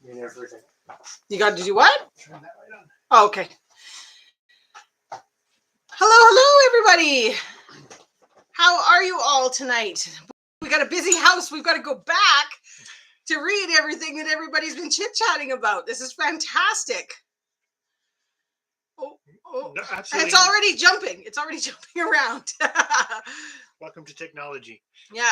You're there for a second. You got to do what? Turn that light on. Oh, okay. Hello, everybody. How are you all tonight? We got a busy house. We've got to go back to read everything that everybody's been chit-chatting about. This is fantastic. Oh, No, absolutely. it's already jumping. It's already jumping around. Welcome to technology. Yeah.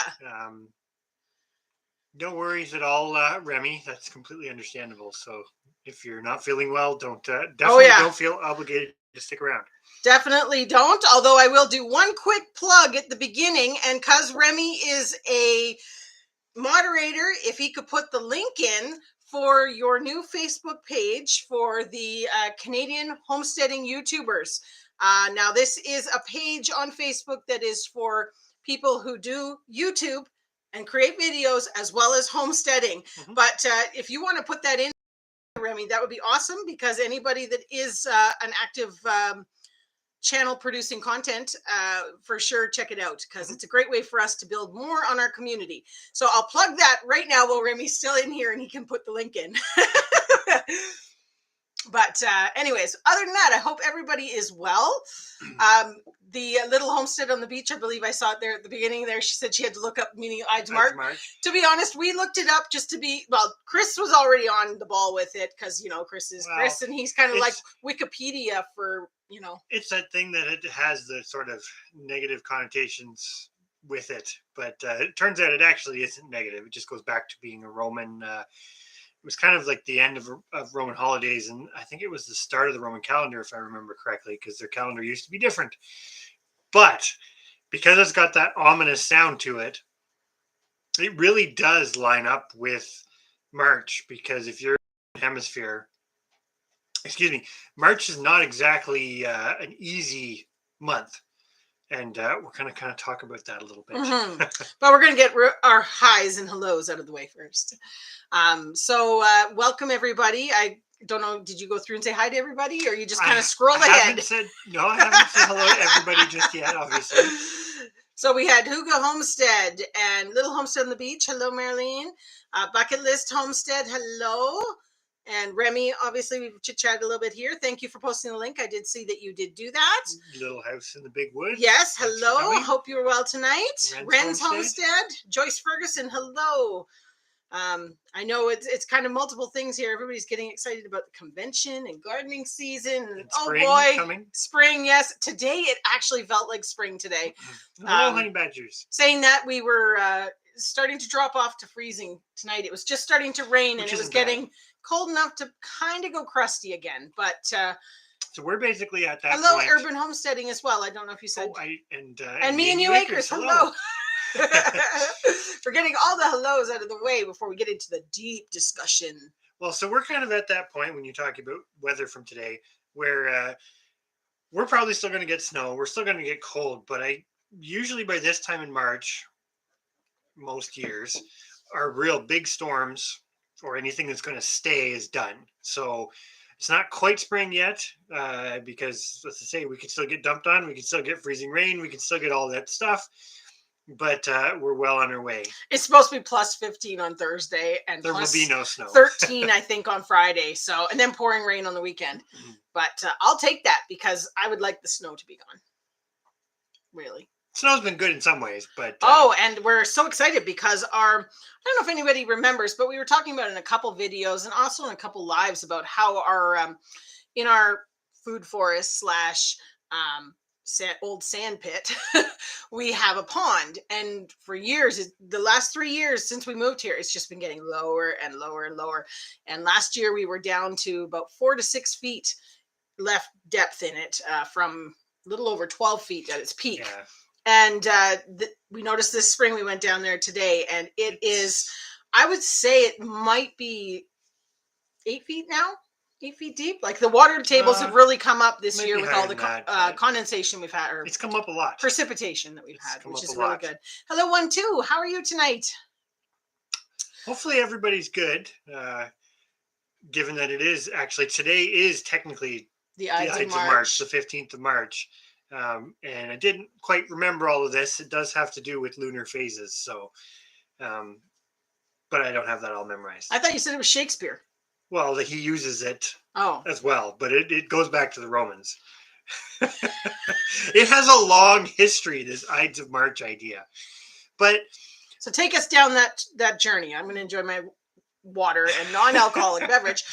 No worries at all, Remy. That's completely understandable. So if you're not feeling well, don't don't feel obligated to stick around. Definitely don't. Although I will do one quick plug at the beginning, and because Remy is a moderator, if he could put the link in for your new Facebook page for the Canadian homesteading YouTubers. Now, this is a page on Facebook that is for people who do YouTube and create videos as well as homesteading. Mm-hmm. But if you want to put that in, Remy, that would be awesome, because anybody that is an active channel producing content, for sure check it out, because it's a great way for us to build more on our community. So I'll plug that right now while Remy's still in here and he can put the link in. But anyways, other than that, I hope everybody is well. The little homestead on the beach, I believe I saw it there at the beginning there. She said she had to look up meaning Ides of March. To be honest, we looked it up just to be, well, Chris was already on the ball with it because, you know, Chris is Chris, and he's kind of like Wikipedia for, you know. It's that thing that it has the sort of negative connotations with it. But it turns out it actually isn't negative. It just goes back to being a Roman. It was kind of like the end of Roman holidays, and I think it was the start of the Roman calendar, if I remember correctly, because their calendar used to be different. But because it's got that ominous sound to it, it really does line up with March, because if you're in the hemisphere, March is not exactly an easy month. And we're going to kind of talk about that a little bit. Mm-hmm. But we're going to get our highs and hellos out of the way first. So welcome, everybody. I don't know, did you go through and say hi to everybody, or you just kind of scroll ahead? I haven't said hello to everybody just yet, obviously. So we had Hugo Homestead and Little Homestead on the Beach. Hello, Marlene. Bucket List Homestead. Hello. And Remy, obviously, we've chit-chatted a little bit here. Thank you for posting the link. I did see that you did do that. Little House in the Big Woods. Yes, hello. Hope you were well tonight. Ren's Homestead. Joyce Ferguson, hello. I know it's kind of multiple things here. Everybody's getting excited about the convention and gardening season. And spring coming. Spring, yes. Today, it actually felt like spring today. Hello, honey badgers. Saying that, we were starting to drop off to freezing tonight. It was just starting to rain, and it was getting cold enough to kind of go crusty again. But so we're basically at that hello, point. Urban Homesteading as well. I don't know if you said. And me and you Acres. Hello. We're getting all the hellos out of the way before we get into the deep discussion. Well, so we're kind of at that point when you talk about weather from today, where we're probably still going to get snow. We're still going to get cold, but usually by this time in March, most years, our real big storms or anything that's going to stay is done. So it's not quite spring yet, because, let's say, we could still get dumped on. We could still get freezing rain. We could still get all that stuff. But we're well on our way. It's supposed to be plus 15 on Thursday, and there will be no snow. 13, I think, on Friday. So, and then pouring rain on the weekend. Mm-hmm. But I'll take that, because I would like the snow to be gone. Really. Snow's been good in some ways, but and we're so excited because I don't know if anybody remembers, but we were talking about in a couple videos and also in a couple lives about how our in our food forest / old sand pit, we have a pond, and for years, the last 3 years since we moved here, it's just been getting lower and lower and lower. And last year we were down to about 4 to 6 feet left depth in it, from a little over 12 feet at its peak. Yeah. And we noticed this spring, we went down there today, and it is, I would say it might be 8 feet now. 8 feet deep. Like the water tables have really come up this year with all the condensation we've had, or it's come up a lot. Precipitation that we've had, which is really good. Hello, 1-2. How are you tonight? Hopefully everybody's good. Given that it is actually, today is technically the Ides of March, the 15th of March. And I didn't quite remember all of this. It does have to do with lunar phases. So, but I don't have that all memorized. I thought you said it was Shakespeare. Well, he uses it Oh, as well, but it goes back to the Romans. It has a long history, this Ides of March idea. But so take us down that journey. I'm going to enjoy my water and non-alcoholic beverage,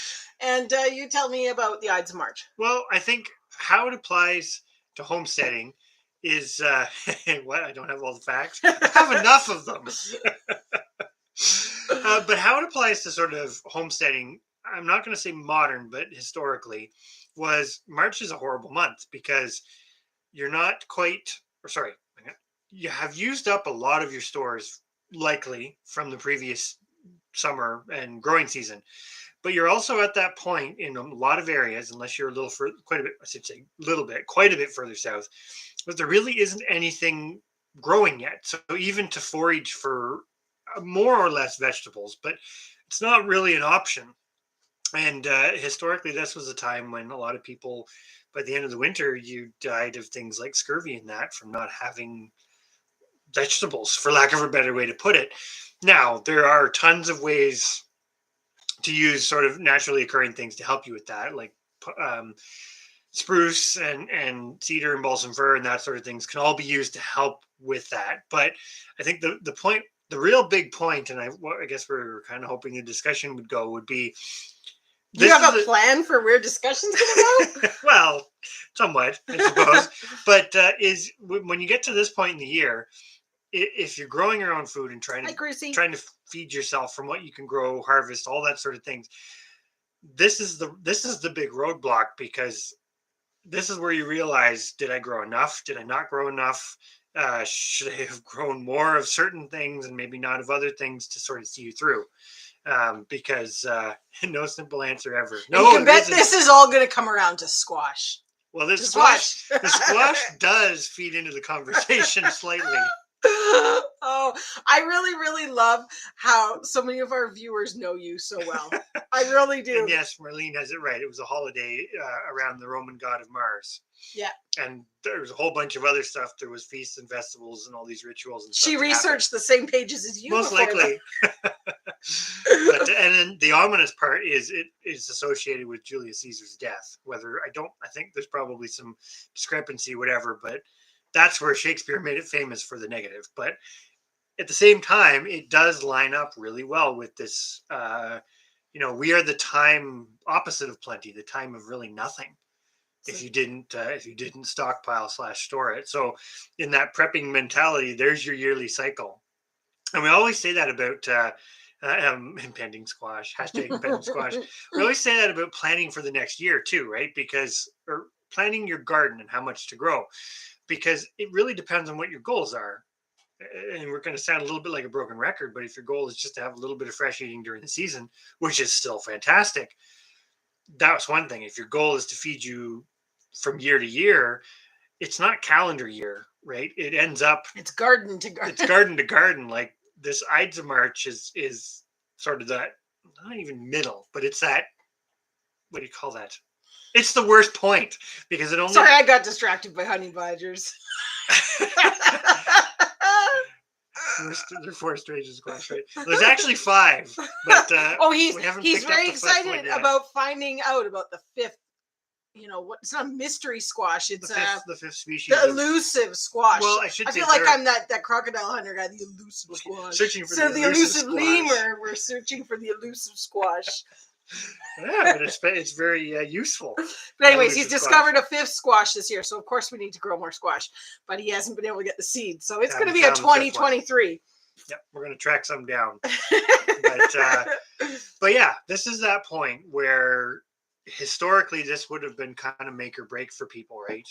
and you tell me about the Ides of March. well, I think how it applies to homesteading is what, I don't have all the facts. I have enough of them. But how it applies to sort of homesteading, I'm not going to say modern, but historically, was March is a horrible month because you're not quite, or sorry, you have used up a lot of your stores likely from the previous summer and growing season. But you're also at that point in a lot of areas, unless you're a little further, quite a bit, I should say, little bit, quite a bit further south, but there really isn't anything growing yet. So even to forage for more or less vegetables, but it's not really an option. And historically, this was a time when a lot of people, by the end of the winter, you died of things like scurvy and that from not having vegetables, for lack of a better way to put it. Now, there are tons of ways to use sort of naturally occurring things to help you with that, like um, spruce and cedar and balsam fir and that sort of things can all be used to help with that. But I think the point, the real big point, and I guess we're kind of hoping the discussion would be. Do you have a plan for where discussion's going to go? Well, somewhat, I suppose. But is when you get to this point in the year, if you're growing your own food and trying to feed yourself from what you can grow, harvest, all that sort of things, this is the big roadblock, because this is where you realize, did I grow enough? Did I not grow enough? Should I have grown more of certain things and maybe not of other things to sort of see you through? Because no simple answer ever. No, you can bet this is all going to come around to squash. Well, the squash does feed into the conversation slightly. Oh, I really, really love how so many of our viewers know you so well. I really do. And yes, Marlene has it right. It was a holiday around the Roman god of Mars. Yeah. And there was a whole bunch of other stuff. There was feasts and festivals and all these rituals and stuff. She researched the same pages as you. Most likely. But and then the ominous part is it is associated with Julius Caesar's death. I think there's probably some discrepancy, whatever, but that's where Shakespeare made it famous for the negative. But at the same time, it does line up really well with this. We are the time opposite of plenty, the time of really nothing. If you didn't stockpile / store it. So in that prepping mentality, there's your yearly cycle. And we always say that about impending squash, hashtag impending squash. We always say that about planning for the next year too, right? Or planning your garden and how much to grow, because it really depends on what your goals are. And we're going to sound a little bit like a broken record, but if your goal is just to have a little bit of fresh eating during the season, which is still fantastic, that's one thing. If your goal is to feed you from year to year, it's not calendar year, right? It ends up it's garden to garden. It's garden to garden. Like this Ides of March is sort of that, not even middle, but it's that, what do you call that? It's the worst point because it only. Sorry, I got distracted by honey badgers. There are 4 stages of squash, right? There's actually 5, but he's very excited about finding out about the 5th. It's not a mystery squash. It's the fifth species, the elusive squash. Well, I feel like I'm that crocodile hunter guy, the elusive squash. Searching for the elusive lemur. We're searching for the elusive squash. Yeah, but it's very useful. But anyways, he's discovered a 5th squash this year, so of course we need to grow more squash. But he hasn't been able to get the seed, so it's going to be a 2023. Yep, we're going to track some down. But yeah, this is that point where historically this would have been kind of make or break for people, right?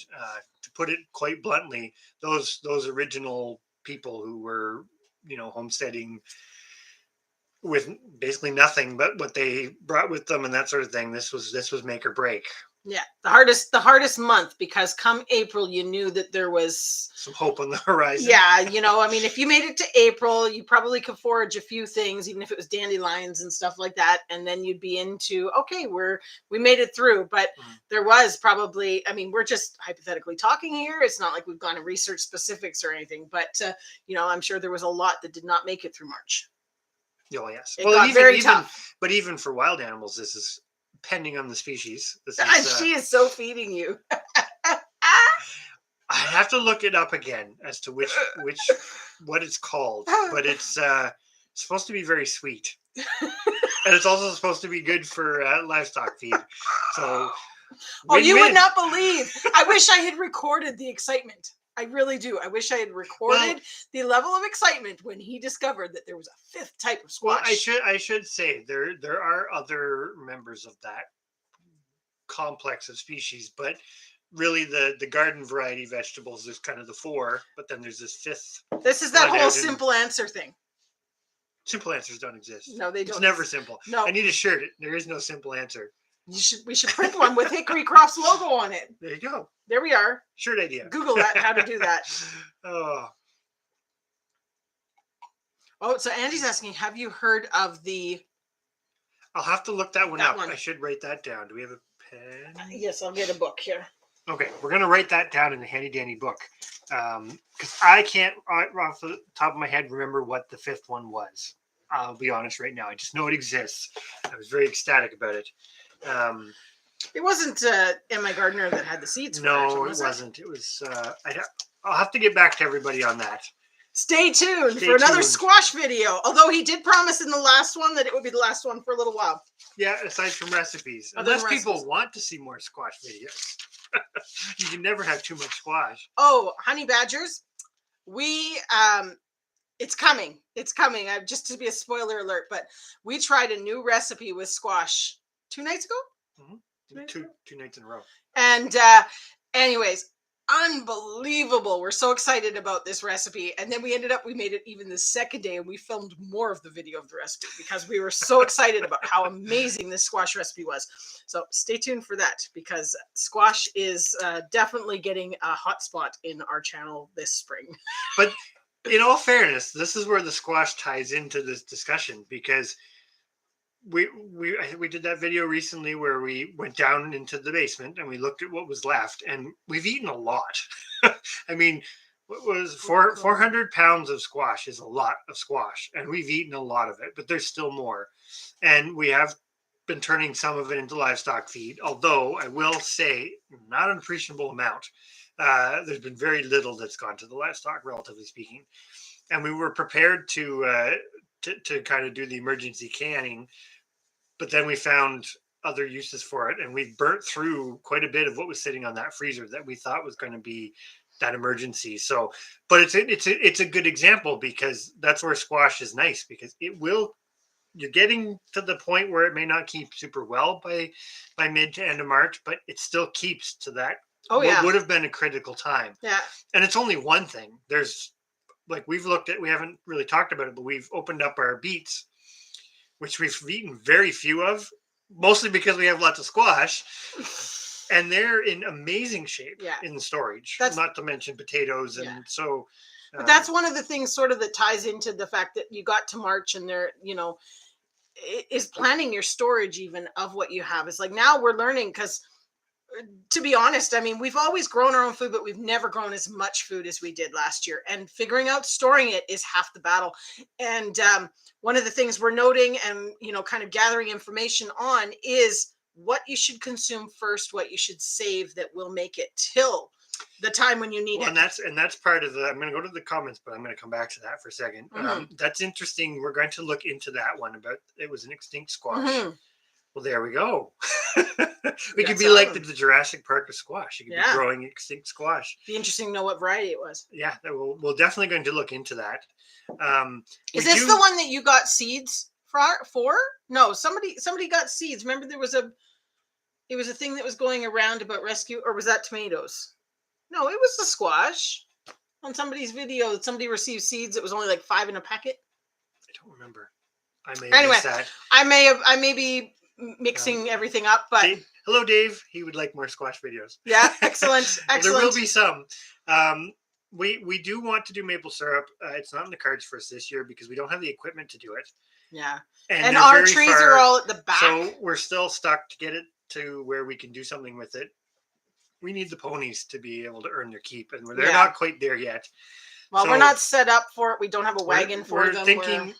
To put it quite bluntly, those original people who were homesteading with basically nothing but what they brought with them and that sort of thing, this was make or break. Yeah, the hardest month, because come April you knew that there was some hope on the horizon. Yeah, if you made it to April, you probably could forage a few things, even if it was dandelions and stuff like that, and then you'd be into, okay, we made it through. But there was probably, we're just hypothetically talking here. It's not like we've gone and researched specifics or anything, but I'm sure there was a lot that did not make it through March. Oh yes. It got very tough. But even for wild animals, this is depending on the species. This And is. she is so feeding you. I have to look it up again as to which what it's called, but it's supposed to be very sweet, and it's also supposed to be good for livestock feed. So, oh, you would win-win. not believe! I wish I had recorded the excitement. I really do. I wish I had recorded the level of excitement when he discovered that there was a fifth type of squash. Well, I should say there are other members of that complex of species, but really the garden variety vegetables, there's kind of the four, but then there's this fifth. This is that whole simple answer thing. Simple answers don't exist. No, they don't. It's never simple. No. I need a shirt. There is no simple answer. We should print one with Hickorycroft's logo on it. There you go. There we are. Shirt idea. Google that, how to do that. Oh, so Andy's asking, have you heard of the... I'll have to look that one up. one. I should write that down. Do we have a pen? Yes, I'll get a book here. Okay, we're going to write that down in the handy dandy book. Because I can't, off the top of my head, remember what the fifth one was. I'll be honest right now. I just know it exists. I was very ecstatic about it. It wasn't Emma Gardner that had the seeds. No, it wasn't. It was. I'll have to get back to everybody on that. Stay tuned for another squash video. Although he did promise in the last one that it would be the last one for a little while. Yeah, aside from recipes. Unless people want to see more squash videos. You can never have too much squash. Oh, honey badgers. We it's coming. It's coming. Just to be a spoiler alert, but we tried a new recipe with squash 2 nights ago. Mm-hmm. Two nights in a row. And anyways, unbelievable. We're so excited about this recipe. And then we made it even the second day, and we filmed more of the video of the recipe because we were so excited about how amazing this squash recipe was. So stay tuned for that, because squash is definitely getting a hot spot in our channel this spring. But in all fairness, this is where the squash ties into this discussion, because we did that video recently where we went down into the basement and we looked at what was left, and we've eaten a lot. I mean, what was 400 pounds of squash is a lot of squash, and we've eaten a lot of it, but there's still more. And we have been turning some of it into livestock feed, although I will say not an appreciable amount. There's been very little that's gone to the livestock, relatively speaking. And we were prepared to kind of do the emergency canning, but then we found other uses for it, and we burnt through quite a bit of what was sitting on that freezer that we thought was going to be that emergency. So, but it's a good example, because that's where squash is nice, because you're getting to the point where it may not keep super well by mid to end of March, but it still keeps to that. Oh yeah, would have been a critical time. Yeah, and it's only one thing. There's, like, we haven't really talked about it, but we've opened up our beets, which we've eaten very few of, mostly because we have lots of squash, and they're in amazing shape in the storage. Not to mention potatoes, and so. But that's one of the things sort of that ties into the fact that you got to March, and there, is planning your storage even of what you have. It's like, now we're learning, because to be honest, I mean, we've always grown our own food, but we've never grown as much food as we did last year. And figuring out storing it is half the battle. And one of the things we're noting and, kind of gathering information on is what you should consume first, what you should save that will make it till the time when you need it. And that's part of I'm going to go to the comments, but I'm going to come back to that for a second. Mm-hmm. That's interesting. We're going to look into that one about it was an extinct squash. Mm-hmm. Well, there we go. We could be like the Jurassic Park of squash. You could be growing extinct squash. Be interesting to know what variety it was. Yeah, we're definitely going to look into that. Is this the one that you got seeds for? No, somebody got seeds. Remember, it was a thing that was going around about rescue, or was that tomatoes? No, it was the squash. On somebody's video, somebody received seeds. It was only like 5 in a packet. I don't remember. I may be mixing everything up, but hello, Dave. He would like more squash videos. Yeah, excellent. Well, there will be some. We do want to do maple syrup. It's not in the cards for us this year because we don't have the equipment to do it. Yeah, and our trees are all at the back, so we're still stuck to get it to where we can do something with it. We need the ponies to be able to earn their keep, and they're not quite there yet. Well, we're not set up for it. We don't have a wagon for them. We're thinking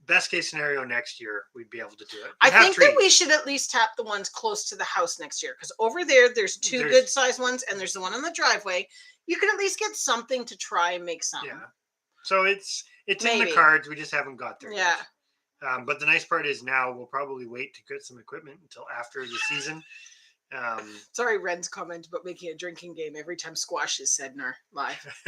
best case scenario next year, we'd be able to do it. I think that we should at least tap the ones close to the house next year, because over there's two good sized ones, and there's the one on the driveway. You can at least get something to try and make some. Yeah. So it's in the cards. We just haven't got there yet. But the nice part is now we'll probably wait to get some equipment until after the season. Sorry, Ren's comment about making a drinking game every time squash is said in our live.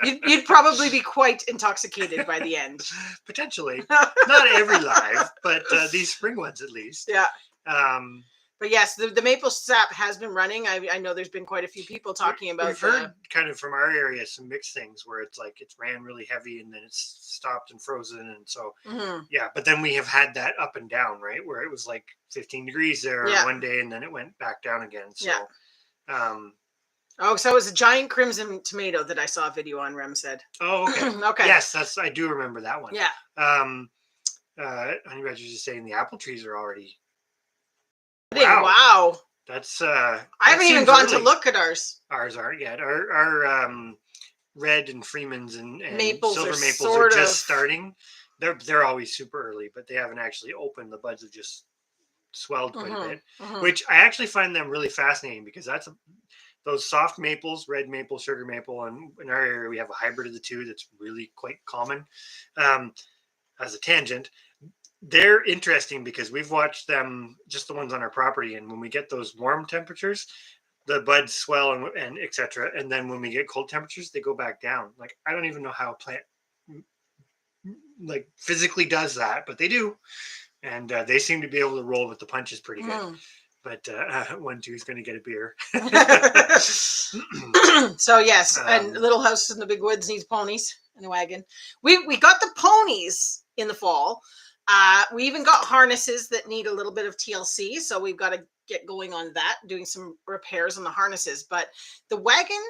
You'd probably be quite intoxicated by the end. Potentially. Not every live, but these spring ones at least. Yeah. But yes, the maple sap has been running. I know there's been quite a few people talking about. We've heard kind of from our area some mixed things where it's like it's ran really heavy and then it's stopped and frozen, and so yeah. But then we have had that up and down, right, where it was like 15 degrees there one day and then it went back down again. So so it was a giant crimson tomato that I saw a video on. Rem said. Oh, okay. Okay. Yes, I do remember that one. Yeah. Honey Badger is just saying the apple trees are already. Wow. That's I haven't even gone to look at ours. Ours aren't yet. Our red and Freeman's and maples silver are maples sort are just of starting. They're always super early, but they haven't actually opened. The buds have just swelled quite a bit, which I actually find them really fascinating, because that's those soft maples, red maple, sugar maple, and in our area we have a hybrid of the two that's really quite common. As a tangent, they're interesting because we've watched them, just the ones on our property, and when we get those warm temperatures, the buds swell and etc. And then when we get cold temperatures, they go back down. Like, I don't even know how a plant like physically does that, but they do, and they seem to be able to roll with the punches pretty good. But 1-2 is going to get a beer. So yes, and Little House in the Big Woods needs ponies and a wagon. We got the ponies in the fall. We even got harnesses that need a little bit of TLC, so we've got to get going on that, doing some repairs on the harnesses. But the wagon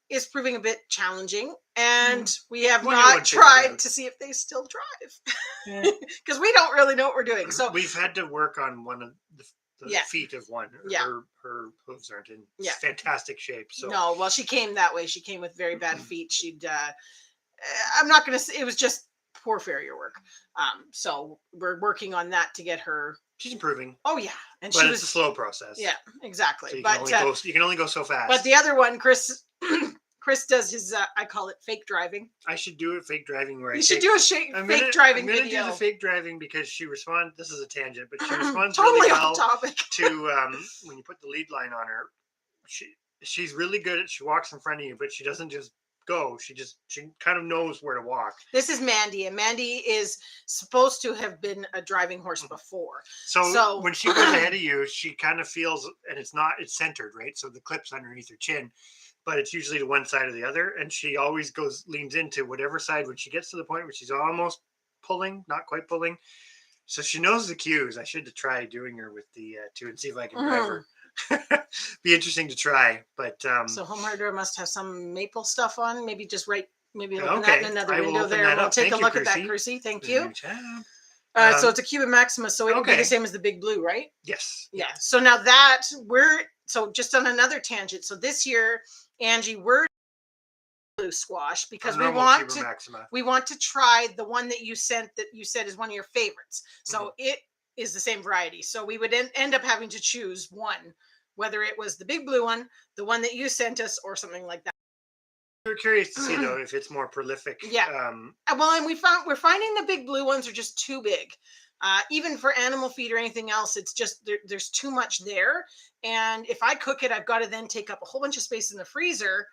is proving a bit challenging, and we have not tried to see if they still drive, because we don't really know what we're doing. So we've had to work on one of the feet of one. Her hooves aren't in fantastic shape. So no, well, she came that way. She came with very bad feet. She'd I'm not gonna say, it was just poor farrier work. So we're working on that to get her. She's improving. Oh yeah, and but it's a slow process. Yeah, exactly. So you can only go so fast. But the other one, Chris does his. I call it fake driving. I should do it fake driving where you should do a fake driving video. I'm gonna do the fake driving because she responds. This is a tangent, but she responds totally really well off topic to when you put the lead line on her. She's really good at. She walks in front of you, but she doesn't just go. She kind of knows where to walk. This is Mandy, and Mandy is supposed to have been a driving horse before. So when she goes ahead of you, she kind of feels, and it's centered, right? So the clip's underneath her chin, but it's usually to one side or the other, and she always leans into whatever side when she gets to the point where she's almost pulling, not quite pulling. So she knows the cues. I should try doing her with the two and see if I can drive her. Be interesting to try, but so Home Hardware must have some maple stuff on. Maybe just maybe open that in another window there. We'll take a look at that, Chrissy. Thank you. So it's a Cuban Maxima, so it would be the same as the Big Blue, right? Yes. Yeah. So now that so just on another tangent. So this year, Angie, we're blue squash because we want to try the one that you sent that you said is one of your favorites. So it is the same variety. So we would end up having to choose one, whether it was the Big Blue one, the one that you sent us, or something like that. We're curious to see though if it's more prolific. Yeah. Well, and we're finding the Big Blue ones are just too big. Even for animal feed or anything else, it's just there's too much there. And if I cook it, I've got to then take up a whole bunch of space in the freezer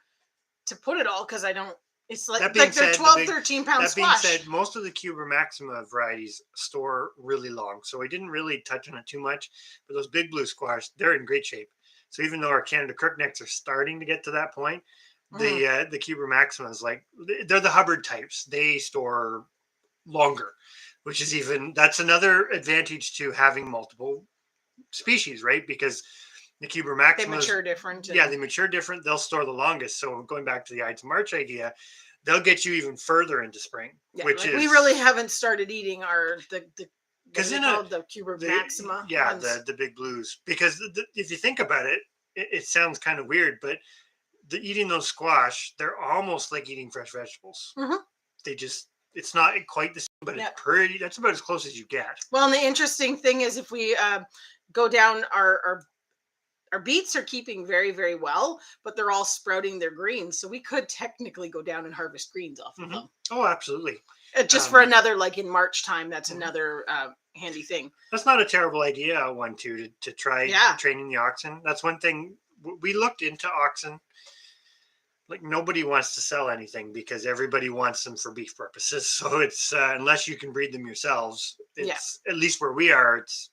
to put it all, because I don't. It's like they're 12, 13 pound squash. That being said, most of the Cuba Maxima varieties store really long, so we didn't really touch on it too much. But those Big Blue squash, they're in great shape. So even though our Canada Crooknecks are starting to get to that point, the Cuba Maximas, they're the Hubbard types. They store longer, which is that's another advantage to having multiple species, right? Because the Cuba Maximas, they mature different. Yeah, they mature different. They'll store the longest. So going back to the Ides of March idea, they'll get you even further into spring. Yeah, we really haven't started eating the Cuba Maxima. Yeah, the Big Blues. Because if you think about it, it sounds kind of weird, but eating those squash, they're almost like eating fresh vegetables. It's not quite the but Yeah. it's pretty. That's about as close as you get. Well, and the interesting thing is if we go down our beets are keeping very, very well, but they're all sprouting their greens. So we could technically go down and harvest greens off of them. Oh, absolutely. Just for another, like in March time, that's another handy thing. That's not a terrible idea, one to try training the oxen. That's one thing. We looked into oxen. Like nobody wants to sell anything because everybody wants them for beef purposes. So it's unless you can breed them yourselves, it's at least where we are, it's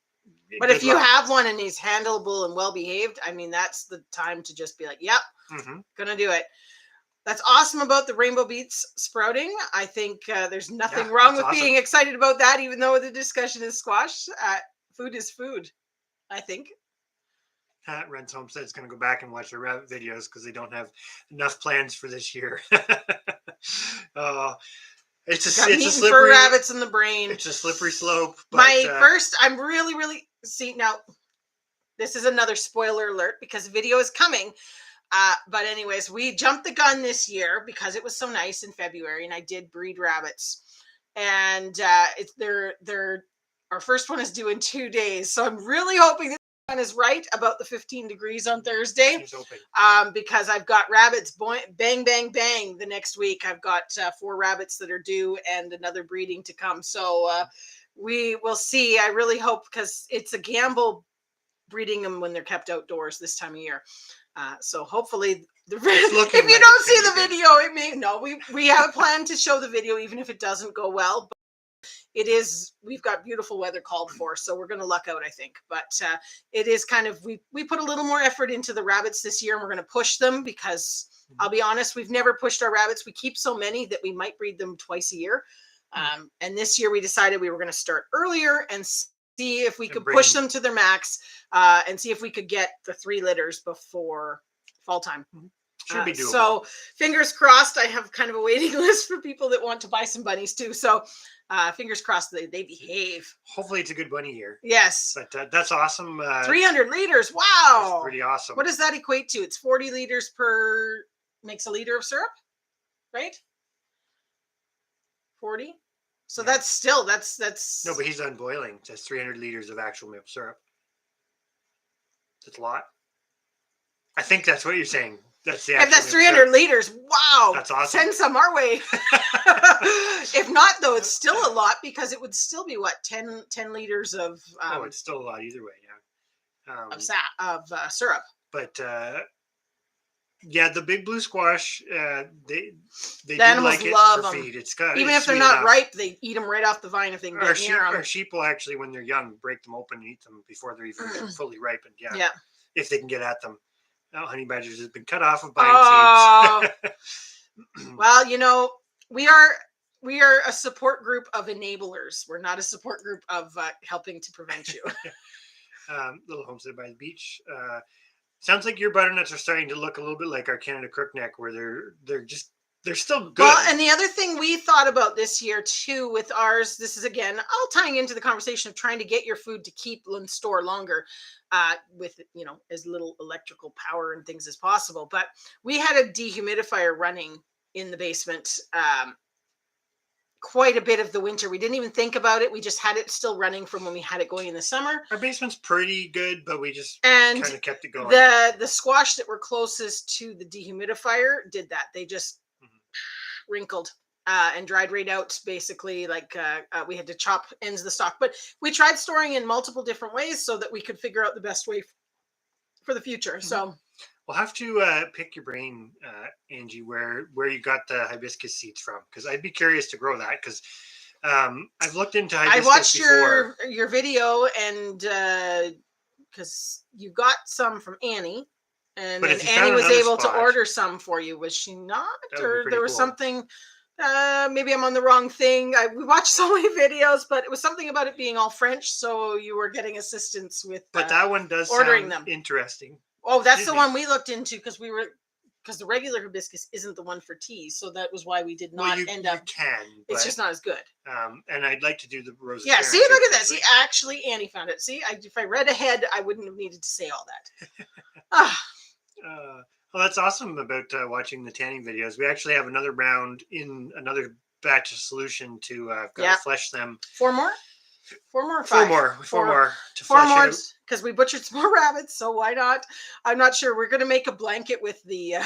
but if you have one and he's handleable and well behaved, I mean, that's the time to just be like, yep, gonna do it. That's awesome about the rainbow beets sprouting. I think there's nothing wrong with being excited about that, even though the discussion is squash. Food is food, I think. Rent's Homestead is going to go back and watch their rabbit videos because they don't have enough plans for this year. It's a slippery for rabbits in the brain. It's a slippery slope. But, I'm really see now. This is another spoiler alert because video is coming. But anyways, we jumped the gun this year because it was so nice in February, and I did breed rabbits. And our first one is due in 2 days, so I'm really hoping that one is right about the 15 degrees on Thursday. Because I've got rabbits bang bang bang the next week. I've got 4 rabbits that are due and another breeding to come. So we will see. I really hope, because it's a gamble breeding them when they're kept outdoors this time of year. So hopefully if you don't see the video, we have a plan to show the video even if it doesn't go well. We've got beautiful weather called for, so we're going to luck out, I think. But it is kind of, we put a little more effort into the rabbits this year, and we're going to push them because I'll be honest, we've never pushed our rabbits. We keep so many that we might breed them twice a year. And this year we decided we were going to start earlier and see if we could push them to their max and see if we could get the 3 litters before fall time. Should be doable. So fingers crossed. I have kind of a waiting list for people that want to buy some bunnies too. So fingers crossed they behave. Hopefully it's a good bunny year. Yes. But that's awesome. 300 liters. Wow. That's pretty awesome. What does that equate to? It's 40 liters makes a liter of syrup, right? 40. So that's no, but he's unboiling. That's 300 liters of actual milk syrup. That's a lot. I think that's what you're saying. If that's 300 liters, wow. That's awesome. Send some our way. If not, though, it's still a lot because it would still be, what, 10 liters of... it's still a lot either way, yeah. Of syrup. But, the big blue squash, they do animals like it love for them. feed. Even if they're not ripe, they eat them right off the vine if they can get near them. Our sheep will actually, when they're young, break them open and eat them before they're even fully ripened. Yeah. If they can get at them. Now, honey badgers has been cut off of buying seeds. Well, we are a support group of enablers. We're not a support group of helping to prevent you. Little homestead by the beach. Sounds like your butternuts are starting to look a little bit like our Canada crookneck, where they're still good. Well, and the other thing we thought about this year too with ours, this is again all tying into the conversation of trying to get your food to keep and store longer with as little electrical power and things as possible. But we had a dehumidifier running in the basement quite a bit of the winter. We didn't even think about it. We just had it still running from when we had it going in the summer. Our basement's pretty good, but we just kind of kept it going. The squash that were closest to the dehumidifier did that. They just wrinkled and dried right out, basically. Like we had to chop ends of the stalk. But we tried storing in multiple different ways so that we could figure out the best way for the future. So we'll have to pick your brain, Angie, where you got the hibiscus seeds from, because I'd be curious to grow that, because I've looked into hibiscus. I watched before. your video, and because you got some from Annie, and then Annie was able to order some for you. Was she not? Or there was something, maybe I'm on the wrong thing. We watched so many videos, but it was something about it being all French, so you were getting assistance with but that one does ordering sound them. Interesting. Oh, that's the one we looked into because the regular hibiscus isn't the one for tea, so that was why we did not end up. It's just not as good. And I'd like to do the rose. Yeah, see, look at that. See, actually, Annie found it. See, if I read ahead, I wouldn't have needed to say all that. Well, that's awesome about watching the tanning videos. We actually have another round in another batch of solution to got Yeah. to flesh them. 4 more? 4 more or 5? 4 more. 4 more to 4 flesh more out. because we butchered some more rabbits, so why not? I'm not sure. We're gonna make a blanket with the.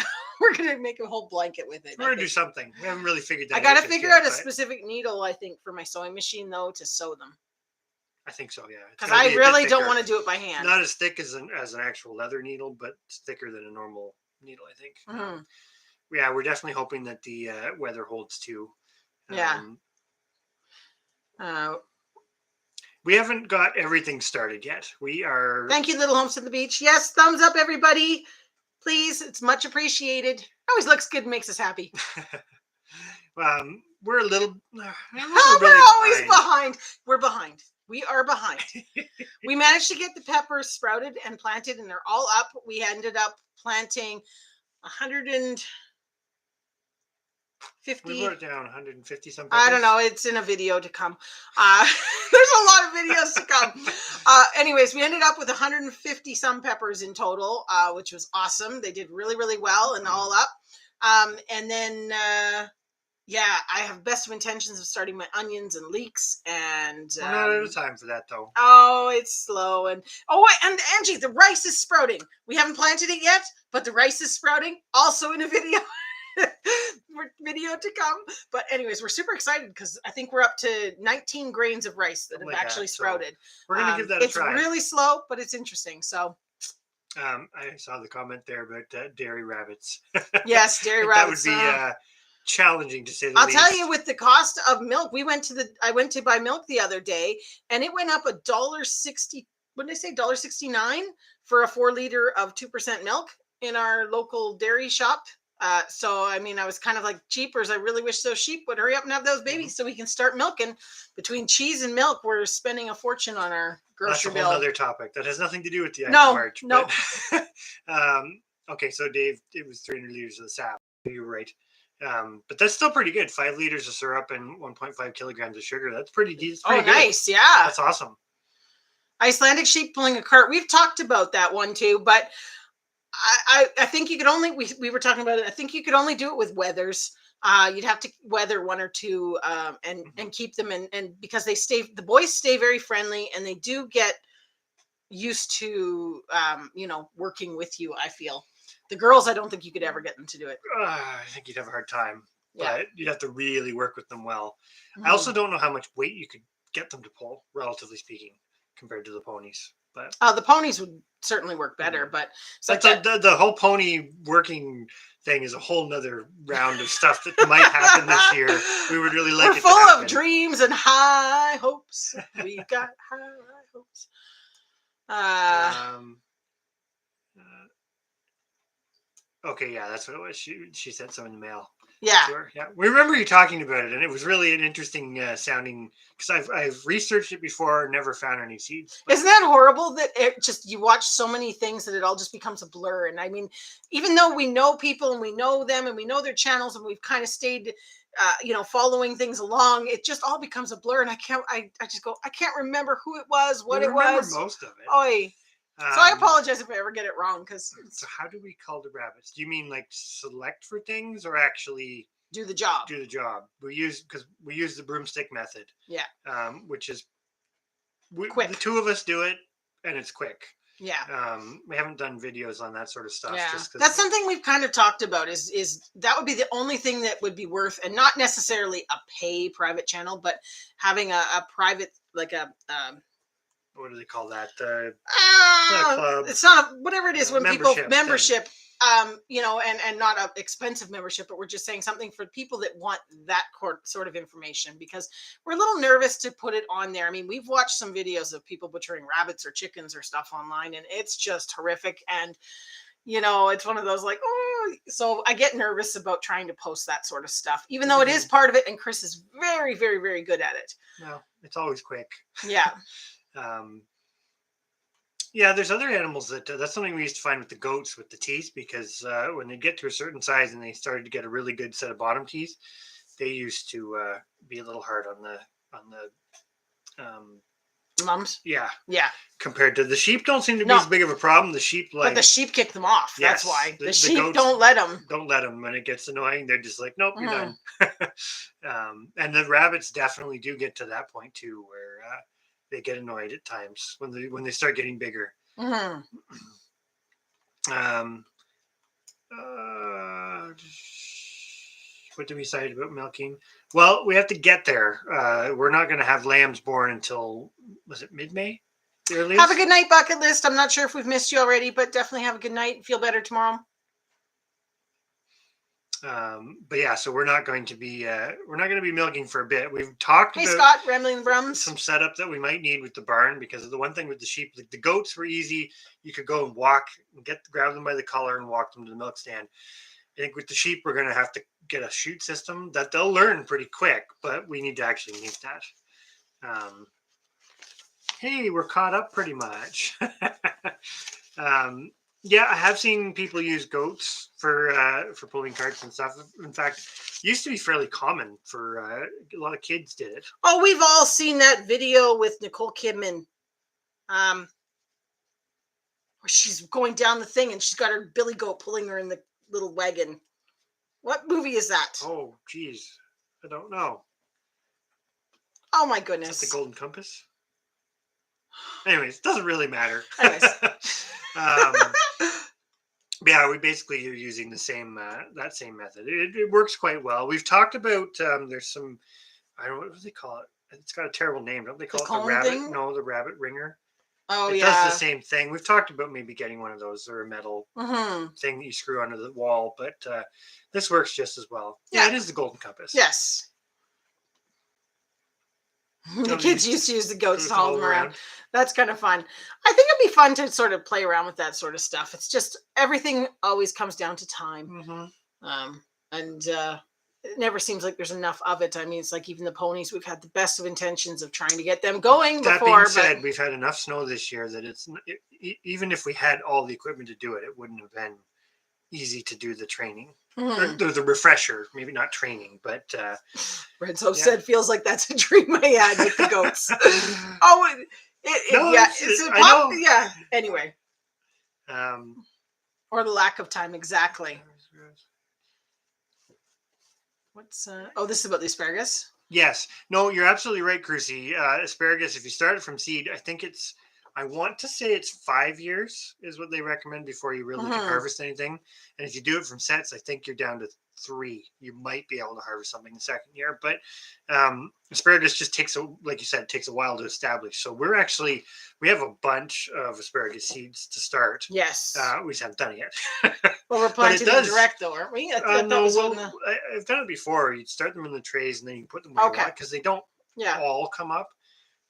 We're gonna make a whole blanket with it. We're gonna do something. We haven't really figured that out. I gotta just figure yet, out a but specific needle, I think, for my sewing machine though to sew them. I think so, yeah. It's Because gotta I be a bit really don't thicker. want to do it by hand. Not as thick as an actual leather needle, but it's thicker than a normal needle, I think. Mhm. Yeah, we're definitely hoping that the weather holds too. Yeah. We haven't got everything started yet. We are. Thank you, Little Homestead the Beach. Yes, thumbs up, everybody. Please, it's much appreciated. Always looks good and makes us happy. We're a little. We're really always behind. We're behind. We are behind. We managed to get the peppers sprouted and planted, and they're all up. We ended up planting 150. We wrote it down 150 something. I don't know. It's in a video to come. There's a lot of videos to come. Anyways, we ended up with 150 some peppers in total, which was awesome. They did really, really well and all up. And then, yeah, I have best of intentions of starting my onions and leeks. And we're not out of time for that, though. Oh, it's slow. And and Angie, the rice is sprouting. We haven't planted it yet, but the rice is sprouting. Also in a video. Video to come. But anyways, we're super excited because I think we're up to 19 grains of rice that have actually sprouted. So we're gonna give that a try. It's really slow, but it's interesting. So I saw the comment there about dairy rabbits. Yes, dairy rabbits. That would be challenging to say the least. I'll tell you, with the cost of milk, I went to buy milk the other day, and it went up $1.60. What did I say? $1.69 for a 4 liter of 2% milk in our local dairy shop. So, I mean, I was kind of like, jeepers, I really wish those sheep would hurry up and have those babies so we can start milking. Between cheese and milk, we're spending a fortune on our grocery bill. That's a whole other topic. That has nothing to do with the Ides of March. No. Okay, so Dave, it was 300 liters of the sap. You're right. But that's still pretty good. 5 liters of syrup and 1.5 kilograms of sugar. That's pretty decent. Oh, nice. Yeah. That's awesome. Icelandic sheep pulling a cart. We've talked about that one too, but I think you could only, we were talking about it. I think you could only do it with wethers. You'd have to weather 1 or 2 and keep them and because the boys stay very friendly and they do get used to, working with you. I feel the girls, I don't think you could ever get them to do it. I think you'd have a hard time, but you'd have to really work with them well. Mm-hmm. I also don't know how much weight you could get them to pull, relatively speaking, compared to the ponies. But the ponies would certainly work better, but the whole pony working thing is a whole nother round of stuff that might happen this year. We would really like We're it full to happen. of dreams and high hopes. We got high hopes. Okay, yeah, that's what it was. She sent some in the mail. Yeah. Sure. Yeah. We remember you talking about it, and it was really an interesting sounding, because I've researched it before, never found any seeds. Isn't that horrible that you watch so many things that it all just becomes a blur? And I mean, even though we know people and we know them and we know their channels and we've kind of stayed, following things along, it just all becomes a blur. And I can't remember who it was, what it was. Most of it. Oi. So I apologize if I ever get it wrong. So how do we cull the rabbits? Do you mean like select for things or actually do the job? We use the broomstick method. Yeah. Which is quick. The 2 of us do it, and it's quick. Yeah. We haven't done videos on that sort of stuff. Yeah. Just that's something we've kind of talked about. Is that would be the only thing that would be worth, and not necessarily a pay private channel, but having a private, like a. What do they call that? Club. It's not whatever it is when membership, and not an expensive membership, but we're just saying something for people that want that sort of information, because we're a little nervous to put it on there. I mean, we've watched some videos of people butchering rabbits or chickens or stuff online, and it's just horrific. And, it's one of those like, oh, so I get nervous about trying to post that sort of stuff, even though it is part of it. And Chris is very, very, very good at it. No, it's always quick. Yeah. There's other animals that's something we used to find with the goats with the teeth, because when they get to a certain size and they started to get a really good set of bottom teeth, they used to be a little hard on the Mums. Yeah. Yeah. Compared to the sheep, don't seem to be No. as big of a problem. The sheep, But the sheep kick them off. That's yes, why. The the sheep goats don't let them. don't let them. When it gets annoying, they're just like, nope, you're Mhm. done. And the rabbits definitely do get to that point too, where they get annoyed at times when they start getting bigger. Mhm. Um, uh, what did we decide about milking? Well, we have to get there. We're not going to have lambs born until, was it mid-May? The earliest? Have a good night, bucket list. I'm not sure if we've missed you already, but definitely have a good night. Feel better tomorrow. But yeah, so we're not going to be milking for a bit. We've talked Hey, about Scott, Rambling the Brums. some setup that we might need with the barn, because of the one thing with the sheep, like the goats were easy. You could go and walk and grab them by the collar and walk them to the milk stand. I think with the sheep, we're going to have to get a chute system that they'll learn pretty quick, but we need to actually meet that. Hey, we're caught up pretty much. Yeah, I have seen people use goats for pulling carts and stuff. In fact, it used to be fairly common for a lot of kids did it. Oh, we've all seen that video with Nicole Kidman. Where she's going down the thing and she's got her billy goat pulling her in the little wagon. What movie is that? Oh, geez, I don't know. Oh my Is goodness. that the Golden Compass? Anyways, doesn't really matter. Anyways. Yeah, we basically are using the same that same method. It works quite well. We've talked about there's some, I don't know, what do they call it? It's got a terrible name. Don't they call it the cone rabbit? thing? No, the rabbit ringer. Oh, It yeah. does the same thing. We've talked about maybe getting one of those, or a metal Mhm. thing that you screw under the wall, but this works just as well. Yeah. Yeah, it is the Golden Compass. Yes. The kids used to use the goats to haul them around. That's kind of fun. I think it'd be fun to sort of play around with that sort of stuff. It's just everything always comes down to time. Mm-hmm. And it never seems like there's enough of it. I mean, it's like even the ponies, we've had the best of intentions of trying to get them going That before. being said, we've had enough snow this year that even if we had all the equipment to do it, it wouldn't have been easy to do the training. Or the refresher, maybe not training, but Red Soap said feels like that's a dream I had with the goats. Oh, no, yeah, I know. Yeah. Anyway, Um, or the lack of time, exactly. What's oh, this is about the asparagus. yes, no, you're absolutely right, Crucy. Asparagus, if you start it from seed, I want to say it's 5 years is what they recommend before you really can harvest anything. And if you do it from sets, I think you're down to 3. You might be able to harvest something the second year, but asparagus just like you said, takes a while to establish. So we have a bunch of asparagus seeds to start. Yes. We just haven't done it yet. Well, we're planting them direct though, aren't we? I've done it before. You'd start them in the trays and then you put them where you want, because they don't all come up.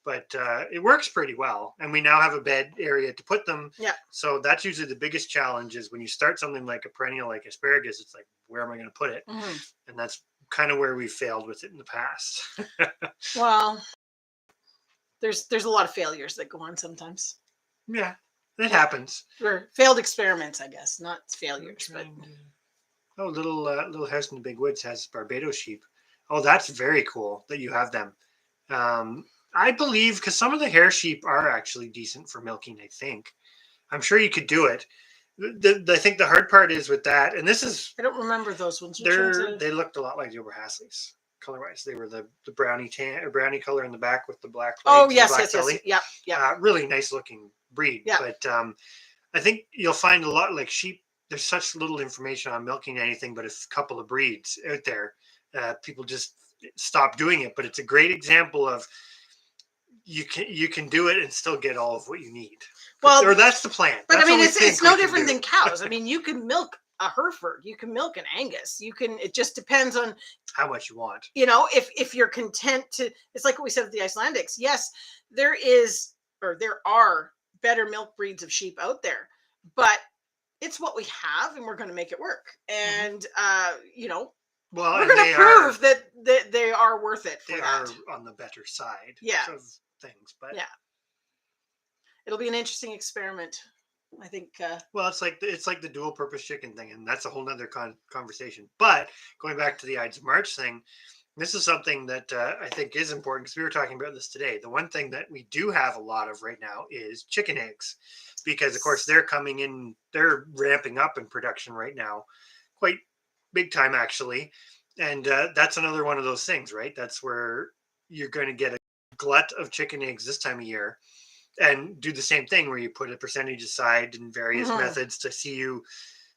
But it works pretty well. And we now have a bed area to put them. Yeah. So that's usually the biggest challenge, is when you start something like a perennial like asparagus, it's like, where am I going to put it? And that's kind of where we failed with it in the past. Well, there's a lot of failures that go on sometimes. Yeah, it happens. Or failed experiments, I guess, not failures. But Little House in the Big Woods has Barbados sheep. Oh, that's very cool that you have them. I believe, because some of the hair sheep are actually decent for milking, I think. I'm sure you could do it. I think the hard part is with that, and this is... I don't remember those ones. They looked a lot like the Oberhasleys, color-wise. They were the brownie color in the back with the black legs. Oh, yes, black belly. Yeah. Really nice-looking breed. Yeah. But I think you'll find a lot, like sheep, there's such little information on milking anything but a couple of breeds out there. People just stop doing it, but it's a great example of you can do it and still get all of what you need. Well, or that's the plan. But I mean, it's no different than cows. I mean, you can milk a Hereford, you can milk an Angus. It just depends on how much you want. If you're content to, it's like what we said with the Icelandics. Yes, there are better milk breeds of sheep out there, but it's what we have, and we're going to make it work. And well, we're going to prove that they are worth it. They are on the better side. Of things, but it'll be an interesting experiment, I think. Well, it's like the dual purpose chicken thing, and that's a whole nother conversation. But going back to the Ides of March thing, This is something that I think is important because we were talking about this today. The one thing that we do have a lot of right now is chicken eggs, because of course they're coming in, they're ramping up in production right now, quite big time actually. And that's another one of those things, right? That's where you're going to get a glut of chicken eggs this time of year, and do the same thing where you put a percentage aside in various Mhm. methods to see you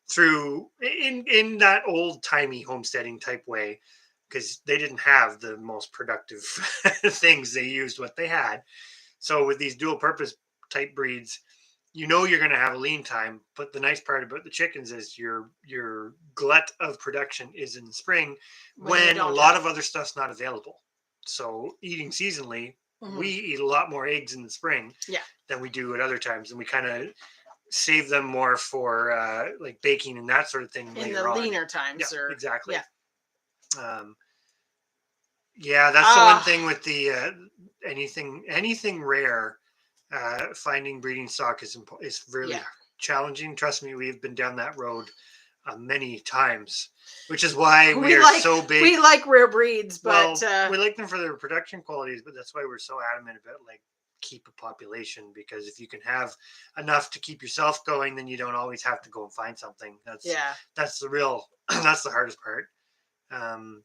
through in that old timey homesteading type way, because they didn't have the most productive things. They used what they had. So with these dual purpose type breeds, you're going to have a lean time, but the nice part about the chickens is your glut of production is in the spring When you when a don't lot have. of other stuff's not available. So eating seasonally, we Mhm. eat a lot more eggs in the spring Yeah. than we do at other times, and we kind of save them more for like baking and that sort of thing In the later on. leaner Yeah, times, or exactly. yeah. Um, yeah, that's the one Ah, thing with the anything rare. Finding breeding stock is really yeah. challenging. Trust me, we've been down that road many times, which is why we We are like so big. we like rare breeds, but Well, we like them for their production qualities, but that's why we're so adamant about like keep a population, because if you can have enough to keep yourself going, then you don't always have to go and find something. yeah. That's the real that's the hardest part. Um,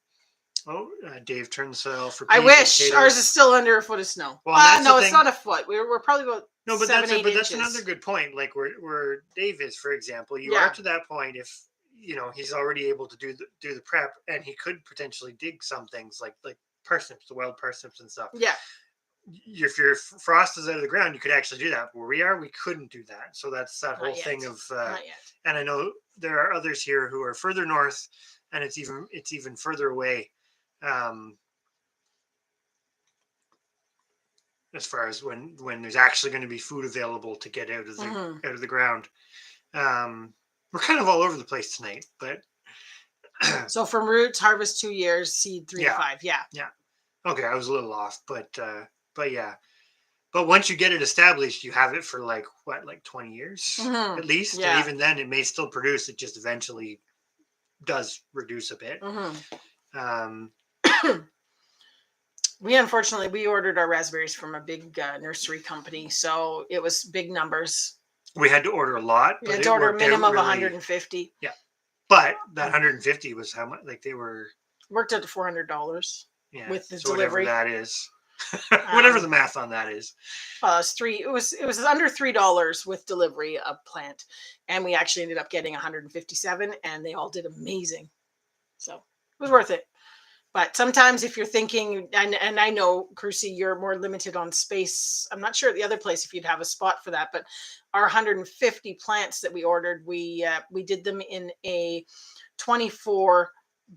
Dave turned the soil for I peas and wish ours is potatoes. still under a foot of snow. Well, and that's the No, it's thing. not a foot. We're probably about No, but seven, that's it. eight But that's another inches. good point. Like where Dave is, for example, you are Yeah. to that point if he's already able to do the prep, and he could potentially dig some things like parsnips, the wild parsnips and stuff. Yeah. If your frost is out of the ground, you could actually do that. But where we are, we couldn't do that. So that's that whole Not yet. thing of. Not yet. And I know there are others here who are further north, and it's even further away. Um, as far as when there's actually going to be food available to get Hmm. out of the ground. We're kind of all over the place tonight, but So from roots, harvest 2 years, seed 3 to yeah, 5. Yeah. yeah. Okay, I was a little off, but yeah. But once you get it established, you have it for like what, like 20 years Hmm. at least, and Yeah. even then, it may still produce. It just eventually does reduce a bit. Hmm. Um, We unfortunately we ordered our raspberries from a big nursery company, so it was big numbers. we had to order a lot, We but had to it order a worked out minimum of really. 150. Yeah, but that 150 was how much? Like they were. Worked out to $400 Yeah, with the so whatever delivery. that is, whatever the Um, math on that is. Well, it's three. It was under $3 with delivery of plant, and we actually ended up getting 157, and they all did amazing. So it was worth it. But sometimes if you're thinking, and I know, Crucy, you're more limited on space. I'm not sure at the other place if you'd have a spot for that, but our 150 plants that we ordered, we did them in a 24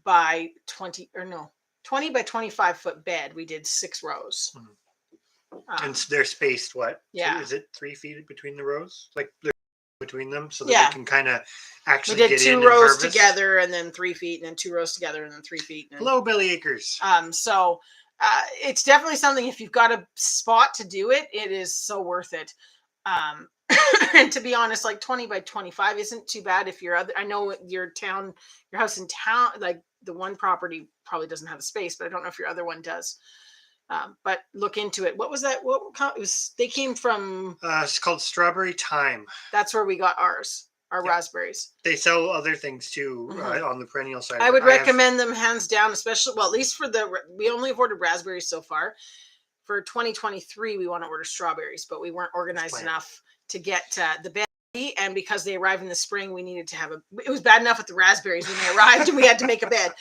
by 20, or no, 20 by 25-foot bed. We did 6 rows. Mhm. And Um, they're spaced what? yeah, Is it 3 feet between the rows? Like they're between them so that they yeah. can kind of We actually did get two in and rows harvest. together, and then 3 feet, and then 2 rows together, and then 3 feet, and Hello, Belly Acres. so it's definitely something. If you've got a spot to do it, it is so worth it. Um, and to be honest, like 20 by 25 isn't too bad. If you're other, I know your house in town, like the one property probably doesn't have a space, but I don't know if your other one does. But look into it. What was that? It was? They came from. It's called Strawberry Time. That's where we got ours. Our Yep. raspberries. They sell other things too Mhm. on the perennial side. I Of it. would recommend them hands down, especially, well, at least for we only have ordered raspberries so far. For 2023, we want to order strawberries, but we weren't organized plan. enough to get the bed. And because they arrive in the spring, we needed to have it was bad enough with the raspberries when they arrived, and we had to make a bed.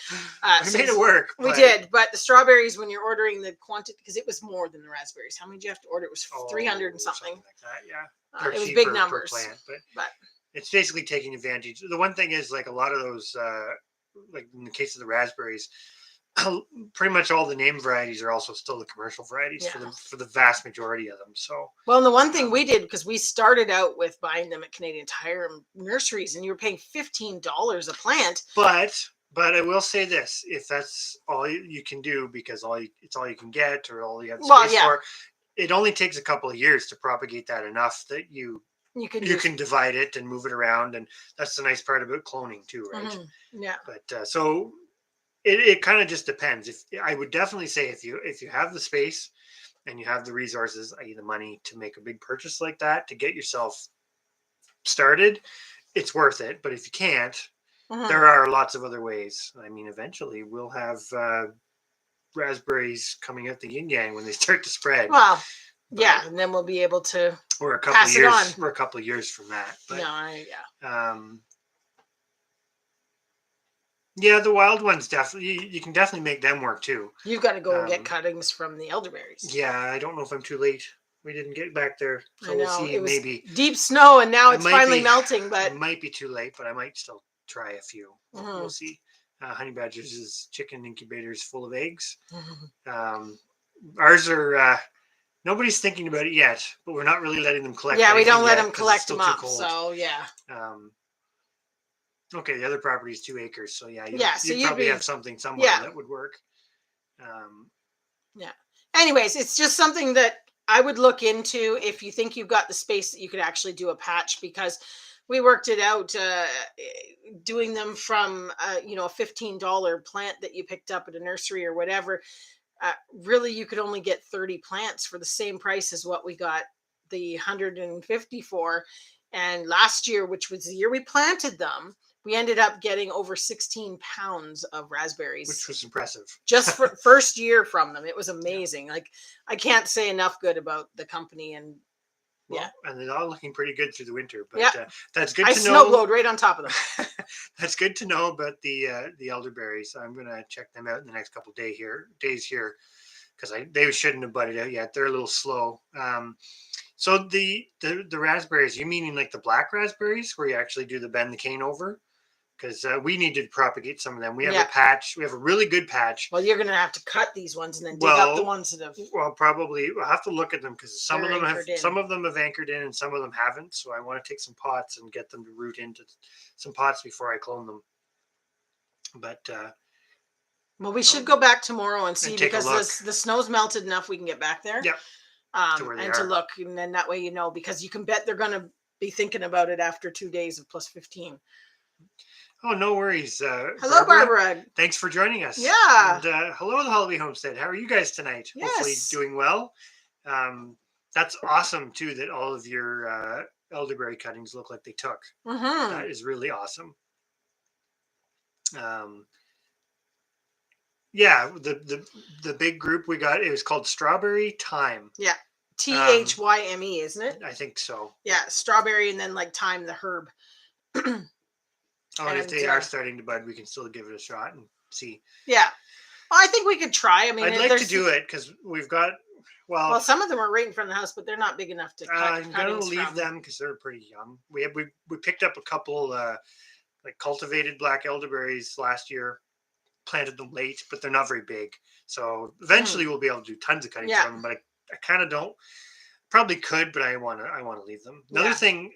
We made it work. We did, but the strawberries, when you're ordering the quantity, because it was more than the raspberries. How many did you have to order? It was 300 and something. Like that. Yeah, It was big numbers. per plant, But it's basically taking advantage. The one thing is like a lot of those, like in the case of the raspberries, pretty much all the name varieties are also still the commercial varieties yeah. for the vast majority of them. So Well, and the one thing we did, because we started out with buying them at Canadian Tire and nurseries, and you were paying $15 a plant. But I will say this: if that's all you can do, because it's all you can get, or all you have space Well, yeah. for, it only takes a couple of years to propagate that enough that you can divide it and move it around, and that's the nice part about cloning too, right? Mm-hmm. Yeah. But so it kind of just depends. If I would definitely say if you have the space and you have the resources, i.e. the money to make a big purchase like that to get yourself started, it's worth it. But if you can't, there are lots of other ways. I mean, eventually we'll have raspberries coming out the yin yang when they start to spread. Well, But yeah, and then we'll be able to we're a couple pass of it years. on. We're a couple of years from that. But, yeah, the wild ones definitely. You can definitely make them work too. You've got to go and get cuttings from the elderberries. Yeah, I don't know if I'm too late. We didn't get back there, so we'll see. It was maybe deep snow, and now it it's might finally be- melting. But It might be too late, but I might still try a few. We'll see. Honey Badger's chicken incubator is full of eggs. Ours are. Nobody's thinking about it yet, but we're not really letting them collect. yeah, we don't let yet them 'cause it's collect still them too up. cold. So yeah. Okay, the other property is 2 acres, so yeah, So you'd you'd probably be- have something somewhere yeah. that would work. Yeah. Anyways, it's just something that I would look into if you think you've got the space that you could actually do a patch, because we worked it out doing them from a $15 plant that you picked up at a nursery or whatever. Really, you could only get 30 plants for the same price as what we got the 150 for. And last year, which was the year we planted them, we ended up getting over 16 pounds of raspberries, which was impressive. Just for first year from them. It was amazing. Like, I can't say enough good about the company. And and they're all looking pretty good through the winter. But that's good I to know. snow blowed right on top of them. That's good to know about the elderberries. I'm gonna check them out in the next couple days here, because they shouldn't have budded out yet. They're a little slow. So the raspberries, you meaning like the black raspberries where you actually do the bend the cane over? Because we need to propagate some of them. We have a patch. We have a really good patch. Well, you're going to have to cut these ones and then dig up the ones that have. Well, probably we'll have to look at them because some of them have anchored in and some of them haven't. So I want to take some pots and get them to root into some pots before I clone them. But well, we should go back tomorrow and see, because the snow's melted enough we can get back there. Yep. To look, and then that way because you can bet they're going to be thinking about it after 2 days of plus 15. Oh, no worries. Hello, Barbara. Thanks for joining us. Yeah. And hello, the Holloway Homestead. How are you guys tonight? Yes. Hopefully doing well. That's awesome, too, that all of your elderberry cuttings look like they took. That is really awesome. Yeah, the big group we got, it was called Strawberry Thyme. Yeah. THYME, isn't it? I think so. Yeah, strawberry and then like thyme, the herb. And if they are starting to bud, we can still give it a shot and see. Yeah. Well, I think we could try. I mean, I'd like to do it because we've got, well, some of them are right in front of the house, but they're not big enough to cut. I'm going to leave them because they're pretty young. We picked up a couple like cultivated black elderberries last year, planted them late, but they're not very big. So eventually we'll be able to do tons of cuttings from them, but I kind of don't. Probably could, but I want to leave them. Another thing,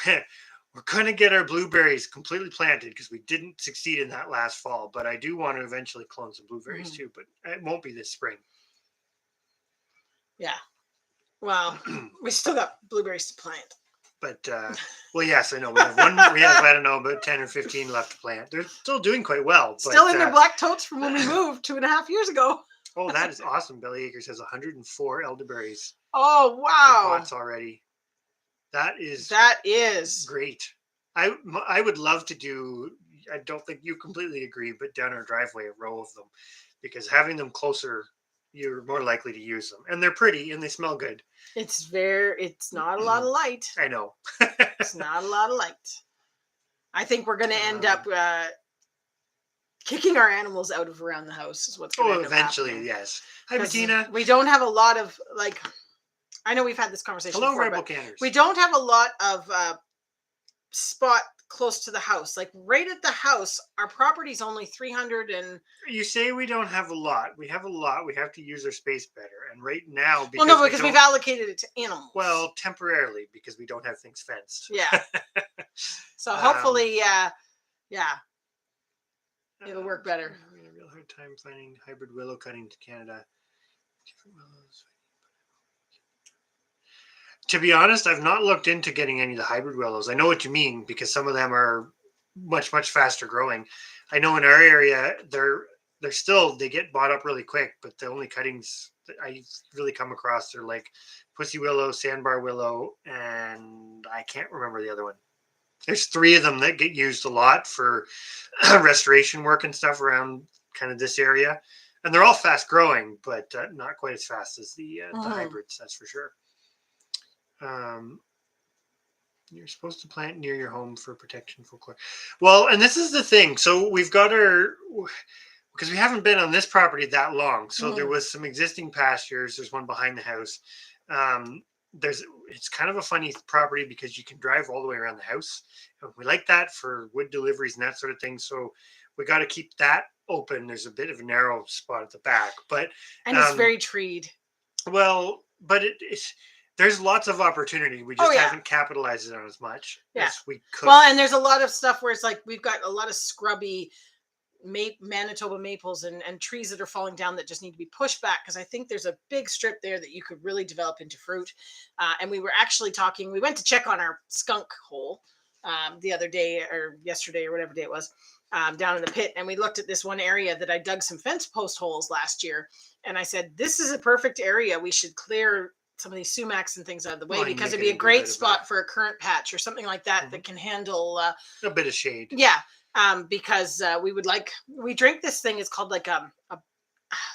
we're going to get our blueberries completely planted because we didn't succeed in that last fall, but I do want to eventually clone some blueberries too, but it won't be this spring. Yeah. Well, we still got blueberries to plant. But, well, yes, I know. We have I don't know, about 10 or 15 left to plant. They're still doing quite well. Still in their black totes from when we moved 2.5 years ago. Oh, that is awesome. Belly Acres has 104 elderberries. Oh, wow. Pots already. That is great. I would love to do, I don't think you completely agree, but down our driveway, a row of them, because having them closer, you're more likely to use them. And they're pretty and they smell good. It's not a lot of light. I know. It's not a lot of light. I think we're going to end up kicking our animals out of around the house is what's going to end up eventually, happening. Yes. Hi, Bettina. We don't have a lot of, like, I know we've had this conversation Hello, before, Rebel but Canners. we don't have a lot of spot close to the house. Like, right at the house, our property's only 300 and... You say we don't have a lot. We have a lot. We have to use our space better. And right now... because we've allocated it to animals. Well, temporarily, because we don't have things fenced. Yeah. So hopefully, it'll work better. I'm having a real hard time finding hybrid willow cutting to Canada. Different willows. To be honest, I've not looked into getting any of the hybrid willows. I know what you mean because some of them are much, much faster growing. I know in our area, they get bought up really quick, but the only cuttings that I really come across are like pussy willow, sandbar willow, and I can't remember the other one. There's 3 of them that get used a lot for restoration work and stuff around kind of this area, and they're all fast growing, but not quite as fast as the hybrids. That's for sure. You're supposed to plant near your home for protection folklore. Well, and this is the thing. So we've got because we haven't been on this property that long. So there was some existing pastures. There's one behind the house. It's kind of a funny property because you can drive all the way around the house. We like that for wood deliveries and that sort of thing. So we got to keep that open. There's a bit of a narrow spot at the back, but it's very treed. Well, but there's lots of opportunity. We just haven't capitalized on as much as we could. Well, and there's a lot of stuff where it's like we've got a lot of scrubby Manitoba maples and trees that are falling down that just need to be pushed back, because I think there's a big strip there that you could really develop into fruit. And we were actually talking, we went to check on our skunk hole the other day or yesterday or whatever day it was, down in the pit, and we looked at this one area that I dug some fence post holes last year, and I said, this is a perfect area. We should clear some of these sumacs and things out of the way, because it'd be a great spot for a currant patch or something like that that can handle a bit of shade. Yeah. Because we drink this thing. It's called like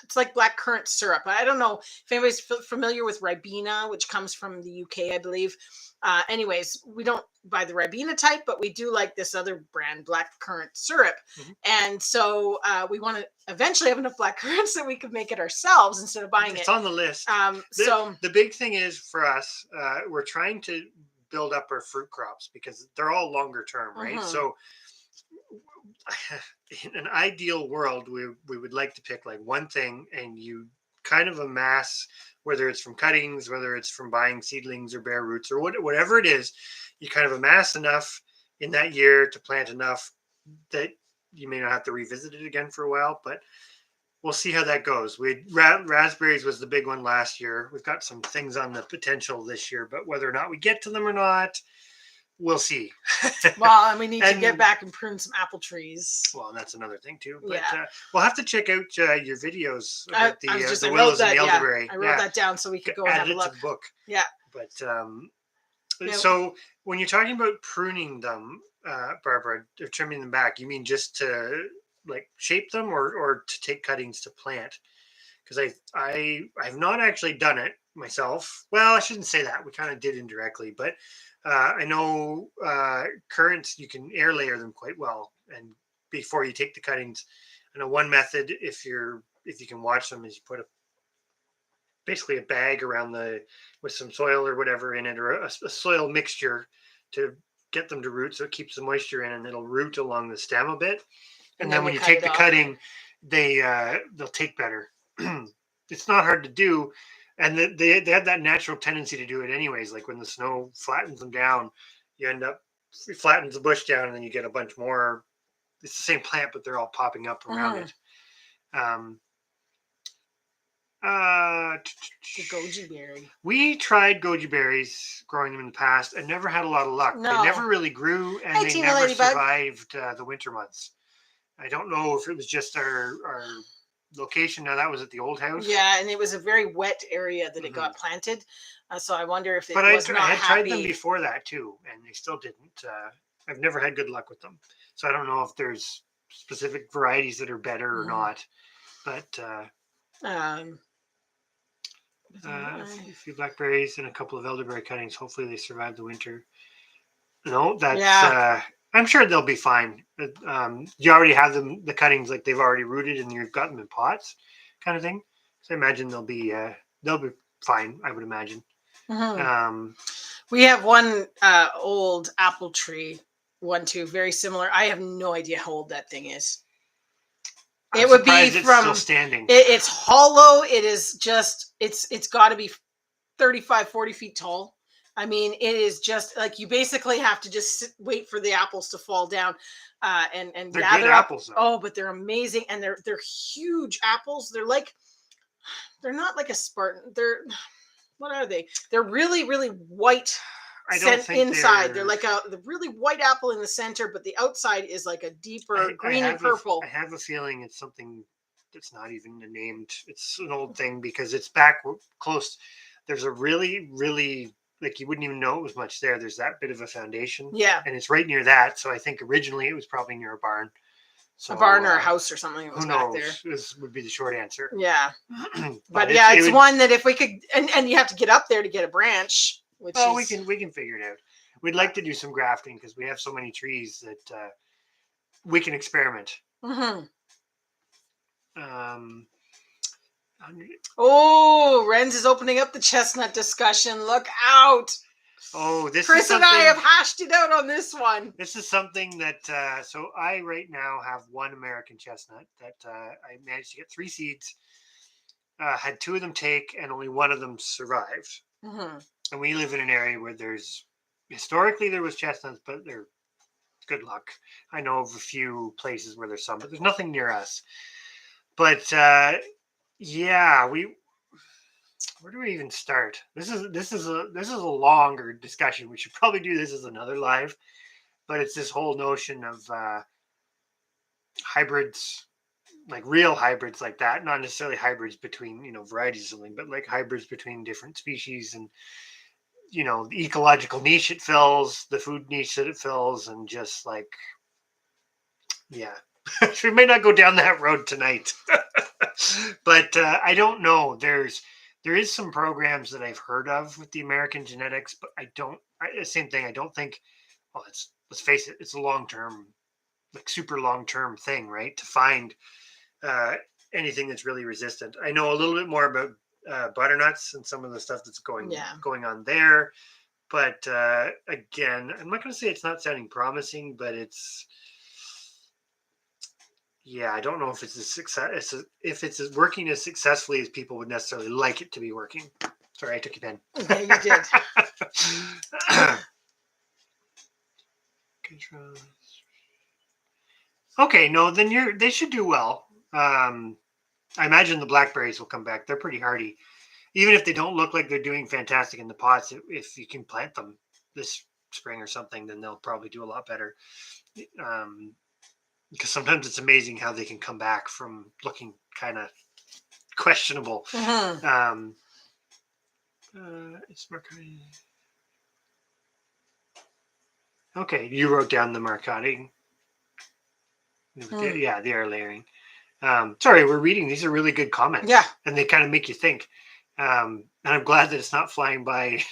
it's like black currant syrup. I don't know if anybody's familiar with Ribena, which comes from the UK, I believe. Anyways, we don't buy the Ribena type, but we do like this other brand, black currant syrup. And so we want to eventually have enough black currants that we could make it ourselves instead of buying it. It's on the list. The big thing is for us, we're trying to build up our fruit crops because they're all longer term, right? So in an ideal world, we would like to pick like one thing, and you kind of amass, whether it's from cuttings, whether it's from buying seedlings or bare roots or whatever it is, you kind of amass enough in that year to plant enough that you may not have to revisit it again for a while, but we'll see how that goes. Raspberries was the big one last year. We've got some things on the potential this year, but whether or not we get to them or not, we'll see. Well, and we need to get back and prune some apple trees. Well, and that's another thing too. But we'll have to check out your videos about the willows and the elderberry. I wrote that down so we could go and have a look. To the book. Yeah. But so when you're talking about pruning them, Barbara, or trimming them back, you mean just to like shape them or to take cuttings to plant? Because I've not actually done it myself. Well, I shouldn't say that. We kind of did indirectly, but I know currants, you can air layer them quite well, and before you take the cuttings. I know one method, if you can watch them, is you put basically a bag around with some soil or whatever in it, or a soil mixture to get them to root, so it keeps the moisture in, and it'll root along the stem a bit. And then when you take the cutting, they'll take better. It's not hard to do. And they have that natural tendency to do it anyways. Like when the snow flattens them down, it flattens the bush down, and then you get a bunch more. It's the same plant, but they're all popping up around it. The goji berry. We tried goji berries, growing them in the past, and never had a lot of luck. No. They never really grew, and they never survived the winter months. I don't know if it was just our location. Now that was at the old house. Yeah, and it was a very wet area that it got planted. So I wonder if it I was not had happy. tried them before that too, and they still didn't. I've never had good luck with them, so I don't know if there's specific varieties that are better or not. But a few blackberries and a couple of elderberry cuttings. Hopefully they survive the winter. No, that's I'm sure they'll be fine. You already have the cuttings, like they've already rooted, and you've got them in pots, kind of thing. So I imagine they'll be fine. I would imagine. We have one old apple tree, very similar. I have no idea how old that thing is. It would be from still standing. It's hollow. It is just it's got to be 35, 40 feet tall. I mean, it is just like you basically have to just wait for the apples to fall down and they're gather good up. Apples, though. Oh, but they're amazing, and they're huge apples. They're not like a Spartan. What are they? They're really, really white I don't think inside. They're like the really white apple in the center, but the outside is like a deeper green and purple. I have a feeling it's something that's not even named. It's an old thing because it's back close. There's a really, really, like, you wouldn't even know it was much there. There's that bit of a foundation. Yeah. And it's right near that. So I think originally it was probably near a barn. So, a barn or a house or something. Who knows? This would be the short answer. Yeah. but yeah, it's one that if we could, and you have to get up there to get a branch. Which we can figure it out. We'd like to do some grafting because we have so many trees that we can experiment. Mm-hmm. Renz is opening up the chestnut discussion. Look out! Oh, Chris and I have hashed it out on this one. This is something that so I right now have one American chestnut that I managed to get 3 seeds. Had 2 of them take, and only 1 of them survived. Mm-hmm. And we live in an area where historically there was chestnuts, but they're good luck. I know of a few places where there's some, but there's nothing near us. But yeah, where do we even start? This is a longer discussion. We should probably do this as another live. But it's this whole notion of hybrids, like real hybrids like that, not necessarily hybrids between varieties or something, but like hybrids between different species and the ecological niche it fills, the food niche that it fills, and just like, yeah. We may not go down that road tonight. But I don't know. There is some programs that I've heard of with the American genetics, but same thing. I don't think, let's face it, it's a long-term, like super long-term thing, right? To find anything that's really resistant. I know a little bit more about butternuts and some of the stuff that's going on there. But again, I'm not going to say it's not sounding promising, but I don't know if it's if it's working as successfully as people would necessarily like it to be working. Sorry, I took your pen. Yeah, you did. Okay, no, then they should do well. I imagine the blackberries will come back. They're pretty hardy. Even if they don't look like they're doing fantastic in the pots, if you can plant them this spring or something, then they'll probably do a lot better. Because sometimes it's amazing how they can come back from looking kind of questionable. Mm-hmm. It's marcotti. Okay, you wrote down the marcotti. Yeah, they are layering. Sorry, we're reading. These are really good comments. Yeah. And they kind of make you think. And I'm glad that it's not flying by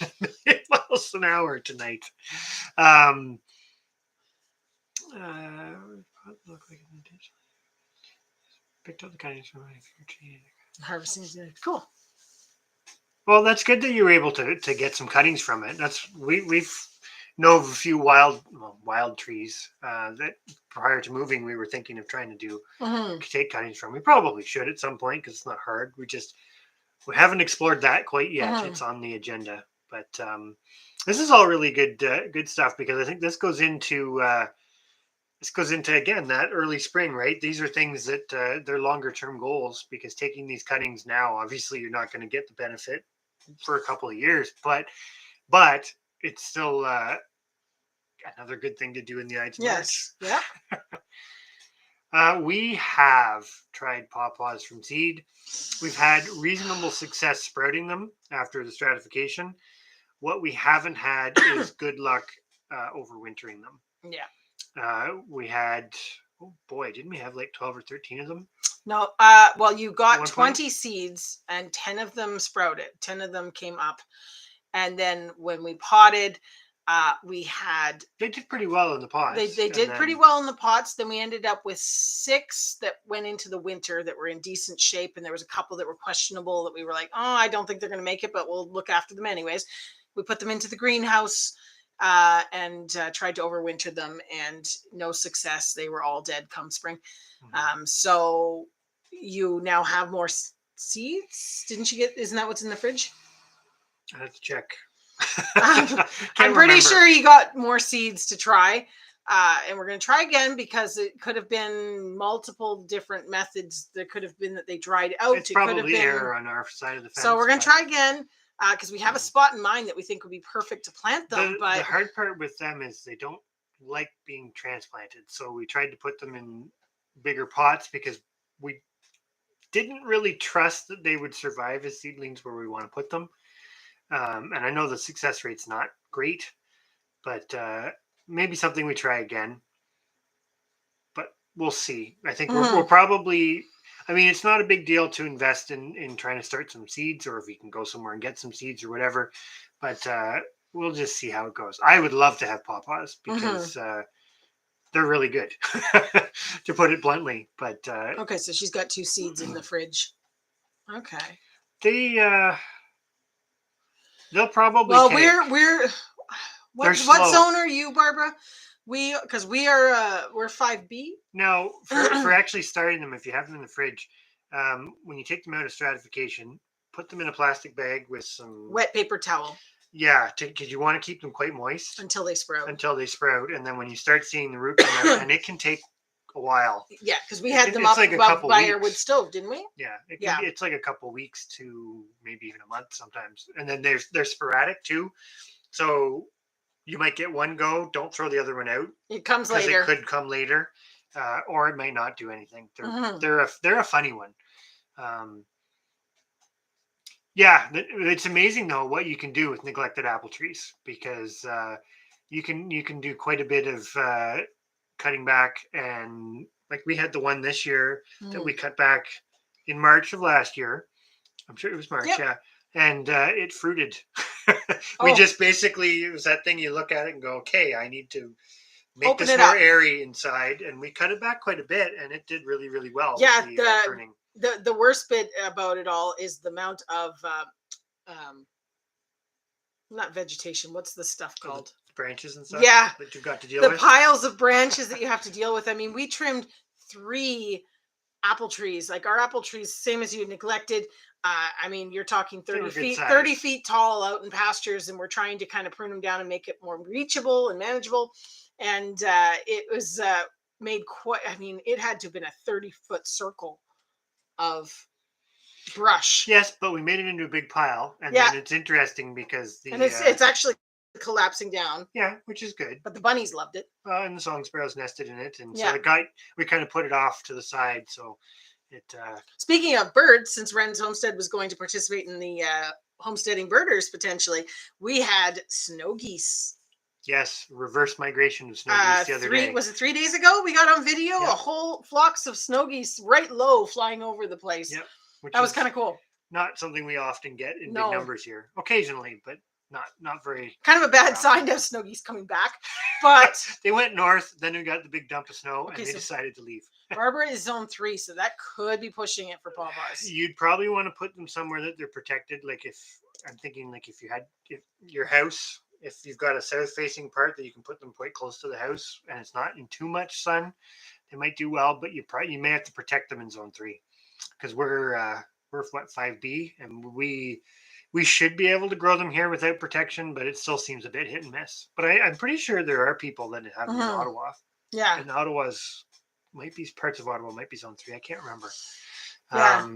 miles an hour tonight. Look like picked up the kindness from my tree. Harvesting is cool. Well, that's good that you were able to get some cuttings from it. We've know of a few wild trees that prior to moving we were thinking of trying to do take cuttings from. We probably should at some point because it's not hard. We haven't explored that quite yet. It's on the agenda, but this is all really good stuff because I think this goes into again that early spring, right? These are things that they're longer term goals because taking these cuttings now, obviously you're not going to get the benefit for a couple of years, but it's still another good thing to do in the Ides of March. Yeah. We have tried pawpaws from seed. We've had reasonable success sprouting them after the stratification. What we haven't had is good luck overwintering them. Yeah. We had, didn't we have like 12 or 13 of them? No, well, you got 20 seeds and 10 of them sprouted. 10 of them came up. And then when we potted, they did pretty well in the pots. They did pretty well in the pots. Then we ended up with 6 that went into the winter that were in decent shape. And there was a couple that were questionable that we were like, I don't think they're going to make it, but we'll look after them anyways. We put them into the greenhouse and tried to overwinter them, and no success. They were all dead come spring. So you now have more seeds. Didn't you isn't that what's in the fridge? I have to check. I'm pretty sure you got more seeds to try. And we're going to try again because it could have been multiple different methods. There could have been that they dried out. It's probably error on our side of the fence. So we're going to try again. because we have a spot in mind that we think would be perfect to plant them. The hard part with them is they don't like being transplanted. So we tried to put them in bigger pots because we didn't really trust that they would survive as seedlings where we want to put them. And I know the success rate's not great, but maybe something we try again. But we'll see. I think we'll probably, I mean, it's not a big deal to invest in trying to start some seeds, or if we can go somewhere and get some seeds or whatever. But we'll just see how it goes. I would love to have pawpaws because they're really good, to put it bluntly. But okay, so she's got 2 seeds in the fridge. Okay. They'll probably. Well, take. what zone are you, Barbara? Because we're 5B. Now, for actually starting them, if you have them in the fridge, when you take them out of stratification, put them in a plastic bag with some wet paper towel. Yeah, because you want to keep them quite moist until they sprout. And then when you start seeing the root come out, and it can take a while. Yeah, because we had them up like by our wood stove, didn't we? Yeah, it's like a couple weeks to maybe even a month sometimes. And then they're sporadic too, so you might get one go. Don't throw the other one out. It comes later. It could come later, or it might not do anything. They're a funny one. Yeah, it's amazing though what you can do with neglected apple trees, because you can do quite a bit of cutting back, and like we had the one this year that we cut back in March of last year. I'm sure it was March, yeah, and it fruited. We just basically, it was that thing you look at it and go, okay, I need to make Open this more airy inside, and we cut it back quite a bit, and it did really, really well. Yeah, with the pruning. The worst bit about it all is the amount of not vegetation. What's the stuff called? Branches and stuff. Yeah, that you've got to deal with. The piles of branches that you have to deal with. I mean, we trimmed 3 apple trees. Like our apple trees, same as you, neglected. I mean, you're talking 30 feet tall out in pastures, and we're trying to kind of prune them down and make it more reachable and manageable. And it was made quite. I mean, it had to have been a 30-foot circle of brush. Yes, but we made it into a big pile, and then it's interesting because it's actually collapsing down. Yeah, which is good. But the bunnies loved it. And the song sparrows nested in it, and so we kind of put it off to the side. So it. Speaking of birds, since Wren's Homestead was going to participate in the homesteading birders potentially, we had snow geese. Yes, reverse migration of snow geese the other day. Was it 3 days ago? We got on video a whole flocks of snow geese right low flying over the place. Yep. That was kind of cool. Not something we often get in big numbers here. Occasionally, but not very. Kind of a bad sign to have snow geese coming back. But they went north, then we got the big dump of snow, and they decided to leave. Barbara is zone 3, so that could be pushing it for pawpaws. You'd probably want to put them somewhere that they're protected. Like if you had your house. If you've got a south-facing part that you can put them quite close to the house, and it's not in too much sun, they might do well. But you may have to protect them in zone 3, because we're what, 5B, and we should be able to grow them here without protection, but it still seems a bit hit and miss. But I'm pretty sure there are people that have them in Ottawa. Yeah, and Ottawa's might be parts of Ottawa might be zone 3. I can't remember. Yeah,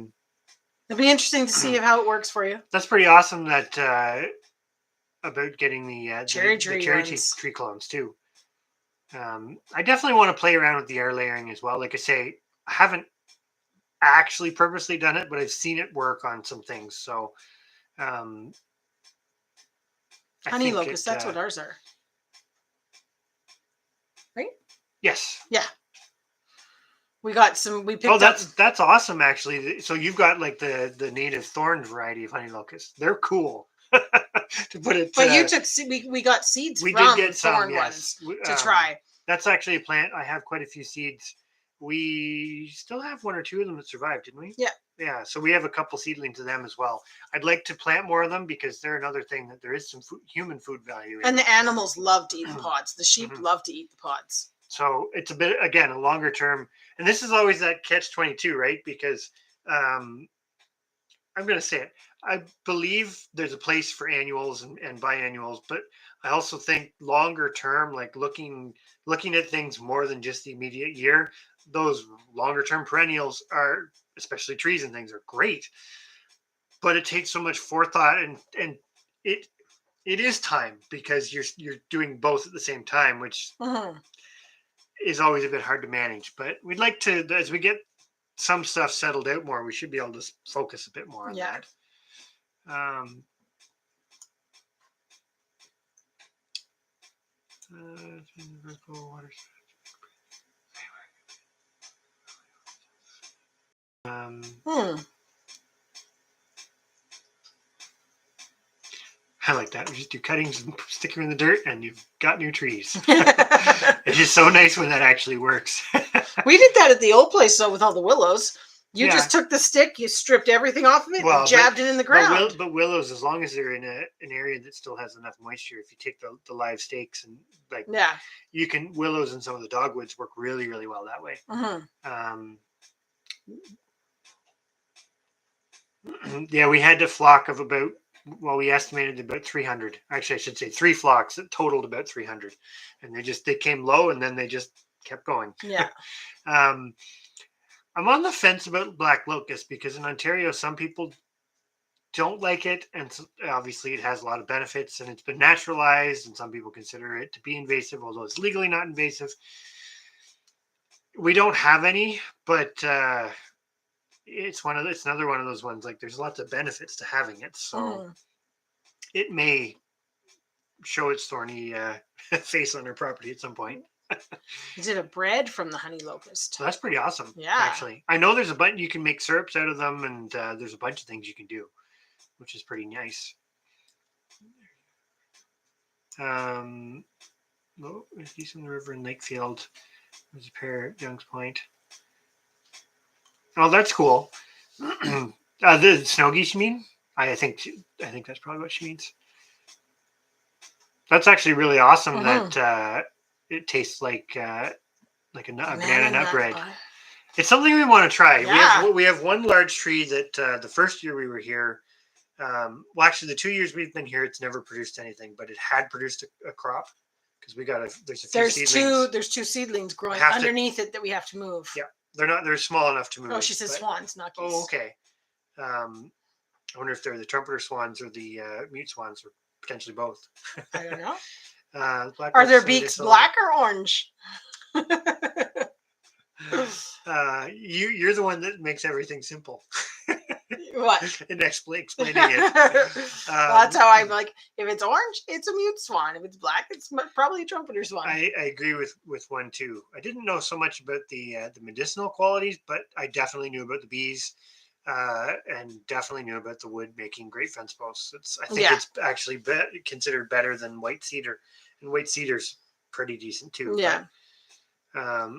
it'll be interesting to see how it works for you. That's pretty awesome. That. About getting the cherry tree clones too. I definitely want to play around with the air layering as well. Like I say, I haven't actually purposely done it, but I've seen it work on some things. So, honey locust, that's what ours are, right? Yes. Yeah. We got some. We picked. Oh, that's awesome. Actually, so you've got like the native thorn variety of honey locust. They're cool. To put it, but you took we got seeds. We did get some ones to try. That's actually a plant. I have quite a few seeds. We still have 1 or 2 of them that survived, didn't we? Yeah. So we have a couple seedlings of them as well. I'd like to plant more of them because they're another thing that there is some human food value in. And the animals love to eat the pods. The sheep love to eat the pods. So it's a bit, again, a longer term, and this is always that catch-22, right? Because I'm going to say it. I believe there's a place for annuals and biannuals, but I also think longer term, like looking at things more than just the immediate year, those longer term perennials are, especially trees and things, are great. but it takes so much forethought, and it is time, because you're doing both at the same time, which is always a bit hard to manage. But we'd like to, as we get some stuff settled out more, we should be able to focus a bit more on that. I like that. We just do cuttings and stick them in the dirt, and you've got new trees. It's just so nice when that actually works. We did that at the old place, though, with all the willows. You just took the stick, you stripped everything off of it, and jabbed it in the ground. But willows, as long as they're in an area that still has enough moisture, if you take the live stakes and you can, willows and some of the dogwoods work really, really well that way. We had a flock of about, we estimated about 300. Actually, I should say 3 flocks that totaled about 300, and they came low, and then they just kept going. I'm on the fence about black locust, because in Ontario, some people don't like it, and obviously it has a lot of benefits, and it's been naturalized, and some people consider it to be invasive, although it's legally not invasive. We don't have any, but it's another one of those ones, like, there's lots of benefits to having it, so it may show its thorny face on our property at some point. Is it a bread from the honey locust? So that's pretty awesome. Actually, I know there's a bunch, you can make syrups out of them, and there's a bunch of things you can do, which is pretty nice. There's Geese in the river in Lakefield. There's a pair at Young's Point. Oh, that's cool. The snow geese, you mean? I think that's probably what she means. That's actually really awesome. That it tastes like a banana nut bread. It's something we want to try. We have one large tree that the first year we were here, actually the 2 years we've been here, it's never produced anything, but it had produced a crop, because there's a few seedlings. There's 2 seedlings growing underneath it that we have to move. Yeah. They're small enough to move. Oh, she says swans, not geese. Oh, okay. I wonder if they're the trumpeter swans or the mute swans, or potentially both. I don't know. Are their beaks black or orange? You're the one that makes everything simple. What? And explaining it. That's how I'm like, if it's orange, it's a mute swan. If it's black, it's probably a trumpeter swan. I agree with one too. I didn't know so much about the medicinal qualities, but I definitely knew about the bees, and definitely knew about the wood making great fence posts. I think it's actually considered better than white cedar, and white cedar's pretty decent too. Yeah. But,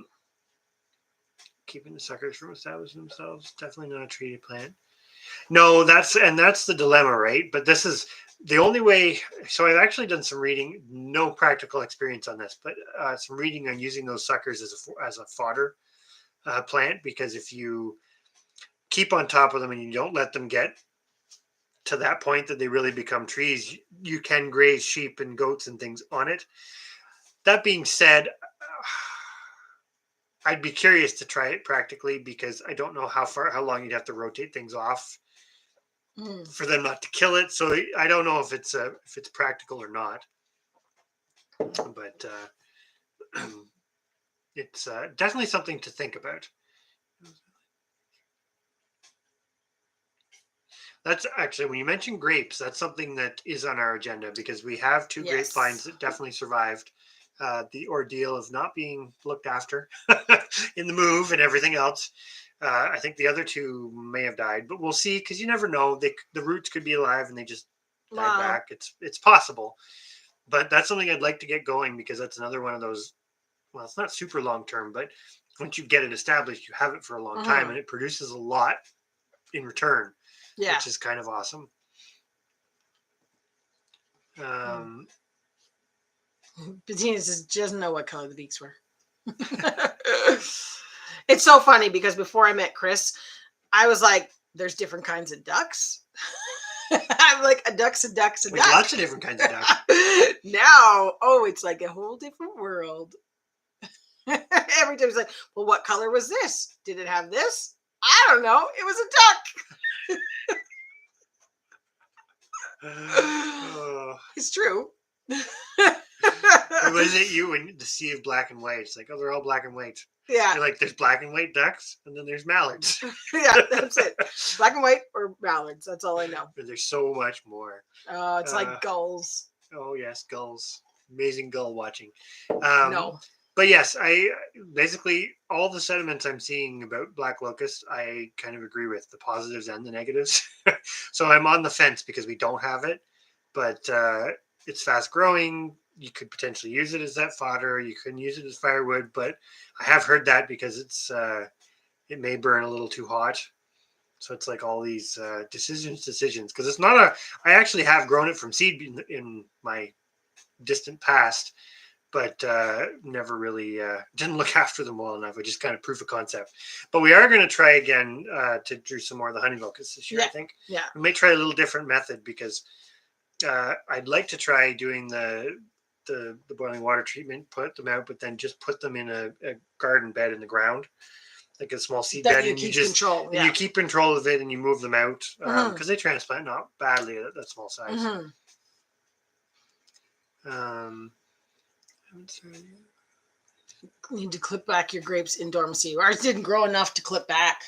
keeping the suckers from establishing themselves, definitely not a treated plant. No, that's the dilemma, right? But this is the only way. So I've actually done some reading, no practical experience on this, but some reading on using those suckers as a fodder plant, because if you keep on top of them and you don't let them get to that point that they really become trees, you can graze sheep and goats and things on it. That being said, I'd be curious to try it practically, because I don't know how long you'd have to rotate things off for them not to kill it. So I don't know if it's practical or not. But it's definitely something to think about. That's actually, when you mentioned grapes, that's something that is on our agenda, because we have 2 grapevines that definitely survived the ordeal of not being looked after in the move and everything else. I think the other 2 may have died, but we'll see, because you never know. The roots could be alive and they just died back. It's possible, but that's something I'd like to get going, because that's another one of those. Well, it's not super long term, but once you get it established, you have it for a long time, and it produces a lot in return, which is kind of awesome. Bettina says she doesn't know what color the beaks were. It's so funny, because before I met Chris, I was like, there's different kinds of ducks. I'm like, a duck's a duck's a duck. Lots of different kinds of ducks. Now, it's like a whole different world. Every time it's like, well, what color was this? Did it have this? I don't know. It was a duck. Oh. It's true. Was it you and the sea of black and white? It's like, oh, they're all black and white. Yeah, You're like, there's black and white ducks, and then there's mallards. yeah, that's it. Black and white or mallards. That's all I know. But there's so much more. It's like gulls. Oh yes, gulls. Amazing gull watching. No. But yes, I basically all the sentiments I'm seeing about black locust, I kind of agree with the positives and the negatives. So I'm on the fence because we don't have it, but it's fast growing. You could potentially use it as that fodder. You couldn't use it as firewood, but I have heard that because it may burn a little too hot. So it's like all these decisions, because it's not a. I actually have grown it from seed in my distant past, but never really didn't look after them well enough. I just kind of proof of concept. But we are going to try again to do some more of the honey locusts this year. Yeah. I think. Yeah. We may try a little different method because I'd like to try doing the boiling water treatment, put them out, but then just put them in a garden bed in the ground, like a small seed That bed, you and you keep just control. and Yeah. you keep control of it, and you move them out Mhm. because they transplant not badly at that small size. Mhm. Need to clip back your grapes in dormancy. Ours didn't grow enough to clip back,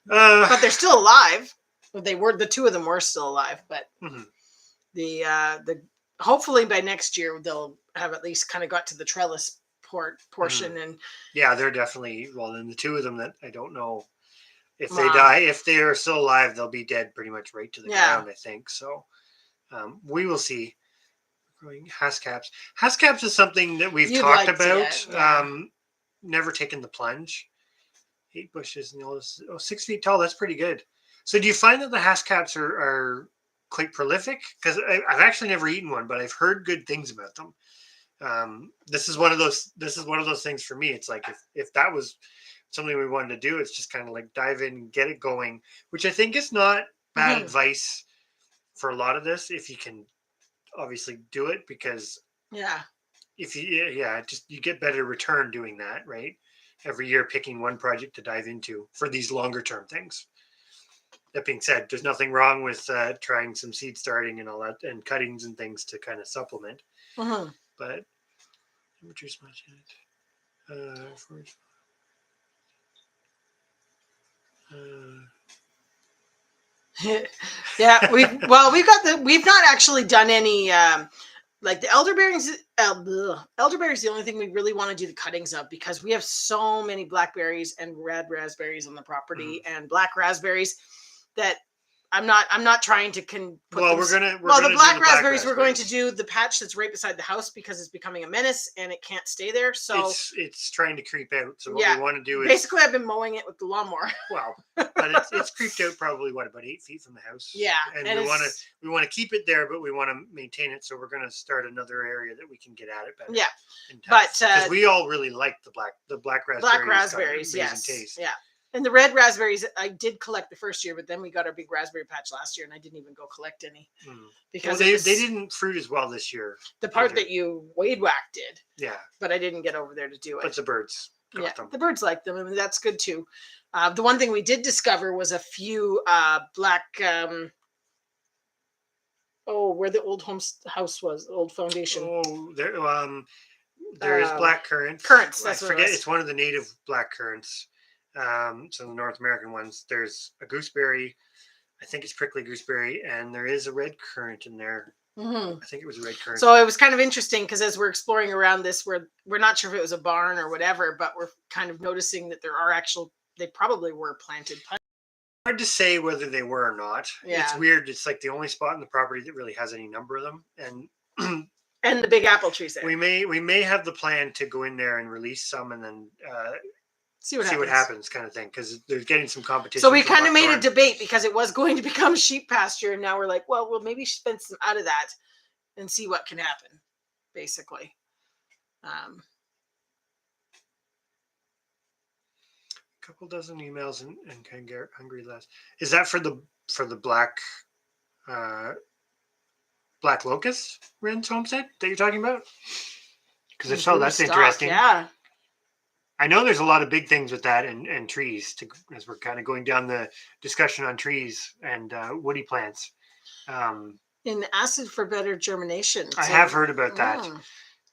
but they're still alive. They were, the two of them were still alive, but Mhm. the hopefully by next year they'll have at least kind of got to the trellis portion. And Yeah, they're definitely, well, then the two of them that I don't know if they Wow. die, if they are still alive, they'll be dead pretty much right to the Yeah. ground, I think. So we will see. Growing hascaps. Hascaps is something that we've You'd talked like to about. get, yeah. Never taken the plunge. 8 bushes and 6 feet tall. That's pretty good. So do you find that the hascaps are quite prolific? Because I've actually never eaten one, but I've heard good things about them. This is one of those. This is one of those things for me. It's like if that was something we wanted to do, it's just kind of like dive in and get it going, which I think is not bad Mhm. advice for a lot of this if you can obviously do it, because Yeah. if just you get better return doing that, right? Every year picking one project to dive into for these longer term things. That being said, there's nothing wrong with trying some seed starting and all that, and cuttings and things to kind of supplement. Mm-hmm. But temperature's much in it. Yeah, we've not actually done any like the elderberries. Elderberries is the only thing we really want to do the cuttings of, because we have so many blackberries and red raspberries on the property and black raspberries that I'm not trying to put well, them. we're gonna The black do raspberries, we're going to do the patch that's right beside the house because it's becoming a menace and it can't stay there. So it's trying to creep out. So what yeah, we want to do is basically I've been mowing it with the lawnmower. well, but it's creeped out probably about 8 feet from the house. Yeah, and we want to keep it there, but we want to maintain it. So we're going to start another area that we can get at it better. Yeah, but because we all really like the black raspberries. Black raspberries, yes, taste. Yeah. And the red raspberries, I did collect the first year, but then we got our big raspberry patch last year, and I didn't even go collect any because they didn't fruit as well this year. The part that you Wade Whack did, yeah, but I didn't get over there to do it. But the birds got them. The birds like them, and that's good too. The one thing we did discover was a few black. Where the old house was, old foundation. Oh, there is black currants. Currants. I forget. It's one of the native black currants. So the North American ones, there's a gooseberry, I think it's prickly gooseberry, and there is a red currant in there. I think it was a red currant. So it was kind of interesting because as we're exploring around this, we're not sure if it was a barn or whatever, but we're kind of noticing that there are they probably were planted. Hard to say whether they were or not. Yeah. It's weird. It's like the only spot in the property that really has any number of them, and and the big apple trees there. We may have the plan to go in there and release some, and then see what happens, kind of thing, because they're getting some competition. So we kind of made a debate because it was going to become sheep pasture, and now we're like, well, we'll maybe spend some out of that and see what can happen, basically. Couple dozen emails and can get hungry less. Is that for the black locust Ren's homestead that you're talking about? Because if so, that's interesting. Yeah. I know there's a lot of big things with that and trees, as we're kind of going down the discussion on trees and woody plants. in acid for better germination. I So, have heard about that.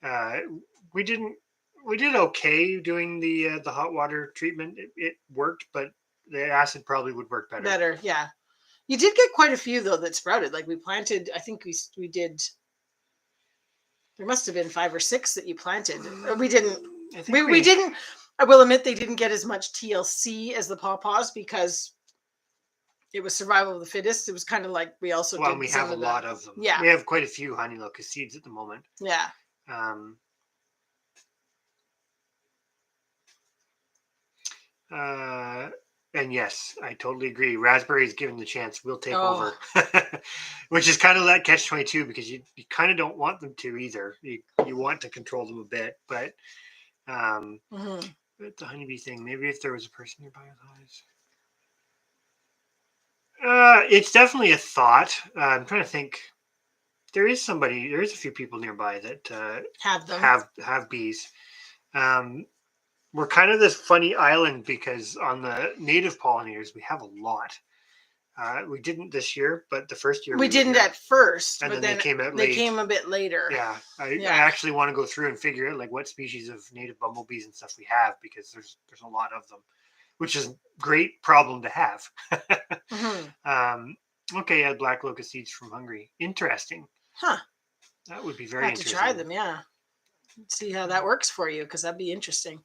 mm, We did okay doing the hot water treatment. It worked, but the acid probably would work better. better, yeah. You did get quite a few though that sprouted. Like we planted, I think we did. There must have been 5 or 6 that you planted. We didn't. I think We didn't. I will admit they didn't get as much TLC as the pawpaws because it was survival of the fittest. It was kind of like we also Well, did we some have a of the, lot of them. Yeah. We have quite a few honey locust seeds at the moment. Yeah. Um, and yes, I totally agree. Raspberries, given the chance, will take over, which is kind of that catch-22 because you kind of don't want them to either. You want to control them a bit, but the honeybee thing. Maybe if there was a person nearby with eyes. It's definitely a thought. I'm trying to think. There is a few people nearby that Have them. have bees. We're kind of this funny island because on the native pollinators we have a lot. We didn't this year, but the first year we didn't here, at first, and but then then they came out they late. came a bit later. Yeah, I actually want to go through and figure out like what species of native bumblebees and stuff we have because there's a lot of them, which is a great problem to have. Okay, yeah, black locust seeds from Hungary. Interesting. Huh. That would be very Have to interesting. try them, yeah. See how that works for you, because that'd be interesting.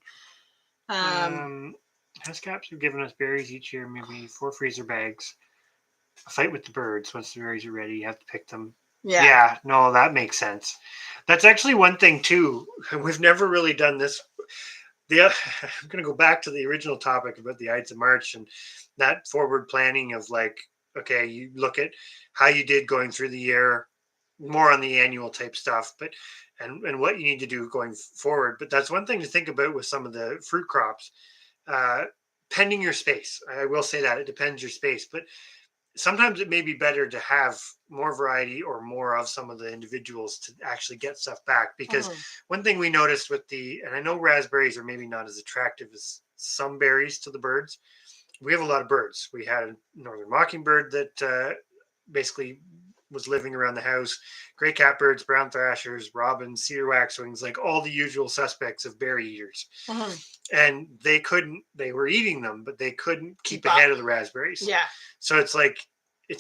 Hescaps have given us berries each year, maybe 4 freezer bags. A fight with the birds. Once the berries are ready, you have to pick them. Yeah, no, that makes sense. That's actually one thing too. We've never really done this. I'm going to go back to the original topic about the Ides of March and that forward planning of like, okay, you look at how you did going through the year, more on the annual type stuff, but and what you need to do going forward. But that's one thing to think about with some of the fruit crops. Pending your space, I will say that it depends your space, but sometimes it may be better to have more variety or more of some of the individuals to actually get stuff back. Because one thing we noticed with and I know raspberries are maybe not as attractive as some berries to the birds. We have a lot of birds. We had a northern mockingbird that basically was living around the house, gray catbirds, brown thrashers, robins, cedar waxwings, like all the usual suspects of berry eaters. And they were eating them, but they couldn't keep ahead of the raspberries. Yeah. So it's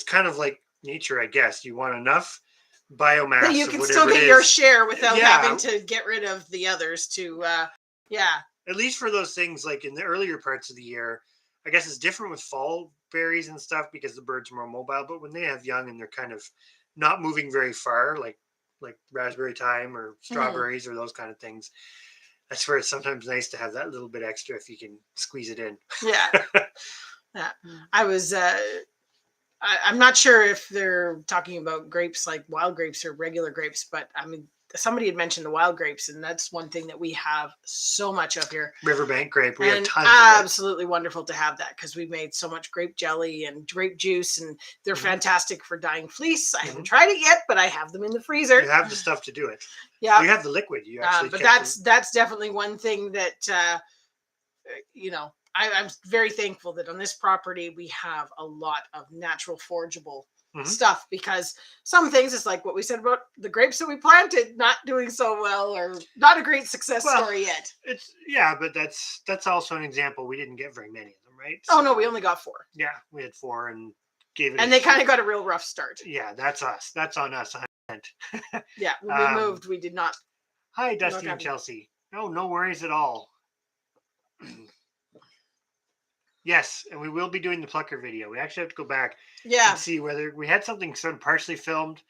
kind of like nature, I guess. You want enough biomass that you can still get your share without having to get rid of the others to, At least for those things, like in the earlier parts of the year, I guess it's different with fall berries and stuff because the birds are more mobile. But when they have young and they're kind of not moving very far, like raspberry thyme or strawberries or those kind of things, that's where it's sometimes nice to have that little bit extra if you can squeeze it in. Yeah. Yeah. I was, I'm not sure if they're talking about grapes like wild grapes or regular grapes, but I mean, somebody had mentioned the wild grapes, and that's one thing that we have so much of here. Riverbank grape, we have tons of it. Absolutely wonderful to have that because we've made so much grape jelly and grape juice, and they're fantastic for dyeing fleece. I haven't tried it yet, but I have them in the freezer. You have the stuff to do it. Yeah, you have the liquid. You actually, but that's definitely one thing that I'm very thankful that on this property we have a lot of natural forageable stuff, because some things, it's like what we said about the grapes that we planted not doing so well or not a great success story yet. But that's also an example. We didn't get very many of them, right? So, no, we only got 4. Yeah, we had 4 and gave it. And they kind of got a real rough start. Yeah, that's us. That's on us. 100%. Yeah, when we moved, we did not. Hi, Dusty and Chelsea. No worries at all. Yes, and we will be doing the plucker video. We actually have to go back and see whether we had something sort of partially filmed.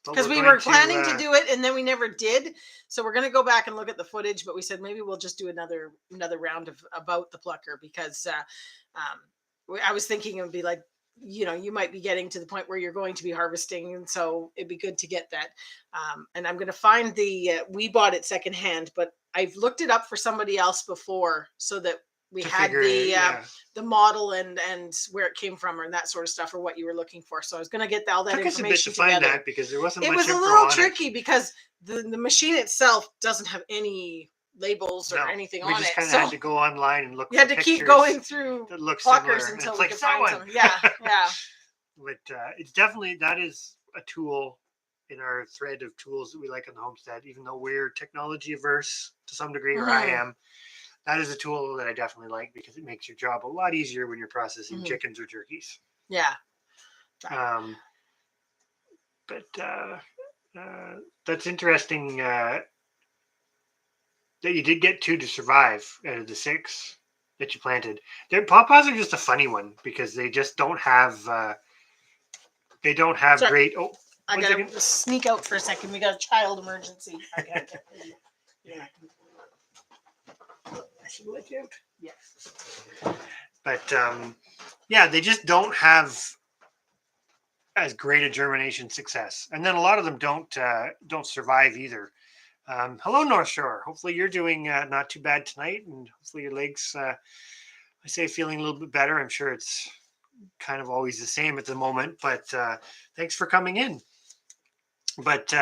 Because we were planning to do it, and then we never did. So we're going to go back and look at the footage, but we said maybe we'll just do another round about the plucker, because I was thinking it would be like, you might be getting to the point where you're going to be harvesting, and so it'd be good to get that. And I'm going to find we bought it secondhand, but I've looked it up for somebody else before so that we had the model and where it came from and that sort of stuff, or what you were looking for. So I was going to get all that information. Took us a bit to find that because there wasn't much info on it. It was a little tricky because the machine itself doesn't have any labels or anything on it. We just kind of had to go online and look. You had to keep going through pluckers until we could find some. Yeah. But it's definitely, that is a tool thread of tools that we like on the homestead, even though we're technology averse to some degree, or I Mhm. am. That is a tool that I definitely like because it makes your job a lot easier when you're processing Mhm. chickens or turkeys. Yeah. Um, but that's interesting that you did get 2 to survive out of the 6 that you planted. Their pawpaws are just a funny one because they just don't have Sorry, great. Oh, I 1 second. gotta sneak out for a second. We got a child emergency. I gotta get ready. Yeah. I should let you out. Yes. But yeah, they just don't have as great a germination success, and then a lot of them don't survive either. Hello, North Shore. Hopefully, you're doing not too bad tonight, and hopefully your legs, I say, feeling a little bit better. I'm sure it's kind of always the same at the moment, but thanks for coming in. But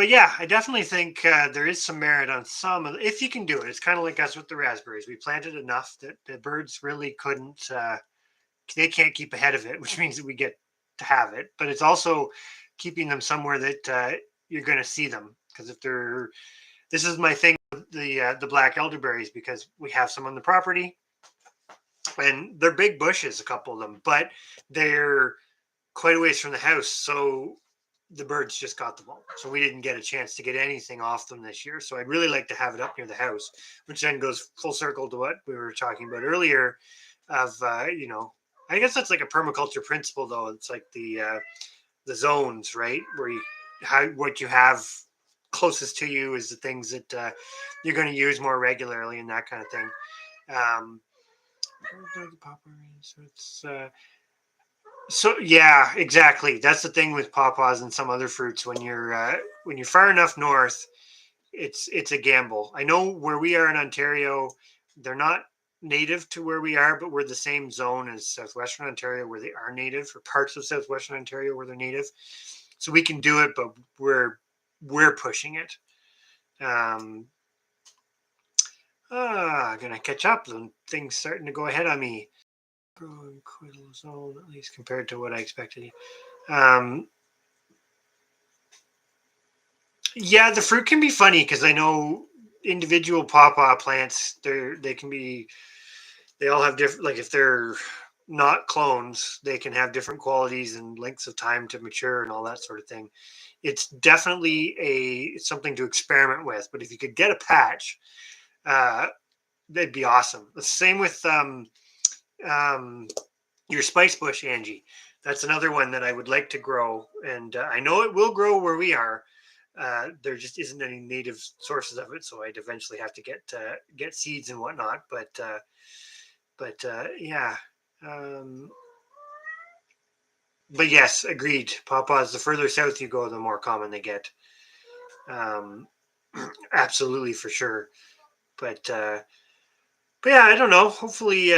yeah, I definitely think there is some merit on some of if you can do it. It's kind of like us with the raspberries. We planted enough that the birds really couldn't. They can't keep ahead of it, which means that we get to have it. But it's also keeping them somewhere that you're going to see them. Because if they're, this is my thing with the black elderberries, because we have some on the property, and they're big bushes, a couple of them, but they're quite a ways from the house, so the birds just got them all. So we didn't get a chance to get anything off them this year. So I'd really like to have it up near the house, which then goes full circle to what we were talking about earlier of I guess that's like a permaculture principle, though. It's like the zones, right? Where you what you have closest to you is the things that you're going to use more regularly and that kind of thing. Um, so it's so yeah, exactly. That's the thing with pawpaws and some other fruits. When you're far enough north, it's a gamble. I know where we are in Ontario, they're not native to where we are, but we're the same zone as southwestern Ontario where they are native, or parts of southwestern Ontario where they're native. So we can do it, but we're pushing it. Um, gonna catch up. And things starting to go ahead on me. Growing quiddle zone, at least compared to what I expected. Um, yeah, the fruit can be funny because I know individual pawpaw plants. They all have different. Like if they're not clones, they can have different qualities and lengths of time to mature and all that sort of thing. It's definitely something to experiment with. But if you could get a patch, uh, that'd be awesome. The same with um, your spice bush, Angie. That's another one that I would like to grow, and I know it will grow where we are. There just isn't any native sources of it, so I'd eventually have to get seeds and whatnot. But yeah, um, but yes, agreed. Pawpaws. The further south you go, the more common they get. Um, absolutely for sure. But yeah, I don't know. Hopefully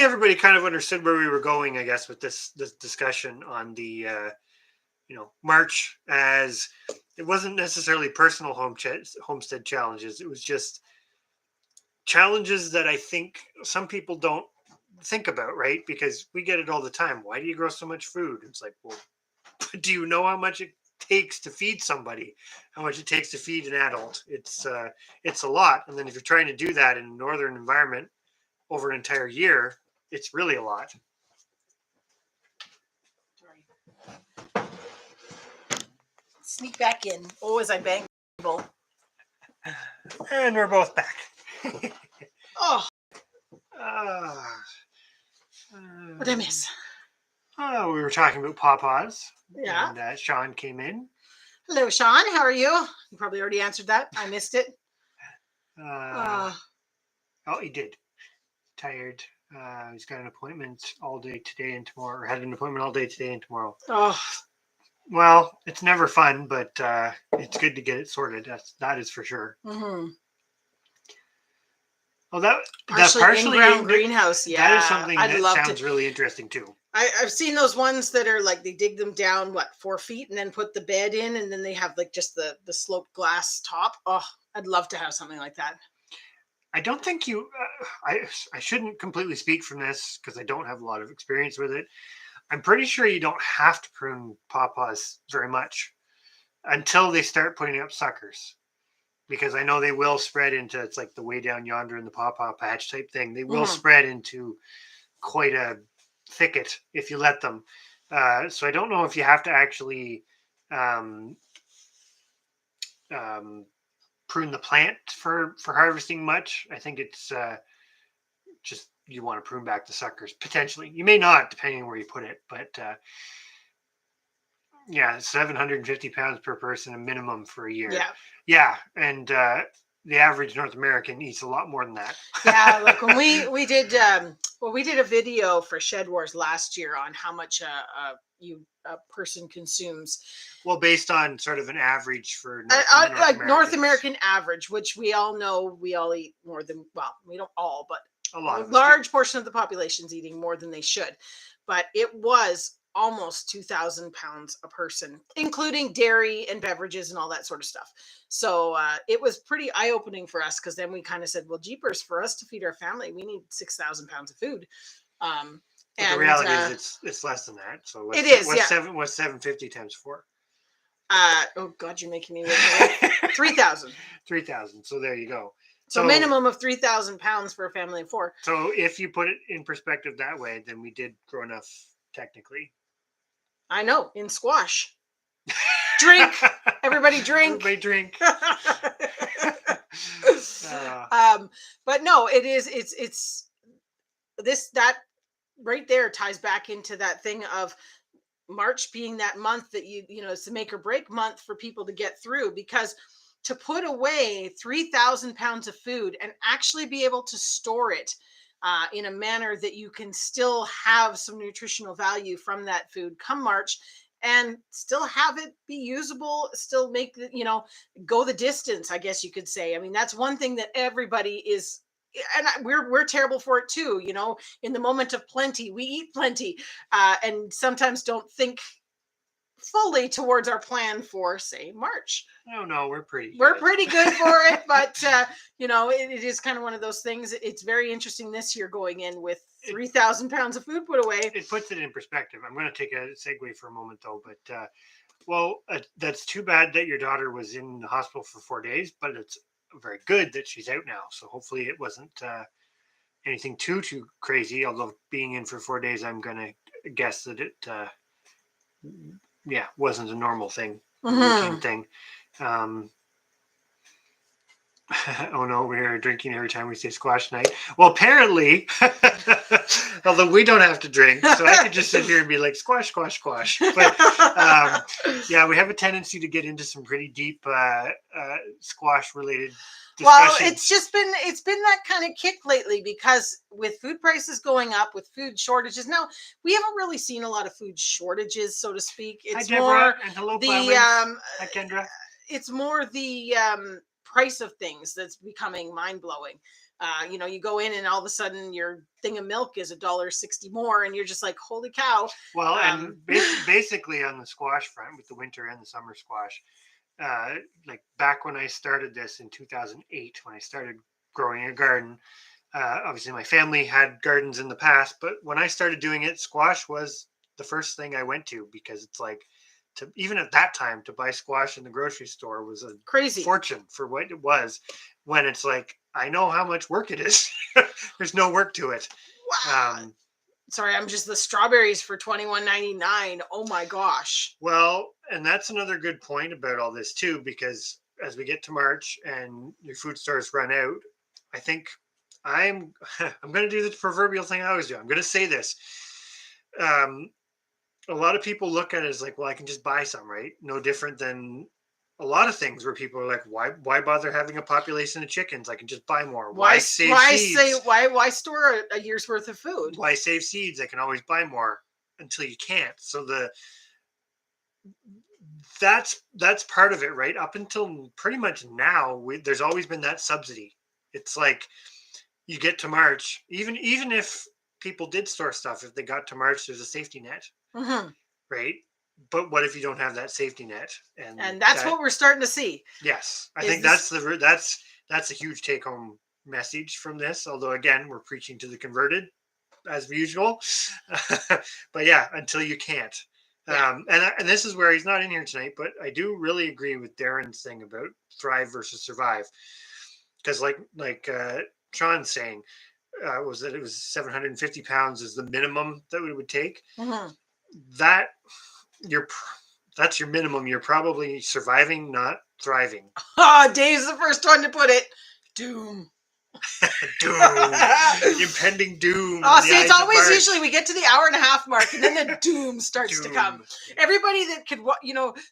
everybody kind of understood where we were going, I guess, with this discussion on the March, as it wasn't necessarily personal homestead challenges. It was just challenges that I think some people don't think about, right? Because we get it all the time. Why do you grow so much food? It's like, well, do you know how much it takes to feed somebody? How much it takes to feed an adult? It's a lot. And then if you're trying to do that in a northern environment over an entire year, it's really a lot. Sneak back in. Oh, as I bang the table. And we're both back. Oh, uh, what did I miss? We were talking about pawpaws, Yeah. and Sean came in. Hello, Sean. How are you? You probably already answered that. I missed it. Oh, he did. Tired. He's got an appointment all day today and tomorrow, or had an appointment all day today and tomorrow. Oh, Well, it's never fun, but it's good to get it sorted. That is for sure. mm-hmm. Oh, that partially in-ground greenhouse. Yeah, that is something I'd that love sounds to. really interesting too. I've seen those ones that are like they dig them down 4 feet and then put the bed in, and then they have like just the sloped glass top. Oh, I'd love to have something like that. I don't think you. I shouldn't completely speak from this because I don't have a lot of experience with it. I'm pretty sure you don't have to prune pawpaws very much until they start putting up suckers. Because I know they will spread into, it's like the way down yonder in the pawpaw patch type thing. They will spread into quite a thicket if you let them. So I don't know if you have to actually prune the plant for harvesting much. I think it's just you want to prune back the suckers potentially. You may not, depending on where you put it, but yeah, 750 pounds per person, a minimum for a year. Yeah, and the average North American eats a lot more than that. Yeah, like when we did we did a video for Shed Wars last year on how much a person consumes. Well, based on sort of an average for North American average, which we all know we all eat more than, well, we don't all, but a large portion of the population's eating more than they should. But it was almost 2,000 pounds a person, including dairy and beverages and all that sort of stuff. So it was pretty eye-opening for us, because then we kind of said, well, jeepers, for us to feed our family, we need 6,000 pounds of food. And the reality is it's less than that. So what's, it is. What's 750 times 4? Oh God, you're making me look 3,000. 3,000. So there you go. So minimum of 3,000 pounds for a family of 4. So if you put it in perspective that way, then we did grow enough technically. I know, in squash. Drink, everybody drink. Everybody drink. But no, it's that right there ties back into that thing of March being that month that you know, it's the make or break month for people to get through, because to put away 3,000 pounds of food and actually be able to store it in a manner that you can still have some nutritional value from that food come March, and still have it be usable, still make the, you know, go the distance, I guess you could say. I mean, that's one thing that everybody is, and we're terrible for it too. You know, in the moment of plenty, we eat plenty, and sometimes don't think fully towards our plan for, say, March. Oh no, we're pretty good for it, but you know, it is kind of one of those things. It's very interesting this year going in with 3,000 pounds of food put away. It puts it in perspective. I'm going to take a segue for a moment though, but that's too bad that your daughter was in the hospital for 4 days, but it's very good that she's out now. So hopefully it wasn't anything too crazy. Although being in for 4 days, I'm going to guess that it wasn't a normal thing, routine thing. Oh no, we're drinking every time we say squash night. Well, apparently, although we don't have to drink, so I could just sit here and be like squash, squash, squash. But yeah, we have a tendency to get into some pretty deep squash related discussions. Well, it's been that kind of kick lately, because with food prices going up, with food shortages. Now, we haven't really seen a lot of food shortages, so to speak. It's more and hello, the Hi, Kendra. It's more the price of things that's becoming mind-blowing. You know, you go in and all of a sudden your thing of milk is $1.60 more, and you're just like, holy cow. Well, and basically on the squash front, with the winter and the summer squash, like back when I started this in 2008, when I started growing a garden, obviously my family had gardens in the past, but when I started doing it, squash was the first thing I went to, because it's like, even at that time, to buy squash in the grocery store was a crazy fortune for what it was, when it's like, I know how much work it is. There's no work to it. Wow. Sorry, I'm just the strawberries for $21.99. Oh my gosh. Well, and that's another good point about all this too, because as we get to March and your food stores run out, I think I'm going to do the proverbial thing I always do. I'm going to say this. A lot of people look at it as like, well, I can just buy some, right? No different than a lot of things where people are like, why bother having a population of chickens? I can just buy more. Why save seeds? Why store a year's worth of food? Why save seeds? I can always buy more, until you can't. So that's part of it, right? Up until pretty much now, there's always been that subsidy. It's like, you get to March, even if people did store stuff, if they got to March, there's a safety net. Mm-hmm. Right, but what if you don't have that safety net? And that's what we're starting to see. Yes, I think that's a huge take-home message from this. Although again, we're preaching to the converted. as usual. But yeah, until you can't. Yeah. And this is where he's not in here tonight, but I do really agree with Darren's thing about thrive versus survive, because Sean's saying, was that it was 750 pounds is the minimum that it would take. Mhm. That you're that's your minimum. You're probably surviving, not thriving. Oh, Dave's the first one to put it. Doom. Doom, impending doom. Oh, the see, it's Ides of always March. usually we get to the hour and a half mark, and then the doom starts to come. Doom. Everybody that could,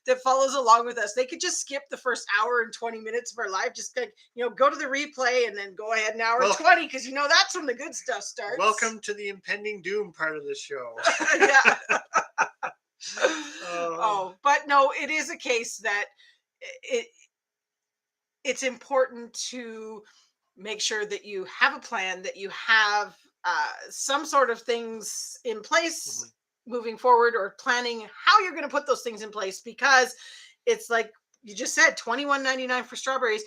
that follows along with us, they could just skip the first hour and 20 minutes of our life. Just like, go to the replay and then go ahead an hour and 20, because that's when the good stuff starts. Welcome to the impending doom part of the show. Yeah. But no, it is a case that it's important to make sure that you have a plan, that you have some sort of things in place moving forward, or planning how you're going to put those things in place, because it's like you just said, $21.99 for strawberries.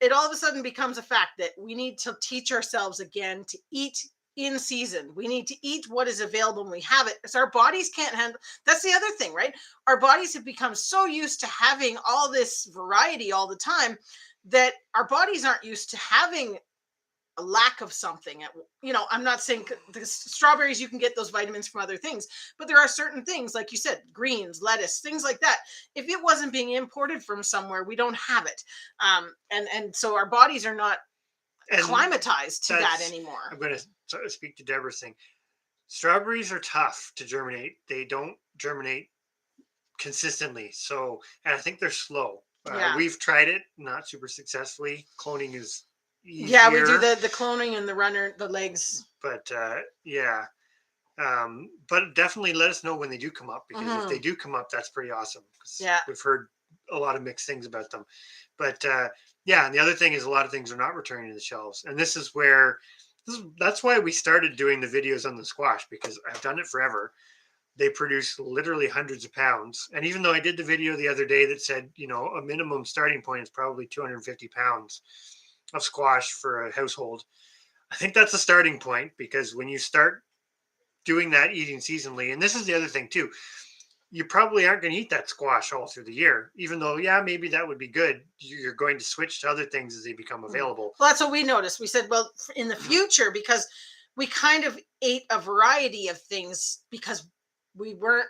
It all of a sudden becomes a fact that we need to teach ourselves again to eat in season. We need to eat what is available when we have it, because our bodies can't handle. That's the other thing, right? Our bodies have become so used to having all this variety all the time that our bodies aren't used to having a lack of something. I'm not saying the strawberries, you can get those vitamins from other things, but there are certain things, like you said, greens, lettuce, things like that. If it wasn't being imported from somewhere, we don't have it. And so our bodies are not acclimatized to that anymore. I'm going to speak to Deborah's thing. Strawberries are tough to germinate. They don't germinate consistently. So, and I think they're slow. We've tried it, not super successfully. Cloning is easier. Yeah, we do the cloning and the legs. But but definitely let us know when they do come up, because if they do come up, that's pretty awesome. Yeah, we've heard a lot of mixed things about them. But and the other thing is, a lot of things are not returning to the shelves, and that's why we started doing the videos on the squash, because I've done it forever. They produce literally hundreds of pounds. And even though I did the video the other day that said, a minimum starting point is probably 250 pounds of squash for a household, I think that's a starting point, because when you start doing that, eating seasonally, and this is the other thing too, you probably aren't going to eat that squash all through the year, even though, maybe that would be good. You're going to switch to other things as they become available. Well, that's what we noticed. We said, well, in the future, because we kind of ate a variety of things because we weren't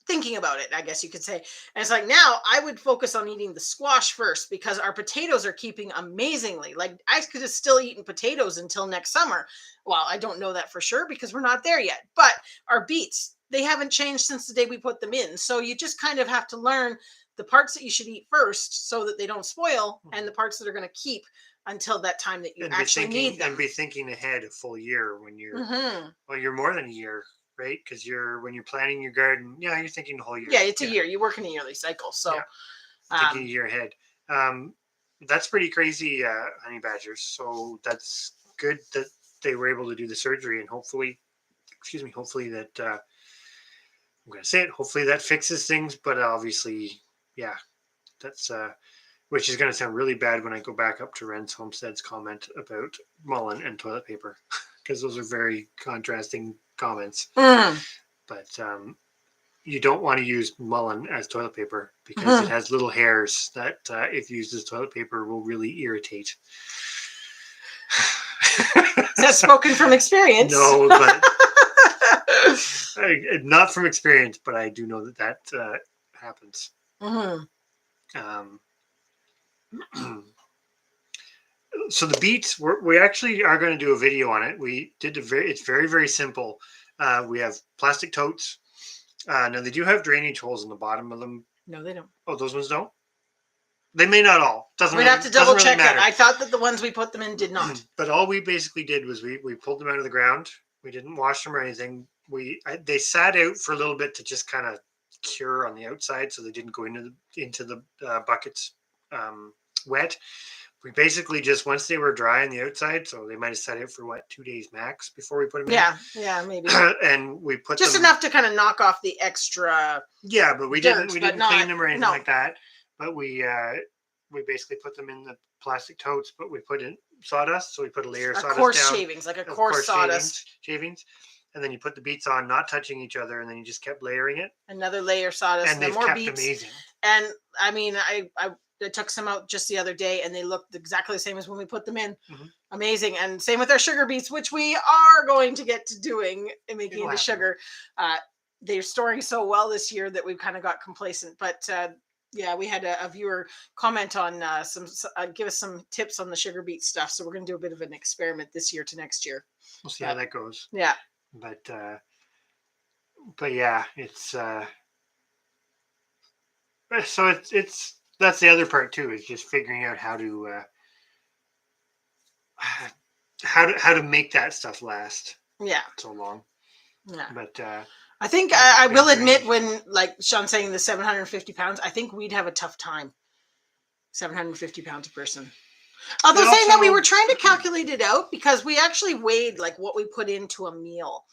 thinking about it, I guess you could say. And it's like, now I would focus on eating the squash first, because our potatoes are keeping amazingly. Like, I could have still eaten potatoes until next summer. Well, I don't know that for sure, because we're not there yet. But our beets, they haven't changed since the day we put them in. So you just kind of have to learn the parts that you should eat first so that they don't spoil, and the parts that are going to keep until that time that you actually need them. And be thinking ahead a full year when you're, well, you're more than a year, right? Because when you're planning your garden, you're thinking the whole year. Yeah, it's a year. You work in a yearly cycle. So thinking a year ahead. That's pretty crazy, honey badgers. So that's good that they were able to do the surgery, and hopefully that, I'm going to say it, hopefully that fixes things. But obviously, that's, which is going to sound really bad when I go back up to Ren's Homestead's comment about mullein and toilet paper, because those are very contrasting comments. But you don't want to use mullein as toilet paper, because it has little hairs that, if used as toilet paper, will really irritate. That's spoken from experience. No, but not from experience, but I do know that happens. So the beets, we actually are going to do a video on it. It's very, very simple. We have plastic totes. Now they do have drainage holes in the bottom of them. No, they don't. Oh, those ones don't? They may not all. We'd have to double check it. I thought that the ones we put them in did not. But all we basically did was we pulled them out of the ground. We didn't wash them or anything. They sat out for a little bit to just kind of cure on the outside, so they didn't go into the buckets wet. We basically just, once they were dry on the outside, so they might have sat out for 2 days max before we put them in. Yeah, maybe. And we put just enough to kind of knock off the extra. Yeah, but we didn't clean them or anything like that. But we we basically put them in the plastic totes, but we put in sawdust. So we put a layer of A sawdust coarse down. shavings, like a of coarse sawdust. Shavings. And then you put the beets on, not touching each other, and then you just kept layering it. Another layer of sawdust, And then they've more kept beets. amazing. And I mean, I took some out just the other day, and they looked exactly the same as when we put them in. Mm-hmm. Amazing. And same with our sugar beets, which we are going to get to doing and making It'll into happen. sugar. They're storing so well this year that we've kind of got complacent. But yeah, we had a viewer comment on give us some tips on the sugar beet stuff. So we're going to do a bit of an experiment this year to next year. We'll see how that goes. Yeah. But yeah, it's so it's that's the other part too, is just figuring out how to make that stuff last Yeah. so long. Yeah. But I think I will admit, when, like Sean's saying, the 750 pounds, I think we'd have a tough time. 750 pounds a person. Although saying that, we were trying to calculate it out, because we actually weighed like what we put into a meal.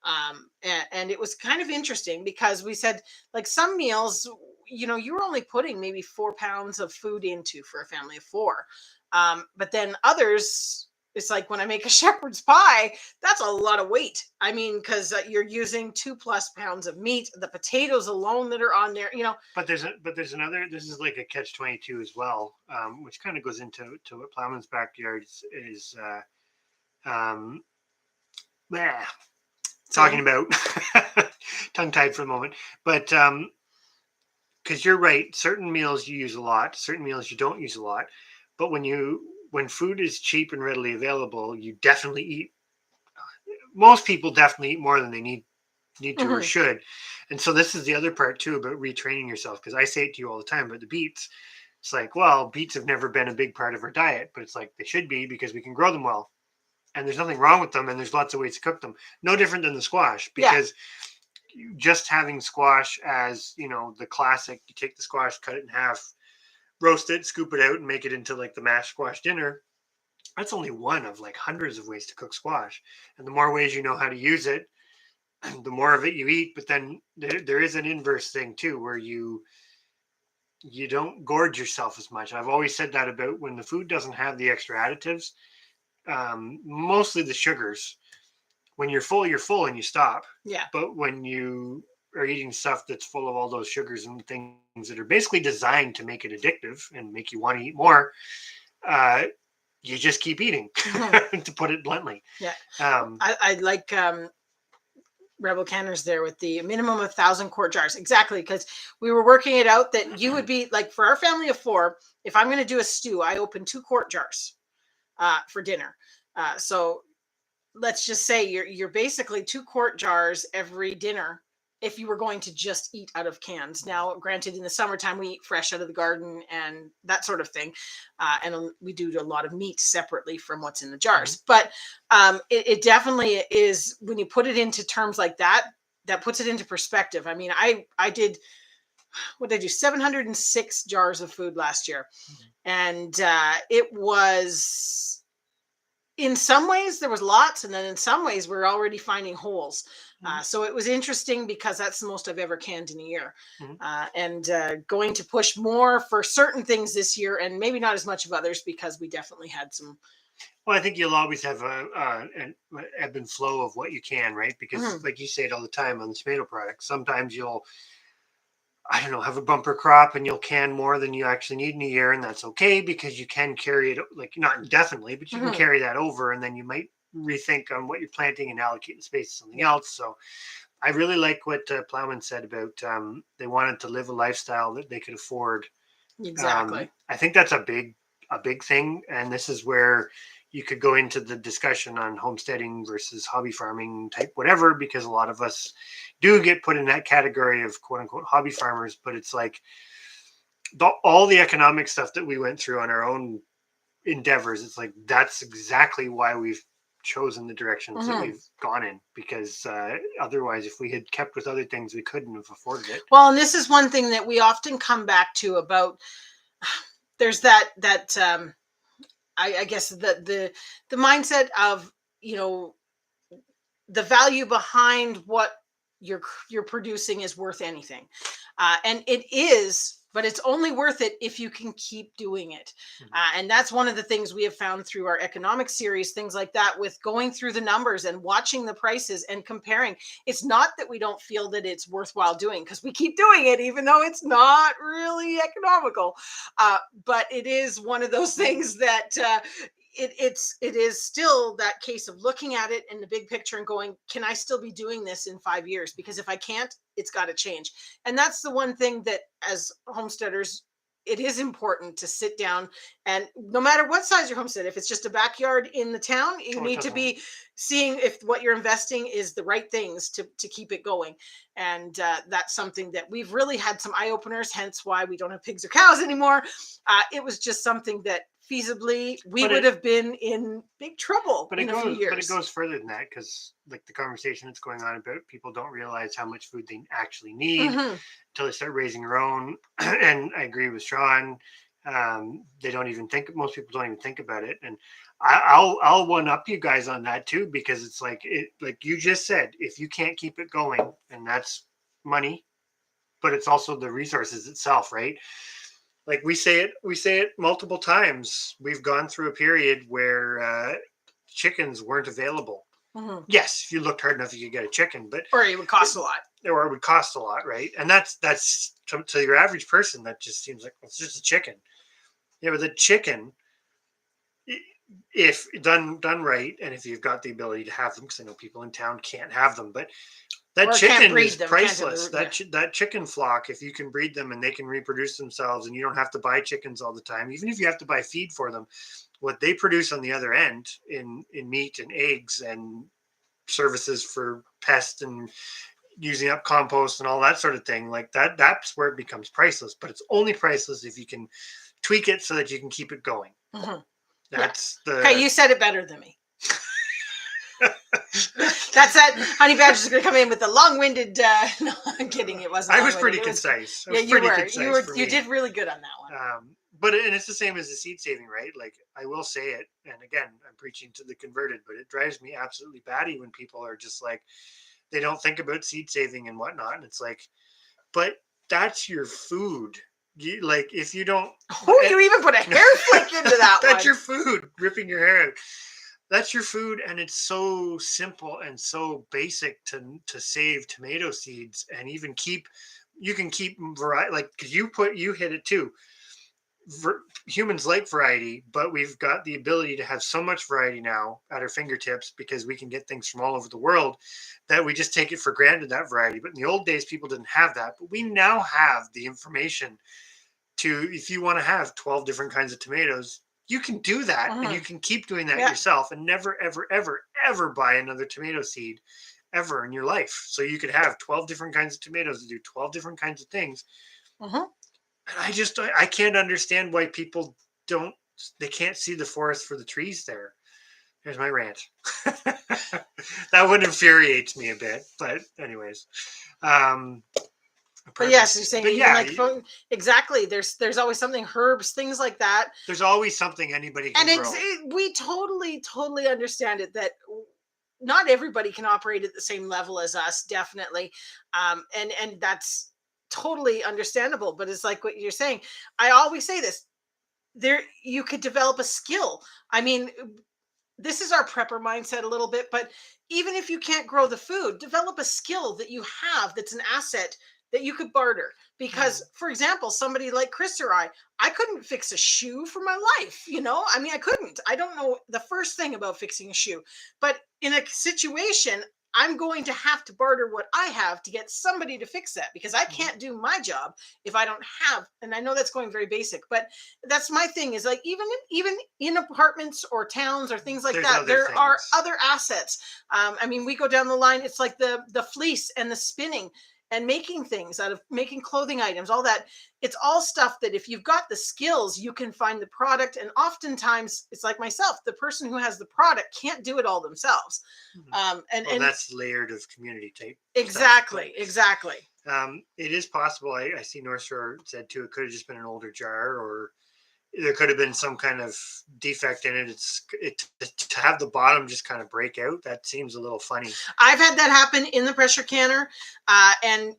And it was kind of interesting, because we said, like, some meals, you know, you were only putting maybe 4 pounds of food into for a family of 4. But then others, it's like when I make a shepherd's pie, that's a lot of weight. I mean, because you're using 2+ pounds of meat, the potatoes alone that are on there, you know. But there's another. This is like a catch-22 as well, which kind of goes into what Plowman's Backyard is talking about. Tongue-tied for a moment, but because you're right, certain meals you use a lot, certain meals you don't use a lot. But when food is cheap and readily available, you definitely eat. Most people definitely eat more than they need to or should. And so this is the other part too about retraining yourself, because I say it to you all the time, but the beets, it's like, well, beets have never been a big part of our diet, but it's like they should be, because we can grow them well. And there's nothing wrong with them, and there's lots of ways to cook them. No different than the squash, because just having squash as, you know, the classic, you take the squash, cut it in half, roast it, scoop it out, and make it into like the mashed squash dinner. That's only one of like hundreds of ways to cook squash. And the more ways you know how to use it, the more of it you eat. But then there is an inverse thing too, where you don't gorge yourself as much. I've always said that about when the food doesn't have the extra additives, mostly the sugars. When you're full and you stop. Yeah. But when you are eating stuff that's full of all those sugars and things that are basically designed to make it addictive and make you want to eat more, you just keep eating, to put it bluntly. Yeah. I like Rebel Canners there with the minimum of 1,000 quart jars. Exactly. Because we were working it out that you would be like, for our family of 4, if I'm going to do a stew, I open 2 quart jars for dinner. So let's just say you're basically 2 quart jars every dinner if you were going to just eat out of cans. Now, granted, in the summertime, we eat fresh out of the garden and that sort of thing. And we do a lot of meat separately from what's in the jars. But it definitely is, when you put it into terms like that, that puts it into perspective. I mean, I did, what did I do? 706 jars of food last year. And it was, in some ways there was lots, and then in some ways we're already finding holes. So it was interesting, because that's the most I've ever canned in a year. And going to push more for certain things this year, and maybe not as much of others, because we definitely had some. Well, I think you'll always have an ebb and flow of what you can, right? Because like you say it all the time on the tomato products, sometimes you'll, I don't know, have a bumper crop and you'll can more than you actually need in a year, and that's okay, because you can carry it, like, not indefinitely, but you can carry that over, and then you might rethink on what you're planting and allocate the space to something else. So I really like what Plowman said about they wanted to live a lifestyle that they could afford. Exactly. I think that's a big thing, and this is where you could go into the discussion on homesteading versus hobby farming type whatever, because a lot of us do get put in that category of quote unquote hobby farmers. But it's like all the economic stuff that we went through on our own endeavors, it's like that's exactly why we've chosen the directions that we've gone in, because otherwise, if we had kept with other things, we couldn't have afforded it. Well, and this is one thing that we often come back to about, there's that I guess the mindset of, you know, the value behind what you're producing is worth anything. And it is but it's only worth it if you can keep doing it. And that's one of the things we have found through our economic series, things like that, with going through the numbers and watching the prices and comparing. It's not that we don't feel that it's worthwhile doing, because we keep doing it, even though it's not really economical. But it is one of those things that it is still that case of looking at it in the big picture and going, can I still be doing this in 5 years? Because if I can't, it's got to change. And that's the one thing that as homesteaders, it is important to sit down, and no matter what size your homestead, if it's just a backyard in the town, you need to be seeing if what you're investing is the right things to keep it going. And that's something that we've really had some eye openers, hence why we don't have pigs or cows anymore. It was just something that feasibly we would have been in big trouble in a few years. But it goes further than that, because like the conversation that's going on about people don't realize how much food they actually need until they start raising their own. And I agree with Sean. They don't even think, most people don't even think about it. And I'll one up you guys on that too, because it's like you just said, if you can't keep it going, and that's money, but it's also the resources itself, right? Like we say it multiple times. We've gone through a period where chickens weren't available. Yes, if you looked hard enough, you could get a chicken, but or it would cost a lot. Or it would cost a lot, right? And that's to your average person, that just seems like, well, it's just a chicken. Yeah, but the chicken, if done right, and if you've got the ability to have them, because I know people in town can't have them, but that chicken is priceless. That chicken flock, if you can breed them and they can reproduce themselves, and you don't have to buy chickens all the time, even if you have to buy feed for them, what they produce on the other end in meat and eggs and services for pests and using up compost and all that sort of thing, like that's where it becomes priceless. But it's only priceless if you can tweak it so that you can keep it going. That's okay, you said it better than me. That's that. Honey Badger's going to come in with the long-winded. No, I'm kidding. It wasn't. I was pretty concise. You did really good on that one. But it's the same as the seed saving, right? Like, I will say it, and again, I'm preaching to the converted, but it drives me absolutely batty when people are just like, they don't think about seed saving and whatnot, and it's like, but that's your food. Like, if you don't, you even put a hair flick into that. That's your food. Ripping your hair out. That's your food, and it's so simple and so basic to save tomato seeds, and even you can keep variety, like, because you hit it too. Humans like variety, but we've got the ability to have so much variety now at our fingertips because we can get things from all over the world that we just take it for granted, that variety. But in the old days, people didn't have that, but we now have the information to, if you want to have 12 different kinds of tomatoes, you can do that, and you can keep doing that yourself, and never, ever, ever, ever buy another tomato seed ever in your life. So you could have 12 different kinds of tomatoes to do 12 different kinds of things. And I can't understand why people they can't see the forest for the trees there. Here's my rant. That one infuriates me a bit, but anyways. But yes, you're saying exactly. There's always something, herbs, things like that. There's always something anybody can grow. We totally understand it, that not everybody can operate at the same level as us, definitely, and that's totally understandable. But it's like what you're saying. I always say this: you could develop a skill. I mean, this is our prepper mindset a little bit, but even if you can't grow the food, develop a skill that you have that's an asset that you could barter. Because, for example, somebody like Chris or I couldn't fix a shoe for my life. I mean, I couldn't. I don't know the first thing about fixing a shoe. But in a situation, I'm going to have to barter what I have to get somebody to fix that, because I can't do my job if I don't have. And I know that's going very basic, but that's my thing, is like, even in apartments or towns or things like that, there are other assets. I mean, we go down the line. It's like the fleece and the spinning and making things out of, making clothing items, all that. It's all stuff that if you've got the skills, you can find the product. And oftentimes it's like myself, the person who has the product can't do it all themselves. And that's layered of community tape. Exactly. It is possible. I see North Shore said too, it could have just been an older jar, or there could have been some kind of defect in it. To have the bottom just kind of break out, that seems a little funny. I've had that happen in the pressure canner, and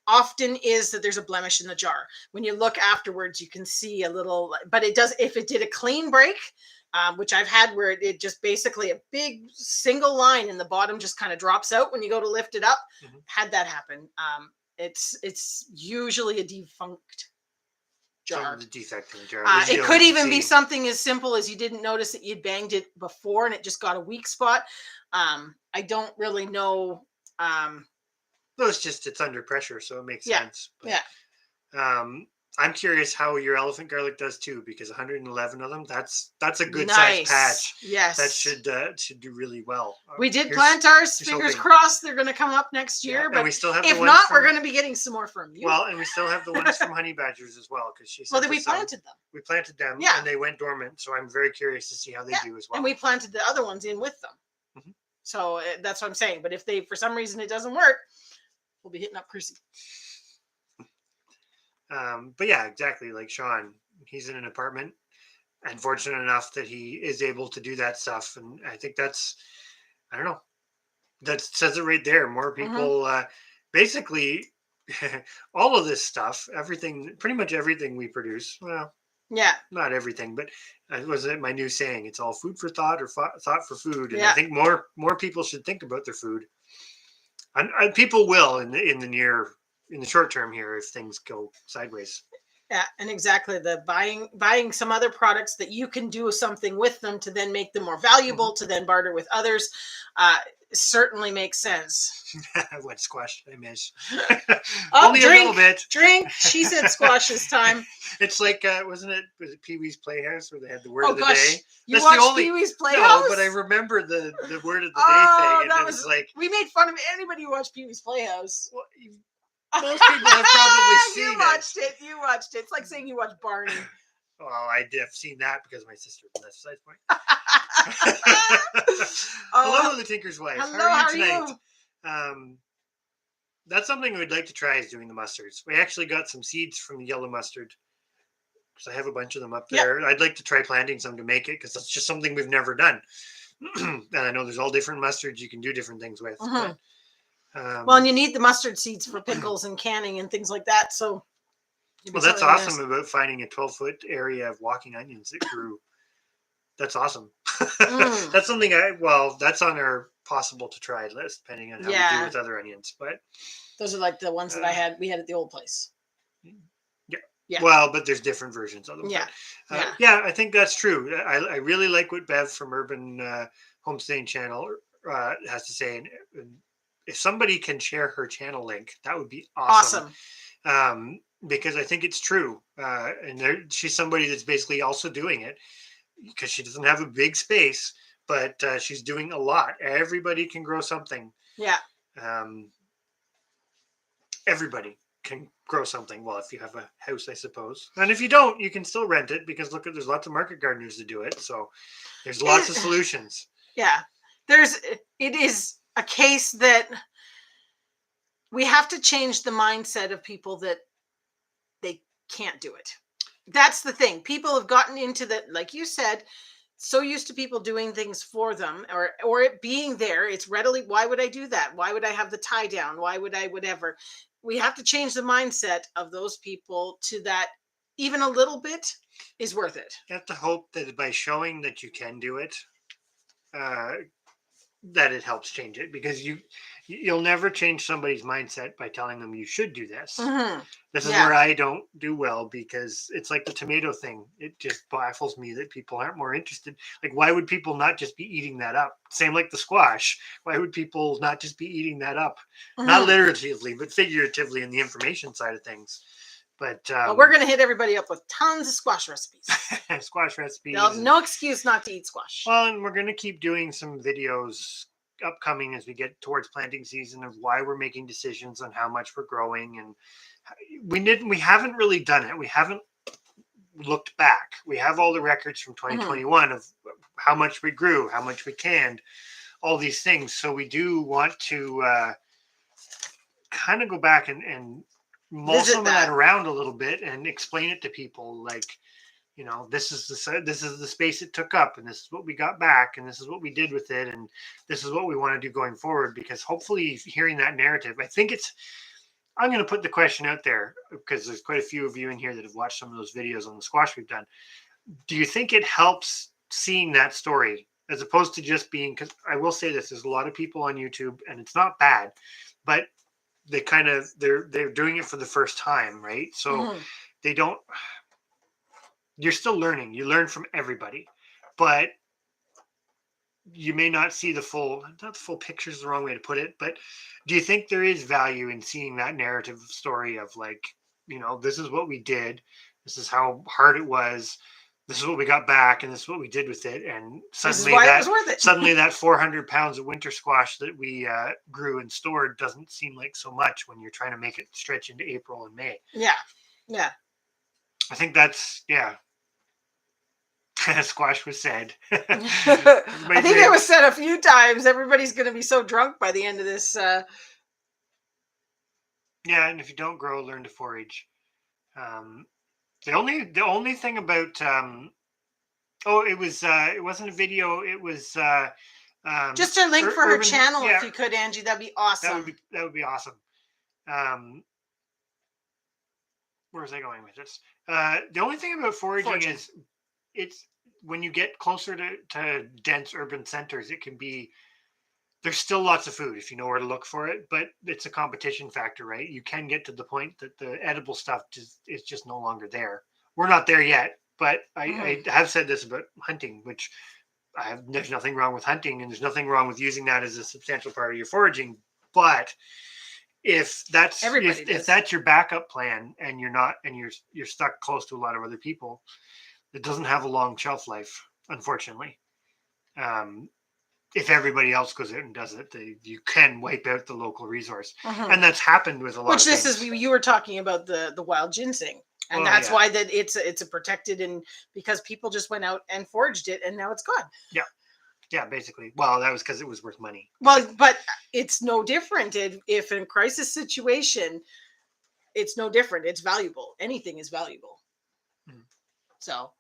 often is that there's a blemish in the jar. When you look afterwards, you can see a little, but it does, if it did a clean break, which I've had where it just basically a big single line in the bottom just kind of drops out when you go to lift it up. Had that happen. It's usually a defunct jar. The defect in the jar. It could even be something as simple as you didn't notice that you'd banged it before and it just got a weak spot. I don't really know. No, it's under pressure, so it makes sense. But, yeah. I'm curious how your elephant garlic does too, because 111 of them, that's a good size patch. Yes. That should do really well. We did plant ours. Fingers crossed they're going to come up next year. But we still have if not, we're going to be getting some more from you. Well, and we still have the ones from Honey Badgers as well, because she said we planted them. We planted them, and they went dormant. So I'm very curious to see how they do as well. And we planted the other ones in with them. So that's what I'm saying. But if for some reason it doesn't work, we'll be hitting up Chrissy. But yeah, exactly. Like Sean, he's in an apartment and fortunate enough that he is able to do that stuff. And I think I don't know, that says it right there. More people, basically all of this stuff, pretty much everything we produce. Well, not everything, but was it my new saying? It's all food for thought or thought for food. And I think more people should think about their food. And people will in the short term here if things go sideways. Yeah, and exactly, the buying some other products that you can do something with them to then make them more valuable, to then barter with others, certainly makes sense. What squash did I miss? Only a little bit. Drink. She said squash this time. It's like, was it Pee-wee's Playhouse where they had the word of the day? You watched Pee-wee's Playhouse? No, but I remember the word of the day thing. And it was like, we made fun of anybody who watched Pee-wee's Playhouse. Well, most people have probably seen it. You watched it. It's like saying you watched Barney. Well, I have seen that because my sister was at Side Point. Hello, the Tinker's Wife. Hello, how are you tonight? That's something we'd like to try, is doing the mustards. We actually got some seeds from the yellow mustard because I have a bunch of them up there. I'd like to try planting some to make it because that's just something we've never done. And I know there's all different mustards you can do different things with. But, well, and you need the mustard seeds for pickles and canning and things like that. So, well, that's awesome about finding a 12-foot area of walking onions that grew. That's awesome. That's something that's on our possible to try list, depending on how we do with other onions. But those are like the ones that we had at the old place. Yeah. Well, but there's different versions of them. Yeah. But, I think that's true. I really like what Bev from Urban Homesteading Channel has to say. And if somebody can share her channel link, that would be awesome. Because I think it's true. And she's somebody that's basically also doing it because she doesn't have a big space, but she's doing a lot. Everybody can grow something. Yeah. Everybody can grow something. Well, if you have a house, I suppose. And if you don't, you can still rent it because there's lots of market gardeners to do it. So there's lots of solutions. Yeah. It is a case that we have to change the mindset of people that they can't do it. That's the thing. People have gotten into that, like you said, so used to people doing things for them or it being there. It's readily, why would I do that? Why would I have the tie down? Why would I whatever? We have to change the mindset of those people to that even a little bit is worth it. You have to hope that by showing that you can do it, that it helps change it, because you'll never change somebody's mindset by telling them you should do this. This is where I don't do well, because it's like the tomato thing. It just baffles me that people aren't more interested. Like, why would people not just be eating that up? Same like the squash. Why would people not just be eating that up? Not literally, but figuratively in the information side of things. But we're going to hit everybody up with tons of squash recipes. Squash recipes. No excuse not to eat squash. Well, and we're going to keep doing some videos upcoming as we get towards planting season of why we're making decisions on how much we're growing. And we haven't really done it. We haven't looked back. We have all the records from 2021 of how much we grew, how much we canned, all these things. So we do want to kind of go back and mull some of that around a little bit and explain it to people, like, you know, this is the space it took up, and this is what we got back, and this is what we did with it, and this is what we want to do going forward. Because hopefully hearing that narrative, I think I'm going to put the question out there because there's quite a few of you in here that have watched some of those videos on the squash we've done. Do you think it helps seeing that story as opposed to just being, because I will say this, there's a lot of people on YouTube and it's not bad, but they kind of, they're doing it for the first time, right? So they don't, you're still learning. You learn from everybody, but you may not see the full, not the full picture is the wrong way to put it, but do you think there is value in seeing that narrative story of like, this is what we did, this is how hard it was, this is what we got back, and this is what we did with it, and suddenly it was worth it. suddenly that 400 pounds of winter squash that we grew and stored doesn't seem like so much when you're trying to make it stretch into April and May. Yeah. I think that's, squash was said. I think it was said a few times. Everybody's going to be so drunk by the end of this. Yeah, and if you don't grow, learn to forage. The only thing about it wasn't a video. It was just a link for her channel if you could, Angie. That'd be awesome. That would be awesome. Where was I going with this? The only thing about foraging is it's when you get closer to dense urban centers, it can be, there's still lots of food if you know where to look for it, but it's a competition factor, right? You can get to the point that the edible stuff is just no longer there. We're not there yet, but I have said this about hunting, which there's nothing wrong with hunting and there's nothing wrong with using that as a substantial part of your foraging. But if that's your backup plan and you're stuck close to a lot of other people, it doesn't have a long shelf life, unfortunately. If everybody else goes out and does it, you can wipe out the local resource, and that's happened with a lot. You were talking about the wild ginseng, and that's why that it's a protected, and because people just went out and foraged it, and now it's gone. Yeah, basically. Well, that was because it was worth money. Well, but it's no different if in a crisis situation, it's no different. It's valuable. Anything is valuable. So.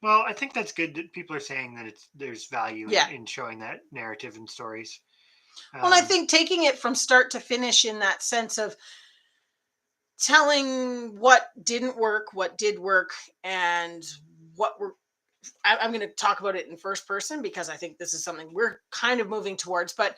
Well, I think that's good that people are saying that there's value in showing that narrative and stories. Well, I think taking it from start to finish in that sense of telling what didn't work, what did work, and I'm going to talk about it in first person because I think this is something we're kind of moving towards, but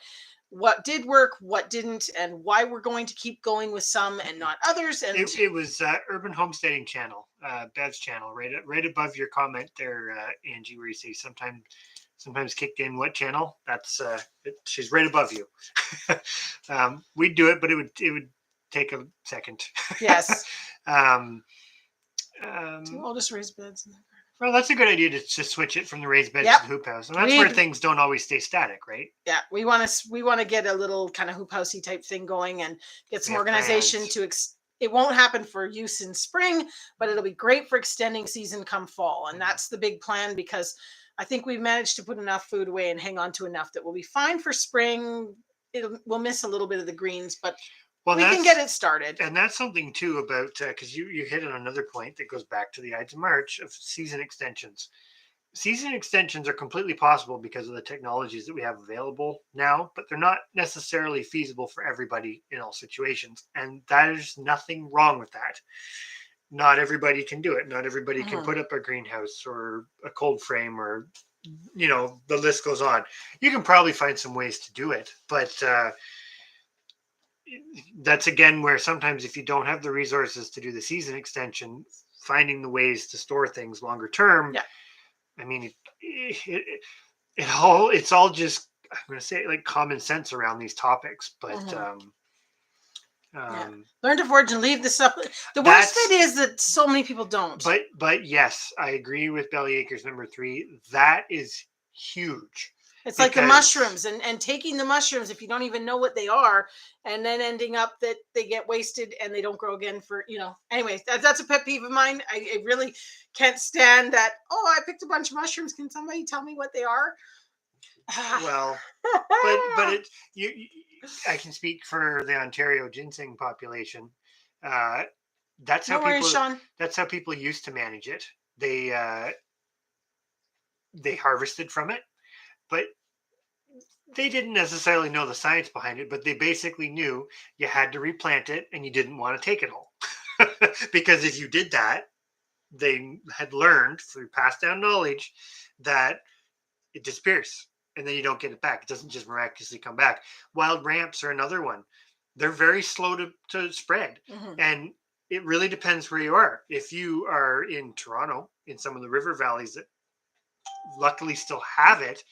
what did work, what didn't, and why we're going to keep going with some and not others. And it was Urban Homesteading channel, Bev's channel, right above your comment there, Angie, where you say sometimes kicked in what channel. That's she's right above you. We'd do it, but it would take a second. Yes. I'll just raise beds. Well, that's a good idea to switch it from the raised beds to the hoop house, and that's where things don't always stay static, right? Yeah, we want to get a little kind of hoop housey type thing going and get some organization it won't happen for use in spring, but it'll be great for extending season come fall, and that's the big plan because I think we've managed to put enough food away and hang on to enough that we'll be fine for spring. We'll miss a little bit of the greens, but. Well, we can get it started. And that's something too about, because you hit on another point that goes back to the Ides of March of season extensions. Season extensions are completely possible because of the technologies that we have available now, but they're not necessarily feasible for everybody in all situations. And there's nothing wrong with that. Not everybody can do it. Not everybody can put up a greenhouse or a cold frame or, the list goes on. You can probably find some ways to do it, but that's again where sometimes if you don't have the resources to do the season extension, finding the ways to store things longer term. Yeah. I mean, it's all just, I'm going to say like common sense around these topics, but learn to forage and leave this up. The worst bit is that so many people don't. But yes, I agree with Belly Acres number 3. That is huge. It's like the mushrooms and taking the mushrooms if you don't even know what they are and then ending up that they get wasted and they don't grow again for, anyway, that's a pet peeve of mine. I really can't stand that. Oh, I picked a bunch of mushrooms. Can somebody tell me what they are? Well, but I can speak for the Ontario ginseng population. That's how people used to manage it. They harvested from it. But they didn't necessarily know the science behind it, but they basically knew you had to replant it and you didn't want to take it all. Because if you did that, they had learned through passed down knowledge that it disappears and then you don't get it back. It doesn't just miraculously come back. Wild ramps are another one. They're very slow to spread. Mhm. And it really depends where you are. If you are in Toronto, in some of the river valleys that luckily still have it,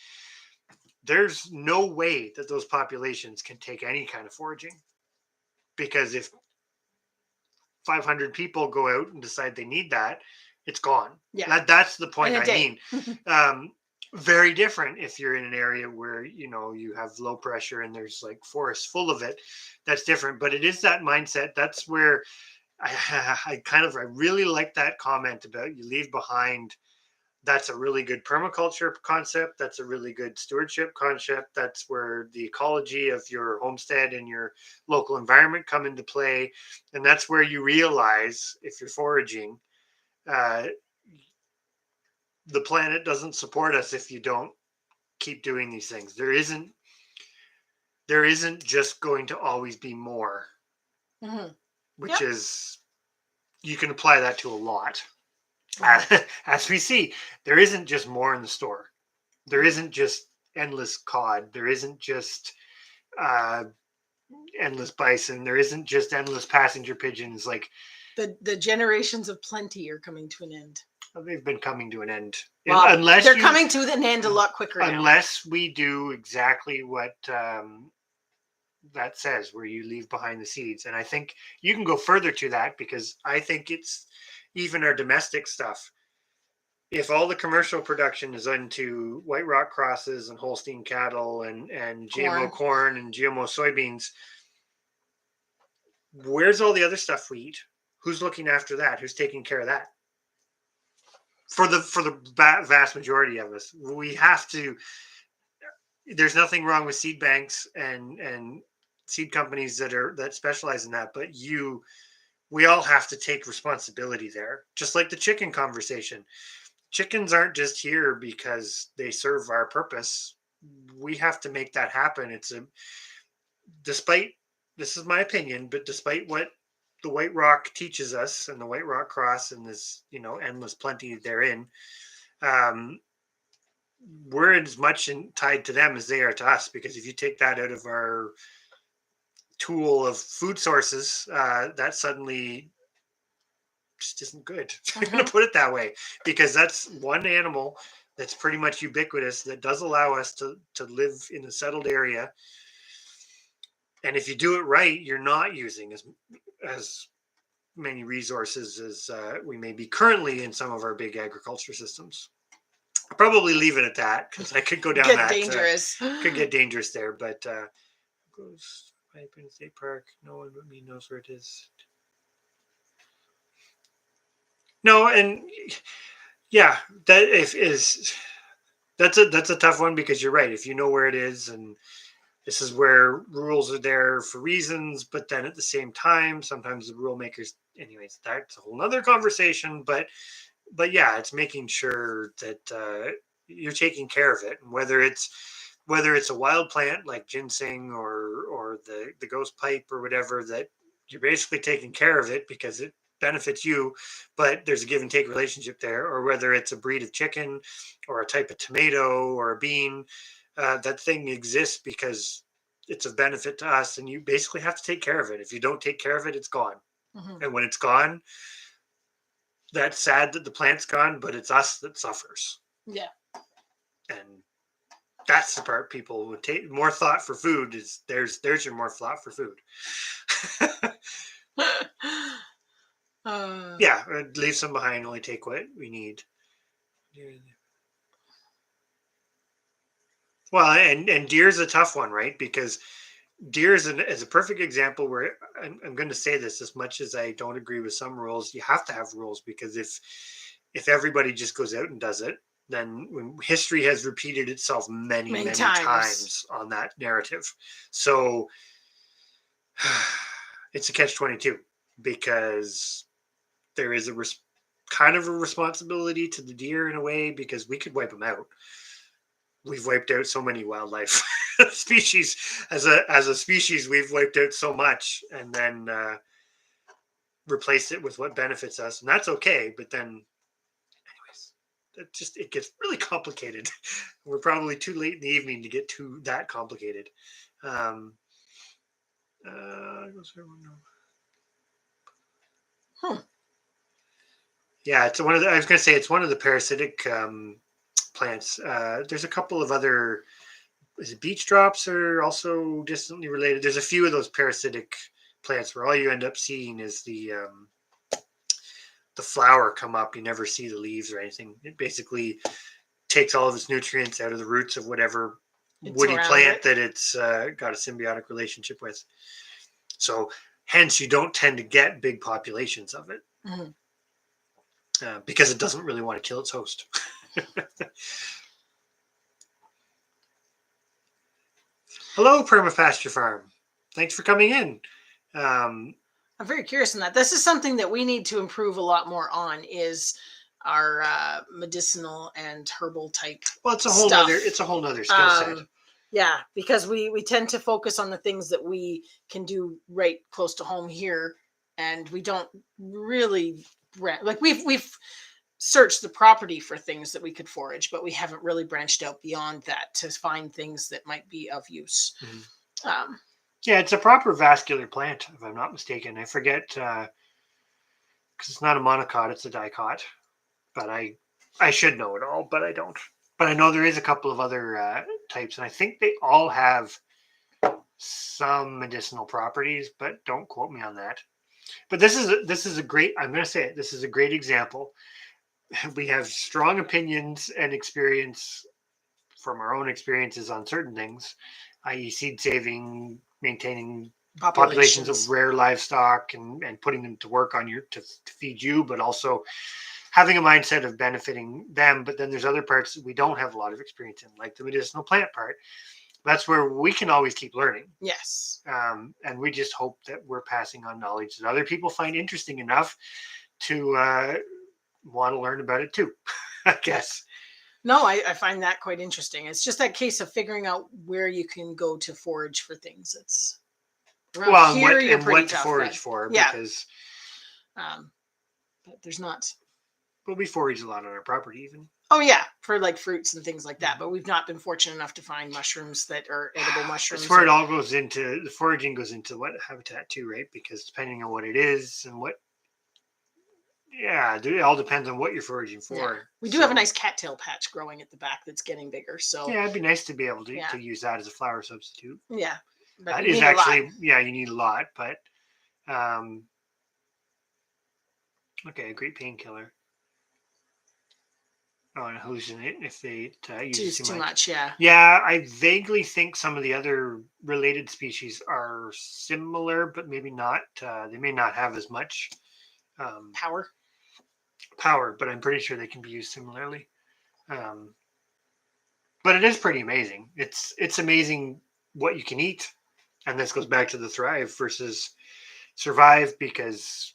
there's no way that those populations can take any kind of foraging. Because if 500 people go out and decide they need that, it's gone. Yeah. That's the In point a I day. mean. Very different if you're in an area where you have low pressure and there's like forests full of it. That's different, but it is that mindset. That's where I really like that comment about you leave behind. That's a really good permaculture concept. That's a really good stewardship concept. That's where the ecology of your homestead and your local environment come into play. And that's where you realize if you're foraging, uh, the planet doesn't support us if you don't keep doing these things. There isn't just going to always be more, Mhm. which Yep. is you can apply that to a lot. Mhm. As we see, there isn't just more in the store. There isn't just endless cod. There isn't just uh, endless bison. There isn't just endless passenger pigeons. Like The generations of plenty are coming to an end. they've been coming to an end, Well, they're coming to an end a lot quicker now. unless we do exactly what that says, where you leave behind the seeds. And I think you can go further to that because I think it's even our domestic stuff. If all the commercial production is into white rock crosses and Holstein cattle and GMO Corn. corn and GMO soybeans, where's all the other stuff we eat? Who's looking after that? Who's taking care of that? For the vast majority of us, we have to. There's nothing wrong with seed banks and seed companies that specialize in that, but we all have to take responsibility there. Just like the chicken conversation. Chickens aren't just here because they serve our purpose. We have to make that happen. Despite this is my opinion, but despite what the White Rock teaches us and the White Rock Cross and this endless plenty therein, um, we're as much tied to them as they are to us. Because if you take that out of our tool of food sources, that suddenly just isn't good. I'm going Mhm. to put it that way because that's one animal that's pretty much ubiquitous that does allow us to live in a settled area. And if you do it right, you're not using as many resources as we may be currently in some of our big agriculture systems. I'll probably leave it at that because I could go down Get that. dangerous. Could get dangerous there, but goes Pipeline State Park. No one but me knows where it is. No, and yeah, that if is that's a tough one because you're right. If you know where it is, and this is where rules are there for reasons, but then at the same time, sometimes the rule makers, anyways, that's a whole nother conversation. But yeah, it's making sure that you're taking care of it, and whether it's a wild plant like ginseng or the ghost pipe or whatever, that you're basically taking care of it because it benefits you, but there's a give and take relationship there, or whether it's a breed of chicken or a type of tomato or a bean, that thing exists because it's of benefit to us, and you basically have to take care of it. If you don't take care of it, it's gone. Mhm. And when it's gone, that's sad that the plant's gone, but it's us that suffers. Yeah. And that's the part people would take more thought for food is there's your more thought for food. Uh, Yeah, leave some behind, only take what we need. Well, and deer's a tough one, right? Because deer is a perfect example where I'm going to say this, as much as I don't agree with some rules, you have to have rules because if everybody just goes out and does it, then when history has repeated itself many, many many times. times on that narrative. So it's a catch-22 because there is kind of a responsibility to the deer in a way because we could wipe them out. We've wiped out so many wildlife. species as a species we've wiped out so much, and then replaced it with what benefits us, and that's okay. But then, anyways, it gets really complicated. We're probably too late in the evening to get to that complicated. Um, Hmm. Yeah, it's one of the. I was going to say it's one of the parasitic plants. There's a couple of other. Is it beach drops are also distantly related? There's a few of those parasitic plants where all you end up seeing is the flower come up. You never see the leaves or anything. It basically takes all of its nutrients out of the roots of whatever It's woody around plant it. that it's got a symbiotic relationship with. So hence you don't tend to get big populations of it Mhm. because it doesn't really want to kill its host. Hello, Permapasture Farm. Thanks for coming in. I'm very curious on that. This is something that we need to improve a lot more on is our medicinal and herbal type Well, it's a whole stuff. nother skill set. Yeah, because we tend to focus on the things that we can do right close to home here, and we don't really like we've searched the property for things that we could forage, but we haven't really branched out beyond that to find things that might be of use. Mhm. Um, Yeah, it's a proper vascular plant, if I'm not mistaken. I forget because it's not a monocot; it's a dicot. But I should know it all, but I don't. But I know there is a couple of other types, and I think they all have some medicinal properties, but don't quote me on that. But this is a great. I'm going to say it. This is a great example. We have strong opinions and experience from our own experiences on certain things, i.e., seed saving, maintaining populations of populations. rare livestock, and putting them to work on to feed you, but also having a mindset of benefiting them. But then there's other parts that we don't have a lot of experience in, like the medicinal plant part. That's where we can always keep learning. Yes. And we just hope that we're passing on knowledge that other people find interesting enough to want to learn about it too, I guess. No, I find that quite interesting. It's just that case of figuring out where you can go to forage for things. It's around Well, here, you're and pretty what to tough then. forage for, Yeah. because But there's not. well, we forage a lot on our property even. Oh yeah, for like fruits and things like that. Mhm. But we've not been fortunate enough to find mushrooms that are edible mushrooms. That's where it all goes into. The foraging goes into what habitat too, right? Because depending on what it is and what, yeah, it all depends on what you're foraging Yeah. for. We do have a So nice cattail patch growing at the back that's getting bigger. So yeah, it'd be nice to be able yeah, to use that as a flower substitute. yeah. But That you is need a lot. actually, yeah, you need a lot, but um, okay, a great painkiller. Oh, and hallucinate if they use Too too much. much, yeah. Yeah, I vaguely think some of the other related species are similar, but maybe not. They may not have as much um, Power. power, but I'm pretty sure they can be used similarly. Um, but it is pretty amazing. It's amazing what you can eat, and this goes back to the thrive versus survive because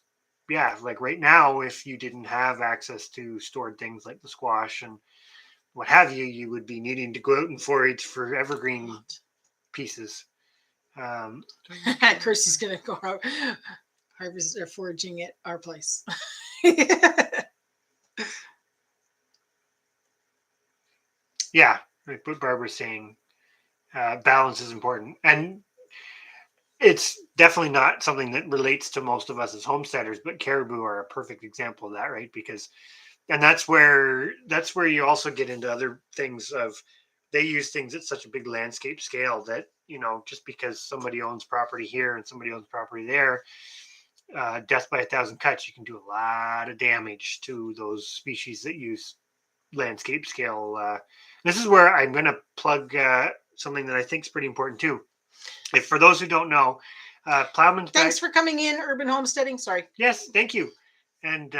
yeah, like right now, if you didn't have access to stored things like the squash and what have you, you would be needing to go out and forage for evergreen pieces. Um, Kirsty's gonna go out harvest or foraging at our place. yeah, like what Barbara's saying, balance is important, and it's definitely not something that relates to most of us as homesteaders. But caribou are a perfect example of that, right? Because and that's where you also get into other things of they use things at such a big landscape scale that just because somebody owns property here and somebody owns property there, death by a thousand cuts, you can do a lot of damage to those species that use landscape scale. This is where I'm going to plug something that I think is pretty important too. If for those who don't know, plowman's Thanks back. for coming in, Urban Homesteading. Sorry. Yes, thank you, and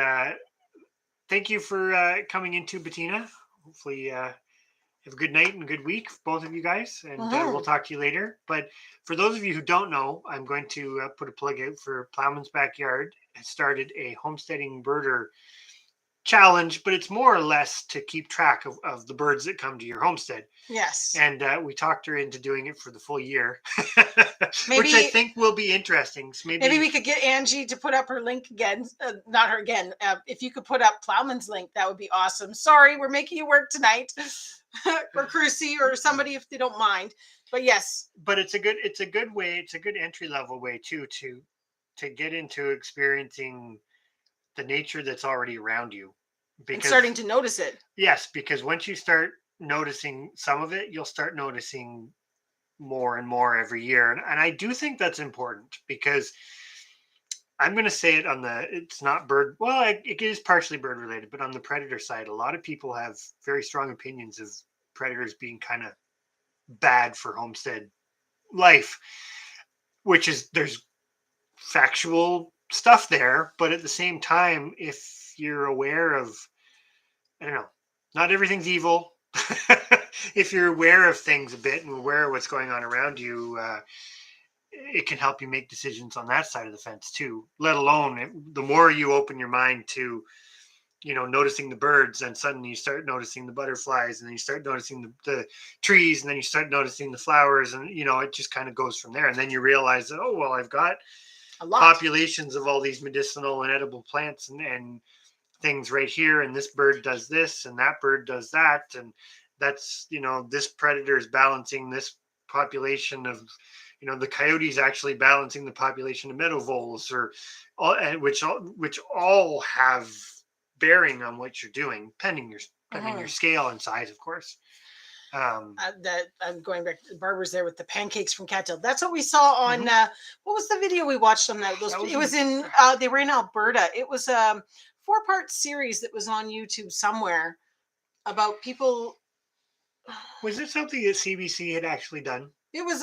thank you for coming into Bettina. Hopefully, have a good night and a good week, both of you guys, and we'll talk to you later. But for those of you who don't know, I'm going to put a plug out for Plowman's Backyard. It started a homesteading birder challenge, but it's more or less to keep track of the birds that come to your homestead. Yes. And we talked her into doing it for the full year, which I Maybe think will be interesting. So maybe we could get Angie to put up her link again. Not her again. If you could put up Plowman's link, that would be awesome. Sorry, we're making you work tonight. Or Chrissy or somebody if they don't mind. But yes. But it's a good way. It's a good entry level way too to get into experiencing the nature that's already around you. And starting to notice it. Yes, because once you start noticing some of it, you'll start noticing more and more every year. And I do think that's important because I'm going to say it it's not bird, well, it is partially bird related, but on the predator side, a lot of people have very strong opinions of predators being kind of bad for homestead life, which is, there's factual stuff there. But at the same time, if you're aware of, I don't know, not everything's evil. If you're aware of things a bit and aware of what's going on around you, it can help you make decisions on that side of the fence too. Let alone the more you open your mind to, noticing the birds, and suddenly you start noticing the butterflies, and then you start noticing the trees, and then you start noticing the flowers, and it just kind of goes from there. And then you realize that, oh well, I've got A lot. populations of all these medicinal and edible plants and things right here, and this bird does this and that bird does that, and that's this predator is balancing this population of the coyotes actually balancing the population of meadow voles, or all, which all have bearing on what you're doing, pending your scale and size, of course. That I'm going back to Barbara's there with the pancakes from Cattail. That's what we saw on what was the video we watched on that? It was in they were in Alberta. It was a 4-part series that was on YouTube somewhere about people. Was it something that CBC had actually done? It was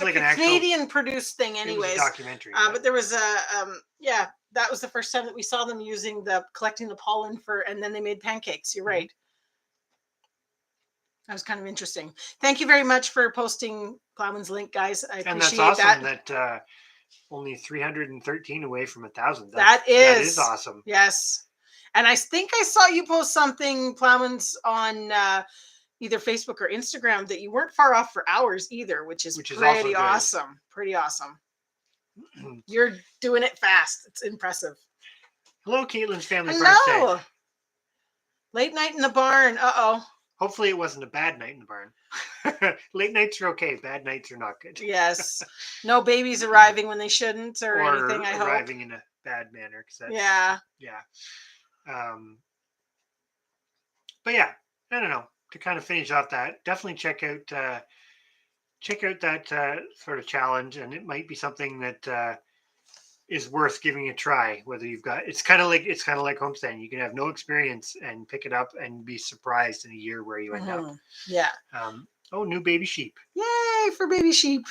like a Canadian produced thing, anyways. It was a documentary. But there was that was the first time that we saw them using collecting the pollen and then they made pancakes. You're right. That was kind of interesting. Thank you very much for posting Plowman's link, guys. I appreciate that. And that's awesome that only 313 away from 1,000. That is awesome. Yes. And I think I saw you post something, Plowman's, on either Facebook or Instagram, that you weren't far off for hours either, which is pretty awesome. Pretty awesome. You're doing it fast. It's impressive. Hello, Caitlin's family. Hello. Late night in the barn. Uh-oh. Hopefully it wasn't a bad night in the barn. Late nights are okay. Bad nights are not good. Yes. No babies arriving when they shouldn't or anything, I hope. Arriving in a bad manner. Yeah. But yeah, I don't know. To kind of finish off that, definitely check out that sort of challenge, and it might be something that is worth giving a try. Whether you've got, it's kind of like homesteading. You can have no experience and pick it up and be surprised in a year where you end up. Yeah. New baby sheep. Yay for baby sheep.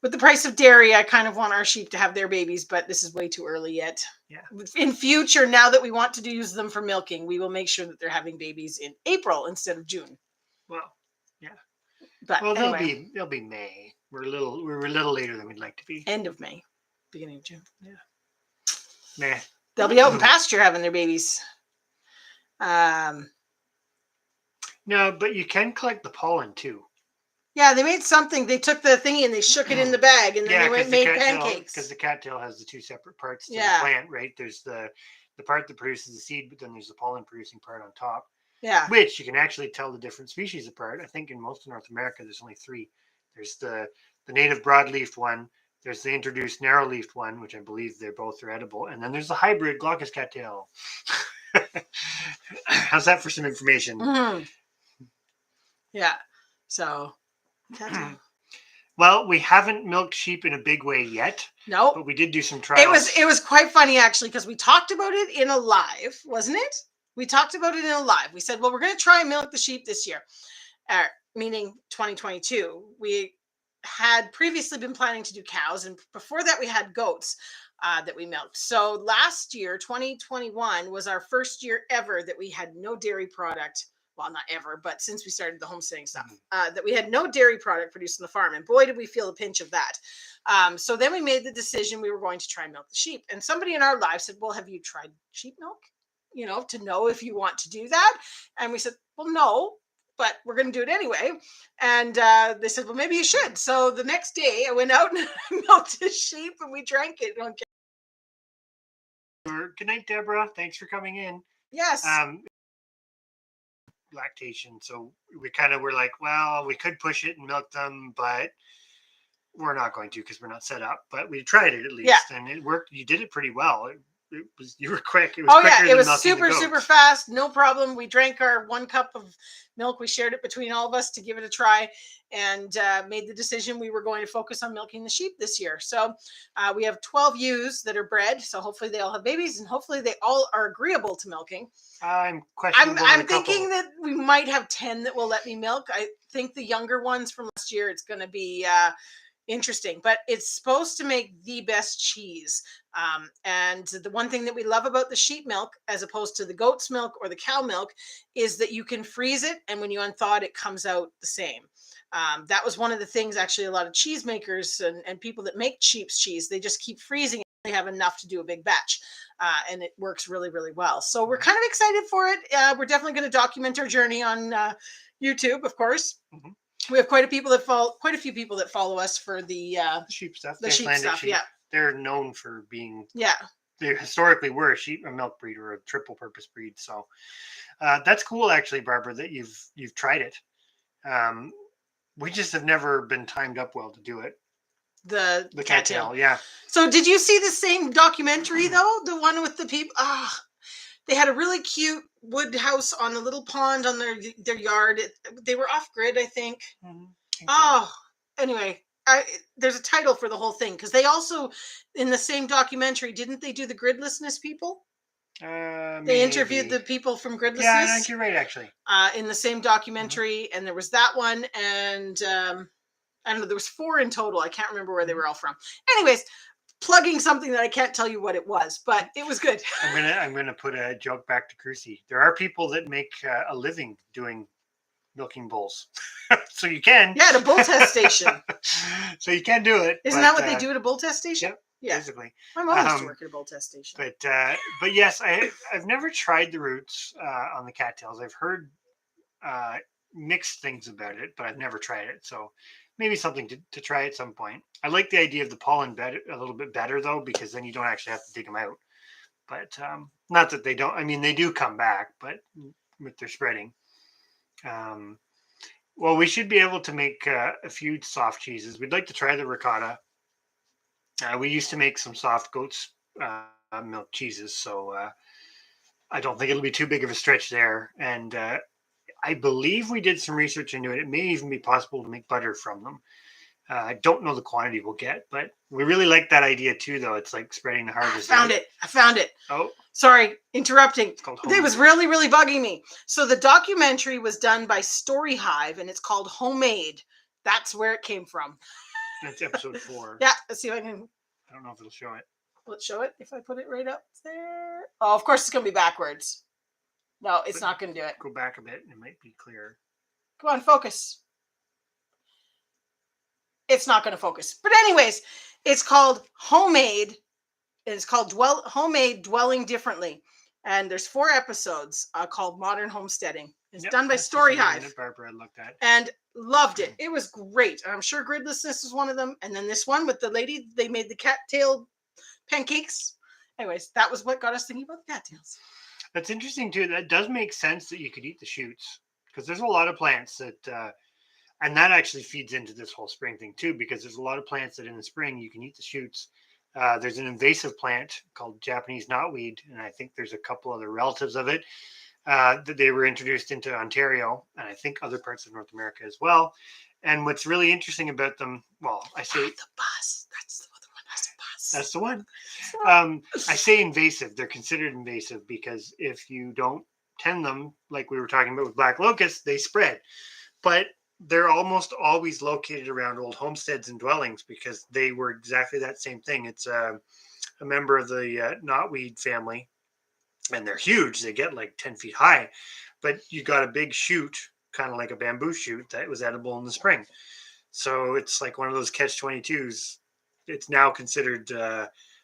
With the price of dairy, I kind of want our sheep to have their babies, but this is way too early yet. Yeah. In future, now that we want to use them for milking, we will make sure that they're having babies in April instead of June. Well, yeah. But anyway. they'll be May. We're a little later than we'd like to be. End of May, beginning of June. Yeah. Meh. They'll be out in pasture having their babies. No, but you can collect the pollen too. Yeah, they made something. They took the thingy and they shook it in the bag, and then they made pancakes. Because the cattail has the two separate parts to the plant, right? There's the part that produces the seed, but then there's the pollen producing part on top. Yeah. Which you can actually tell the different species apart. I think in most of North America, there's only 3. There's the native broadleaf one. There's the introduced narrow-leafed one, which I believe they're both edible. And then there's the hybrid Locust cattail. How's that for some information? Mm-hmm. Yeah. So... Well, we haven't milked sheep in a big way yet. No, but we did do some trials. It was quite funny actually, because we talked about it in a live, wasn't it? We talked about it in a live. We said, well, we're going to try and milk the sheep this year, meaning 2022. We had previously been planning to do cows, and before that we had goats that we milked. So last year, 2021, was our first year ever that we had no dairy product. Well, not ever, but since we started the homesteading stuff, that we had no dairy product produced on the farm. And boy, did we feel a pinch of that. So then we made the decision we were going to try and milk the sheep. And somebody in our live said, well, have you tried sheep milk? to know if you want to do that. And we said, well, no, but we're going to do it anyway. And they said, well, maybe you should. So the next day I went out and milked a sheep and we drank it. Good night, Deborah. Thanks for coming in. Yes. Lactation. So we kind of were like, well, we could push it and milk them, but we're not going to because we're not set up. But we tried it at least, and it worked. You did it pretty well. You were quick. It was quicker it was than milking the goats. super fast, no problem. We drank our 1 cup of milk. We shared it between all of us to give it a try, and made the decision we were going to focus on milking the sheep this year. So we have 12 ewes that are bred. So hopefully they all have babies, and hopefully they all are agreeable to milking. I'm thinking that we might have 10 that will let me milk. I think the younger ones from last year, it's going to be interesting, but it's supposed to make the best cheese. And the one thing that we love about the sheep milk, as opposed to the goat's milk or the cow milk, is that you can freeze it, and when you unthaw it, it comes out the same. That was one of the things, actually, a lot of cheesemakers and people that make sheep's cheese, they just keep freezing it. They have enough to do a big batch, and it works really, really well. So we're kind of excited for it. We're definitely going to document our journey on YouTube, of course. Mm-hmm. We have quite a few people that follow us for the sheep stuff. The sheep stuff, sheep. Yeah. They're known for being. Yeah. They historically were a milk breed or a triple purpose breed. So that's cool, actually, Barbara, that you've tried it. We just have never been timed up well to do it. The cattail, yeah. So did you see the same documentary though? The one with the people? They had a really cute wood house on a little pond on their yard. They were off grid, I think. Mm-hmm. Anyway, there's a title for the whole thing, because they also, in the same documentary, didn't they do the gridlessness people? They interviewed the people from Gridlessness. Yeah, I think you're right, actually. In the same documentary, and there was that one, and I don't know, there was 4 in total. I can't remember where they were all from. Anyways, plugging something that I can't tell you what it was, but it was good. I'm gonna put a joke back to Crucy. There are people that make a living doing milking bulls, so you can. Yeah, at a bull test station. So you can do it. Isn't that what they do at a bull test station? Yep. Yeah, basically. My mom used to work at a bull test station. But yes, I've never tried the roots on the cattails. I've heard mixed things about it, but I've never tried it. So maybe something to try at some point. I like the idea of the pollen a little bit better though, because then you don't actually have to dig them out. But not that they don't. I mean, they do come back, but with their spreading. Well, we should be able to make a few soft cheeses. We'd like to try the ricotta. We used to make some soft goat's milk cheeses, so I don't think it'll be too big of a stretch there. And I believe we did some research into it. It may even be possible to make butter from them. I don't know the quantity we'll get, but we really like that idea too, though. It's like spreading the harvest. I found it. Oh. Sorry, interrupting. It was really, really bugging me. So the documentary was done by Story Hive, and it's called Homemade. That's where it came from. That's episode 4. Yeah, let's see if I can. I don't know if it'll show it. Will it show it if I put it right up there? Oh, of course it's going to be backwards. No, it's not going to do it. Go back a bit, and it might be clearer. Come on, focus. It's not going to focus. But anyways, it's called Homemade. It's called Homemade Dwelling Differently. And there's 4 episodes called Modern Homesteading. It's done by Story Hive. Barbara looked at. And loved it. It was great. I'm sure Gridlessness is one of them. And then this one with the lady, they made the cattail pancakes. Anyways, that was what got us thinking about the cattails. That's interesting too. That does make sense that you could eat the shoots, because there's a lot of plants that, and that actually feeds into this whole spring thing too, because there's a lot of plants that in the spring you can eat the shoots. There's an invasive plant called Japanese knotweed, and I think there's a couple other relatives of it that they were introduced into Ontario, and I think other parts of North America as well. And what's really interesting about them, well, I say the bus. That's the other one. That's the bus. That's the one. I say invasive. They're considered invasive because if you don't tend them, like we were talking about with black locust, they spread. But they're almost always located around old homesteads and dwellings because they were exactly that same thing. It's a member of the knotweed family, and they're huge. They get like 10 feet high, but you got a big shoot, kind of like a bamboo shoot that was edible in the spring. So it's like one of those catch-22s. It's now considered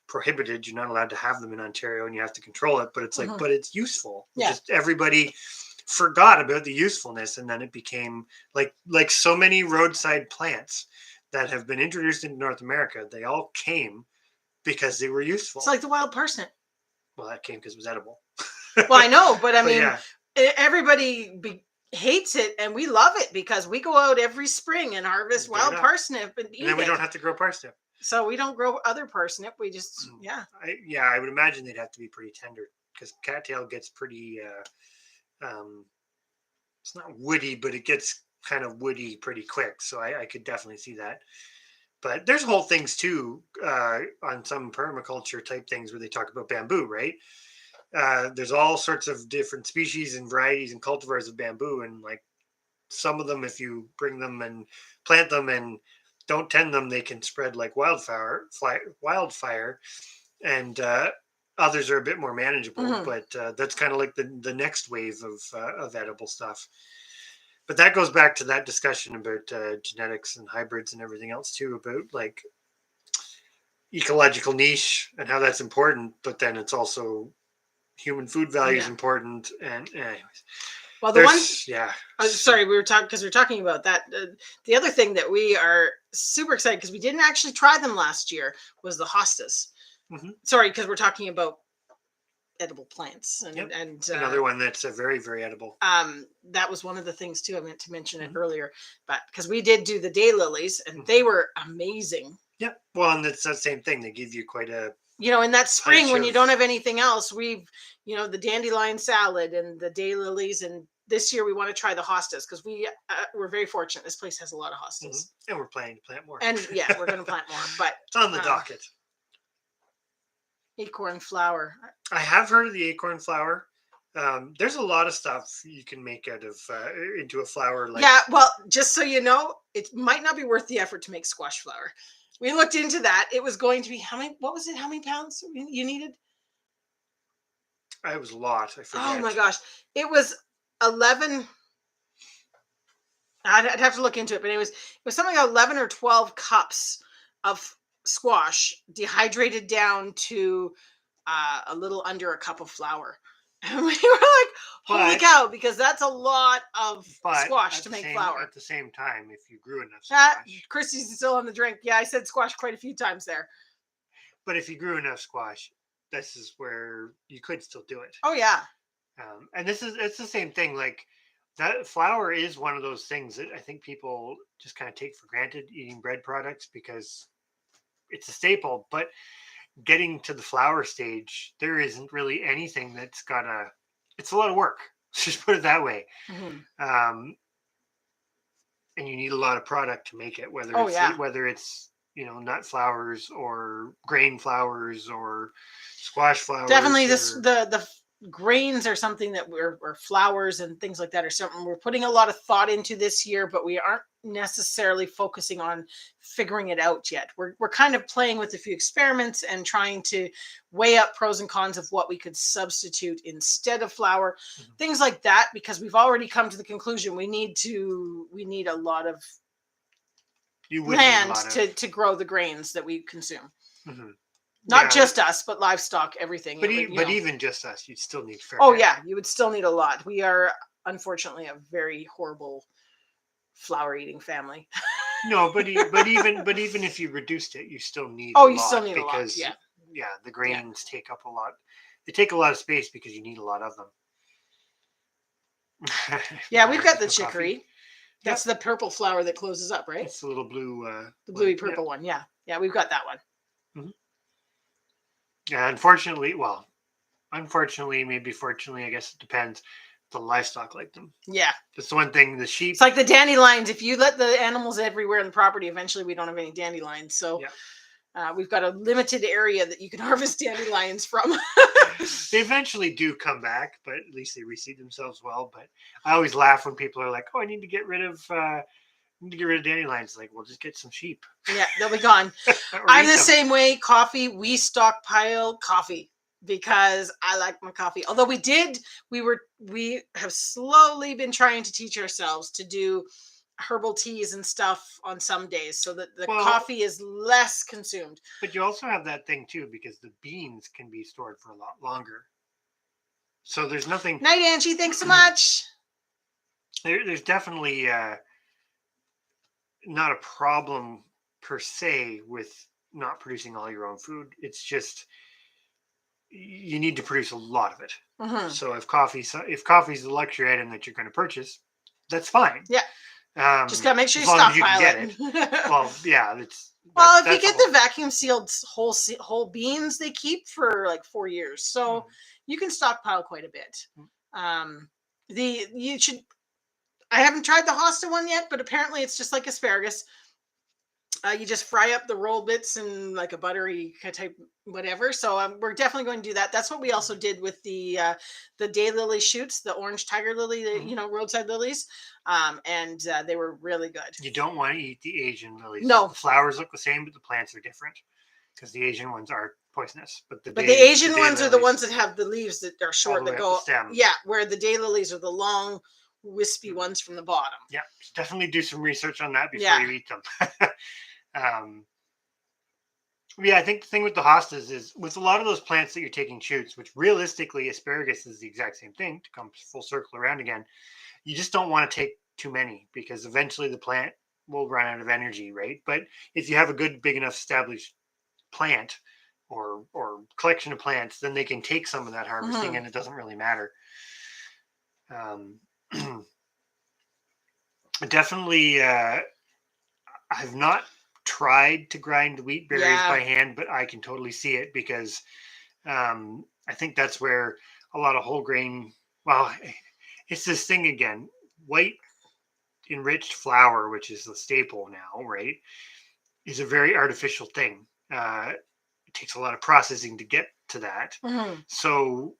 prohibited. You're not allowed to have them in Ontario, and you have to control it. But it's like, but it's useful. Yeah. Just everybody forgot about the usefulness, and then it became like so many roadside plants that have been introduced into North America. They all came because they were useful. It's like the wild parsnip. Well, that came because it was edible. Well, I know, but I But mean, yeah. everybody hates it, and we love it because we go out every spring and harvest Fair wild enough. parsnip and eat And then we it. don't have to grow parsnip. So we don't grow other parsnip. We just, yeah. I would imagine they'd have to be pretty tender because cattail gets pretty, it's not woody, but it gets kind of woody pretty quick. So I could definitely see that. But there's whole things too on some permaculture type things where they talk about bamboo, right? There's all sorts of different species and varieties and cultivars of bamboo, and like some of them, if you bring them and plant them and don't tend them, they can spread like wildfire, and others are a bit more manageable. But that's kind of like the next wave of edible stuff. But that goes back to that discussion about genetics and hybrids and everything else too, about like ecological niche and how that's important. But then it's also human food value is important. And anyways, well, the one, sorry, we were talking about that. The other thing that we are super excited because we didn't actually try them last year was the hostas. Sorry, because we're talking about edible plants and another one that's very, very edible. That was one of the things too. I meant to mention it earlier, but because we did do the daylilies and they were amazing. Yep. Well, and it's the same thing. They give you quite a, in that spring when you don't have anything else, we've, the dandelion salad and the daylilies, and this year we want to try the hostas because we're very fortunate. This place has a lot of hostas, and we're planning to plant more. And we're going to plant more, but it's on the docket. Acorn flour. I have heard of the acorn flour. There's a lot of stuff you can make out of into a flour. Like, yeah, well, just so you know, it might not be worth the effort to make squash flour. We looked into that. It was going to be how many pounds you needed? It was a lot. I forget. Oh my gosh. It was 11. I'd have to look into it, but it was something like 11 or 12 cups of squash dehydrated down to a little under a cup of flour. And we were like, holy cow, because that's a lot of squash to make flour. At the same time, if you grew enough squash. Chrissy's still on the drink. Yeah, I said squash quite a few times there. But if you grew enough squash, this is where you could still do it. Oh, yeah. And it's the same thing. Like that flour is one of those things that I think people just kind of take for granted eating bread products because it's a staple. But getting to the flour stage, there isn't really anything that's it's a lot of work. Let's just put it that way. And you need a lot of product to make it, whether it's nut flours or grain flours or squash flours. Definitely the grains are something that or flours and things like that are something we're putting a lot of thought into this year, but we aren't necessarily focusing on figuring it out yet. We're kind of playing with a few experiments and trying to weigh up pros and cons of what we could substitute instead of flour, things like that, because we've already come to the conclusion we need a lot of land to grow the grains that we consume. Not just us, but livestock, everything. But even just us, you'd still need fair. Oh yeah, you would still need a lot. We are unfortunately a very horrible flour eating family. No, but even if you reduced it, you still need. Still need a lot. Yeah, the grains take up a lot. They take a lot of space because you need a lot of them. Yeah, we've got the chicory. That's the purple flower that closes up, right? It's the little blue. The bluey purple one. Yeah, we've got that one. Yeah, unfortunately, maybe fortunately, I guess it depends. The livestock like them. Yeah. That's the one thing, the sheep. It's like the dandelions. If you let the animals everywhere in the property, eventually we don't have any dandelions. So we've got a limited area that you can harvest dandelions from. They eventually do come back, but at least they reseed themselves well. But I always laugh when people are like, oh, I need to get rid of dandelions. Like, well, just get some sheep. Yeah, they'll be gone. I'm the same way. Coffee, we stockpile coffee because I like my coffee. Although we have slowly been trying to teach ourselves to do herbal teas and stuff on some days so that the Well, coffee is less consumed. but you also have that thing too, because the beans can be stored for a lot longer. So there's nothing. Night, Angie. Thanks so much. There's definitely not a problem per se with not producing all your own food. It's just you need to produce a lot of it. Mhm. So if coffee's a luxury item that you're going to purchase, that's fine. Yeah. Just gotta make sure as you long as you can stockpile get it. it. Well, yeah, Well, if you that's get the the vacuum sealed whole beans, they keep for like 4 years, so you can stockpile quite a bit. The you should. I haven't tried the Hosta one yet, but apparently it's just like asparagus. You just fry up the roll bits in like a buttery type whatever. So we're definitely going to do that. That's what we also did with the daylily shoots, the orange tiger lily, roadside lilies, and they were really good. You don't want to eat the Asian lilies. No. The flowers look the same, but the plants are different because the Asian ones are poisonous. But the Asian the ones are the daylilies ones that have the leaves that are short the that way up go the stem. Yeah, where the daylilies are the long, wispy ones from the bottom. Yeah, definitely do some research on that before you eat them. Yeah, I think the thing with the hostas is with a lot of those plants that you're taking shoots, which realistically asparagus is the exact same thing to come full circle around again. You just don't want to take too many because eventually the plant will run out of energy, right? But if you have a good, big enough established plant or collection of plants, then they can take some of that harvesting, and it doesn't really matter. Definitely, I've not tried to grind wheat berries by hand, but I can totally see it because I think that's where a lot of whole grain. Well, it's this thing again. White enriched flour, which is the staple now, right, is a very artificial thing. It takes a lot of processing to get to that. So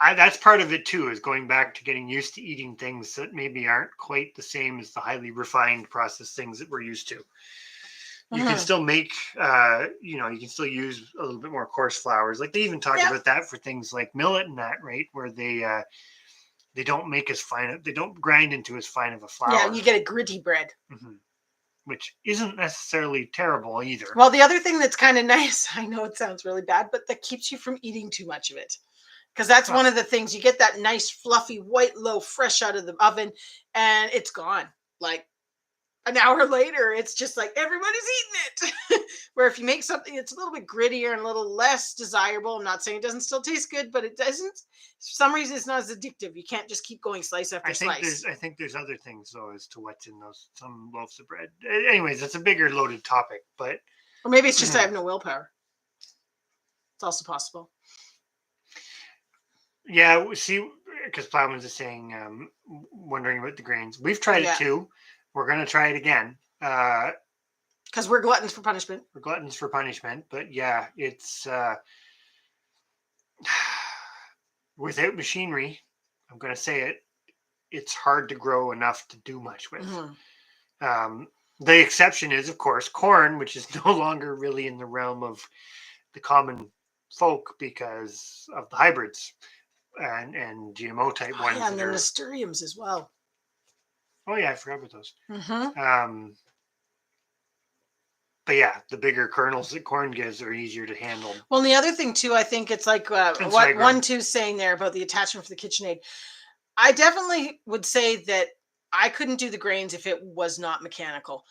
that's part of it too, is going back to getting used to eating things that maybe aren't quite the same as the highly refined processed things that we're used to. You can still make, you can still use a little bit more coarse flours. Like they even talk about that for things like millet and that, right? Where they don't make as fine, they don't grind into as fine of a flour. Yeah, you get a gritty bread. Which isn't necessarily terrible either. Well, the other thing that's kind of nice, I know it sounds really bad, but that keeps you from eating too much of it. Because that's one of the things. You get that nice, fluffy, white loaf fresh out of the oven, and it's gone. Like an hour later, it's just like everybody's eating it. Where if you make something that's a little bit grittier and a little less desirable, I'm not saying it doesn't still taste good, but it doesn't. For some reason, it's not as addictive. You can't just keep going slice after slice. I think there's other things though as to what's in some loaves of bread. Anyways, that's a bigger loaded topic, but or maybe it's just I have no willpower. It's also possible. Yeah, see, because Plowman's is saying, wondering about the grains. We've tried it too. We're going to try it again. Because we're gluttons for punishment. We're gluttons for punishment. But yeah, it's without machinery, I'm going to say it, it's hard to grow enough to do much with. The exception is, of course, corn, which is no longer really in the realm of the common folk because of the hybrids. And GMO type ones. And the nasturtiums as well. Oh yeah, I forgot about those. But yeah, the bigger kernels that corn gives are easier to handle. Well, and the other thing too, I think it's like what 1-2's saying there about the attachment for the KitchenAid. I definitely would say that I couldn't do the grains if it was not mechanical,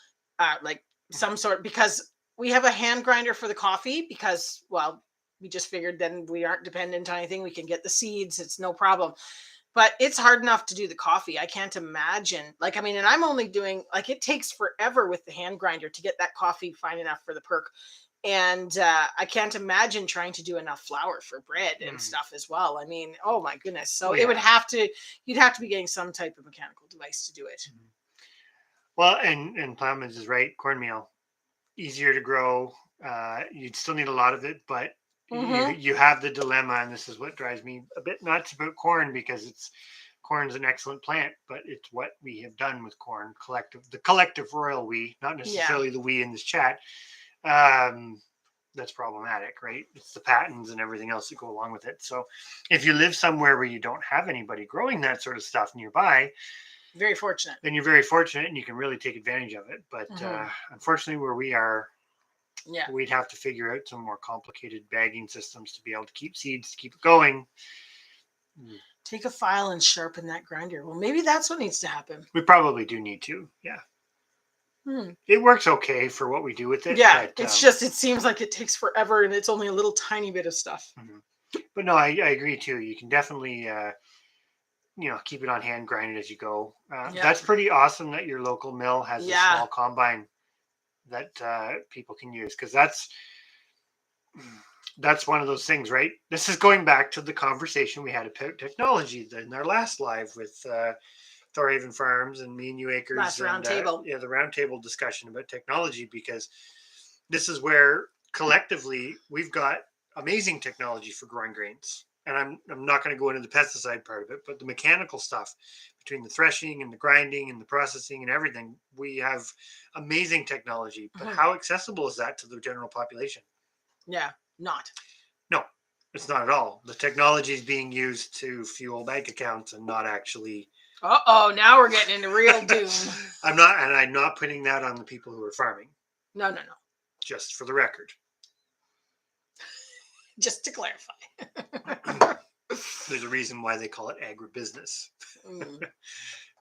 like some sort, because we have a hand grinder for the coffee because, well, we just figured then we aren't dependent on anything. We can get the seeds. It's no problem. But it's hard enough to do the coffee. I can't imagine. And I'm only doing, it takes forever with the hand grinder to get that coffee fine enough for the perk. And I can't imagine trying to do enough flour for bread and stuff as well. I mean, oh my goodness. So you'd have to be getting some type of mechanical device to do it. Well, and Plowman's is right. Cornmeal, easier to grow. You'd still need a lot of it, but you have the dilemma, and this is what drives me a bit nuts about corn, because corn's an excellent plant, but it's what we have done with corn, the collective royal we, not necessarily the we in this chat. That's problematic, right? It's the patents and everything else that go along with it. So if you live somewhere where you don't have anybody growing that sort of stuff nearby, Very fortunate. then you're very fortunate and you can really take advantage of it. But unfortunately, where we are, we'd have to figure out some more complicated bagging systems to be able to keep seeds, to keep it going. Take a file and sharpen that grinder. Well, maybe that's what needs to happen. We probably do need to. Yeah. It works okay for what we do with it. Yeah, but, it's just, it seems like it takes forever and it's only a little tiny bit of stuff. But no, I agree too. You can definitely, keep it on hand, grind it as you go. That's pretty awesome that your local mill has a small combine that people can use, because that's one of those things, right? This is going back to the conversation we had about technology in our last live with Thorhaven Farms and me and you Acres. Last roundtable. The roundtable discussion about technology, because this is where collectively we've got amazing technology for growing grains. And I'm not going to go into the pesticide part of it, but the mechanical stuff between the threshing and the grinding and the processing and everything, we have amazing technology. But how accessible is that to the general population? Yeah, not. No, it's not at all. The technology is being used to fuel bank accounts and not actually. Now we're getting into real doom. I'm not putting that on the people who are farming. No. Just for the record. Just to clarify. There's a reason why they call it agribusiness.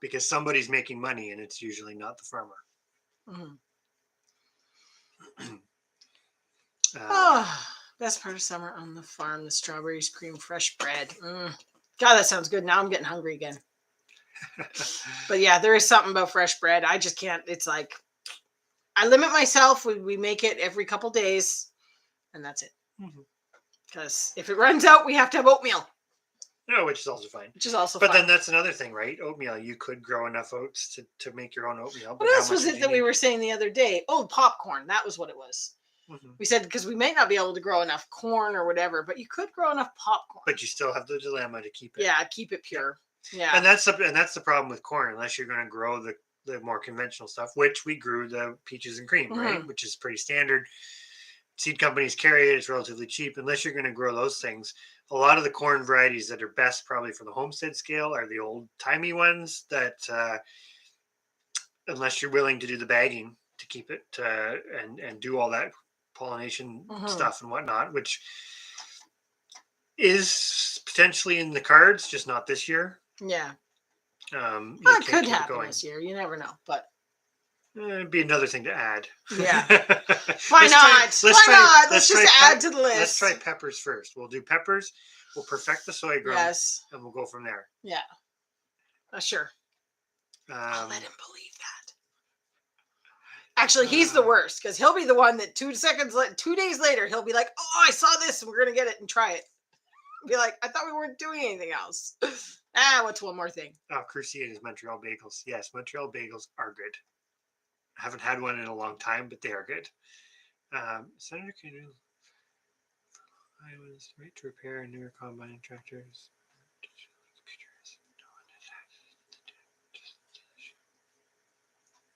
Because somebody's making money and it's usually not the farmer. Best part of summer on the farm, the strawberries, cream, fresh bread. God, that sounds good. Now I'm getting hungry again. But yeah, there is something about fresh bread. I just can't. It's like, I limit myself. We make it every couple days and that's it. Because if it runs out, we have to have oatmeal. No, which is also fine. But then that's another thing, right? Oatmeal. You could grow enough oats to make your own oatmeal. What else was it that we were saying the other day? Oh, popcorn. That was what it was. We said because we may not be able to grow enough corn or whatever, but you could grow enough popcorn. But you still have the dilemma to keep it. Yeah, keep it pure. Yeah. And that's the problem with corn, unless you're going to grow the more conventional stuff, which we grew the peaches and cream, right? Which is pretty standard. Seed companies carry it. It's relatively cheap. Unless you're going to grow those things. A lot of the corn varieties that are best probably for the homestead scale are the old timey ones that, unless you're willing to do the bagging to keep it and do all that pollination stuff and whatnot, which is potentially in the cards, just not this year. Yeah. It could happen this year. You never know, but it'd be another thing to add. Yeah. Why not? Let's just add to the list. Let's try peppers first. We'll do peppers. We'll perfect the soy grown. Yes. And we'll go from there. Yeah. Sure. I'll let him believe that. Actually, he's the worst because he'll be the one that 2 days later, he'll be like, oh, I saw this and we're going to get it and try it. Be like, I thought we weren't doing anything else. What's one more thing? Oh, Cruciate is Montreal bagels. Yes, Montreal bagels are good. I haven't had one in a long time, but they are good. Senator Kennedy, Iowa's right to repair and newer combine tractors.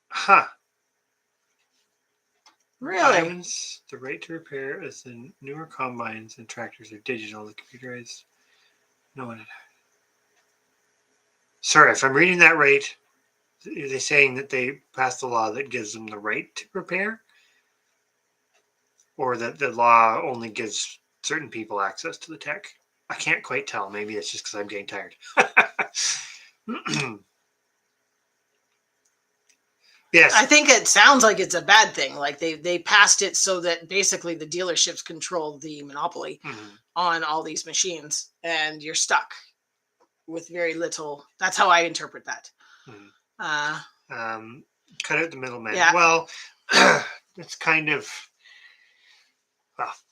Huh. Really? Iowa's the right to repair as the newer combines and tractors are digital. The computerized. No one. Sorry, if I'm reading that right. Are they saying that they passed a law that gives them the right to repair? Or that the law only gives certain people access to the tech? I can't quite tell. Maybe it's just because I'm getting tired. Yes. I think it sounds like it's a bad thing. Like they passed it so that basically the dealerships control the monopoly on all these machines and you're stuck with very little. That's how I interpret that. Cut out the middleman. Yeah. Well, it's kind of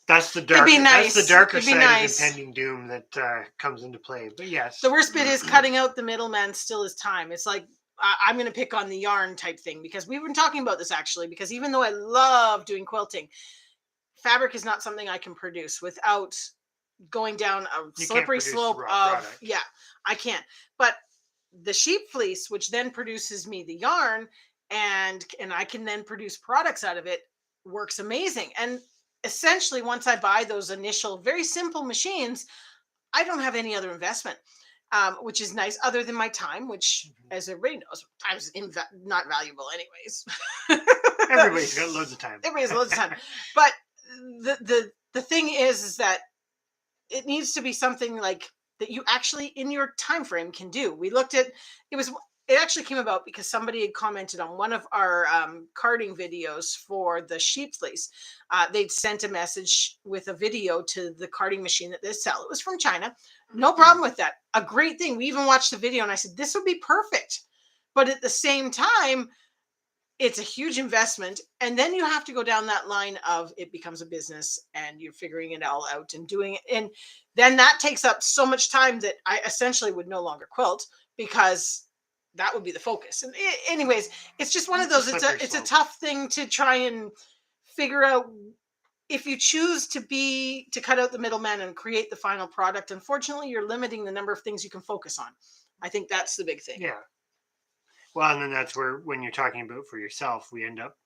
that's the dark. Nice. That's the darker side of impending doom that comes into play. But yes, the worst bit is cutting out the middleman. Still is time. It's like I'm going to pick on the yarn type thing because we've been talking about this actually. Because even though I love doing quilting, fabric is not something I can produce without going down a slippery slope of I can't. But the sheep fleece, which then produces me the yarn, and I can then produce products out of it, works amazing. And essentially, once I buy those initial very simple machines, I don't have any other investment. which is nice. Other than my time, which, as everybody knows, time is not valuable, anyways. Everybody's got loads of time. Everybody has loads of time, but the thing is that it needs to be something like that you actually in your time frame can do. We looked at it actually came about because somebody had commented on one of our carding videos for the sheep fleece. They'd sent a message with a video to the carding machine that they sell. It was from China. No problem with that. A great thing. We even watched the video and I said, this would be perfect. But at the same time, it's a huge investment. And then you have to go down that line of it becomes a business and you're figuring it all out and doing it. And then that takes up so much time that I essentially would no longer quilt because that would be the focus. And anyways, it's just one of those, it's a tough thing to try and figure out. If you choose to cut out the middleman and create the final product, unfortunately, you're limiting the number of things you can focus on. I think that's the big thing. Yeah. Well, and then that's where, when you're talking about for yourself, we end up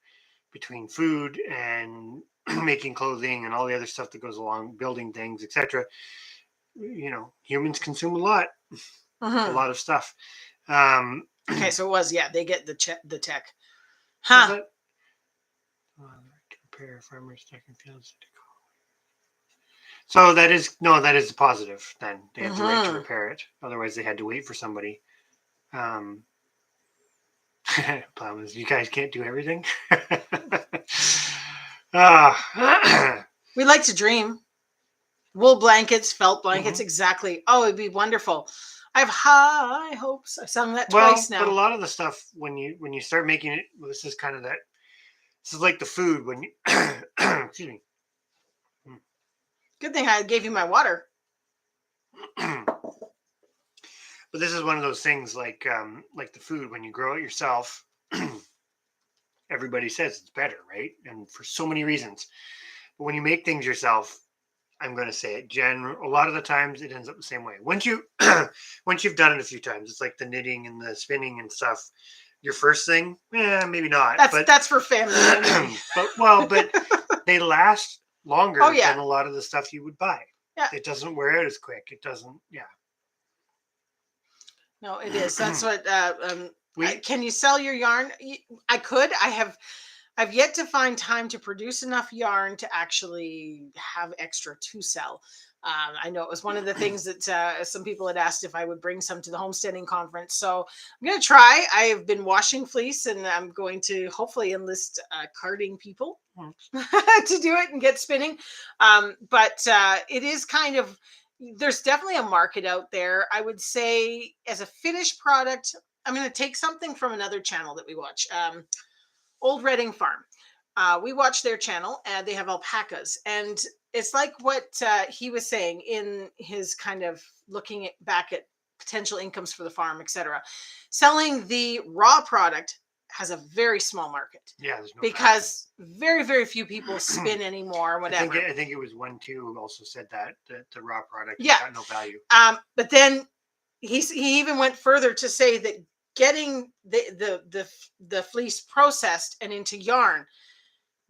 between food and making clothing and all the other stuff that goes along, building things, etc. Humans consume a lot of stuff. Okay, so it was, they get the tech. Huh. Compare farmers taking fields. So that is a positive. Then they have the right to repair it. Otherwise, they had to wait for somebody. Problem is, you guys can't do everything. We like to dream. Wool blankets, felt blankets, exactly. Oh, it'd be wonderful. I have high hopes. I've sung that twice now. But a lot of the stuff when you start making it, this is kind of that. This is like the food when you. Excuse me. Good thing I gave you my water. But this is one of those things like the food when you grow it yourself. Everybody says it's better, right? And for so many reasons. But when you make things yourself, I'm going to say it, a lot of the times it ends up the same way. Once you've done it a few times, it's like the knitting and the spinning and stuff. Your first thing, maybe not. That's for family. but they last longer than a lot of the stuff you would buy. Yeah. It doesn't wear out as quick. It doesn't. Yeah. No, it is. That's what. Can you sell your yarn? I could. I've yet to find time to produce enough yarn to actually have extra to sell. I know it was one of the things that some people had asked if I would bring some to the homesteading conference. So I'm going to try. I have been washing fleece and I'm going to hopefully enlist carding people to do it and get spinning. But it is kind of, there's definitely a market out there. I would say as a finished product, I'm going to take something from another channel that we watch, Old Redding Farm. We watch their channel and they have alpacas, and it's like what he was saying in his kind of looking back at potential incomes for the farm, etc. Selling the raw product has a very small market. Yeah, because very, very few people spin anymore. Whatever. I think it was 1-2 who also said that the raw product got no value. But then he even went further to say that getting the fleece processed and into yarn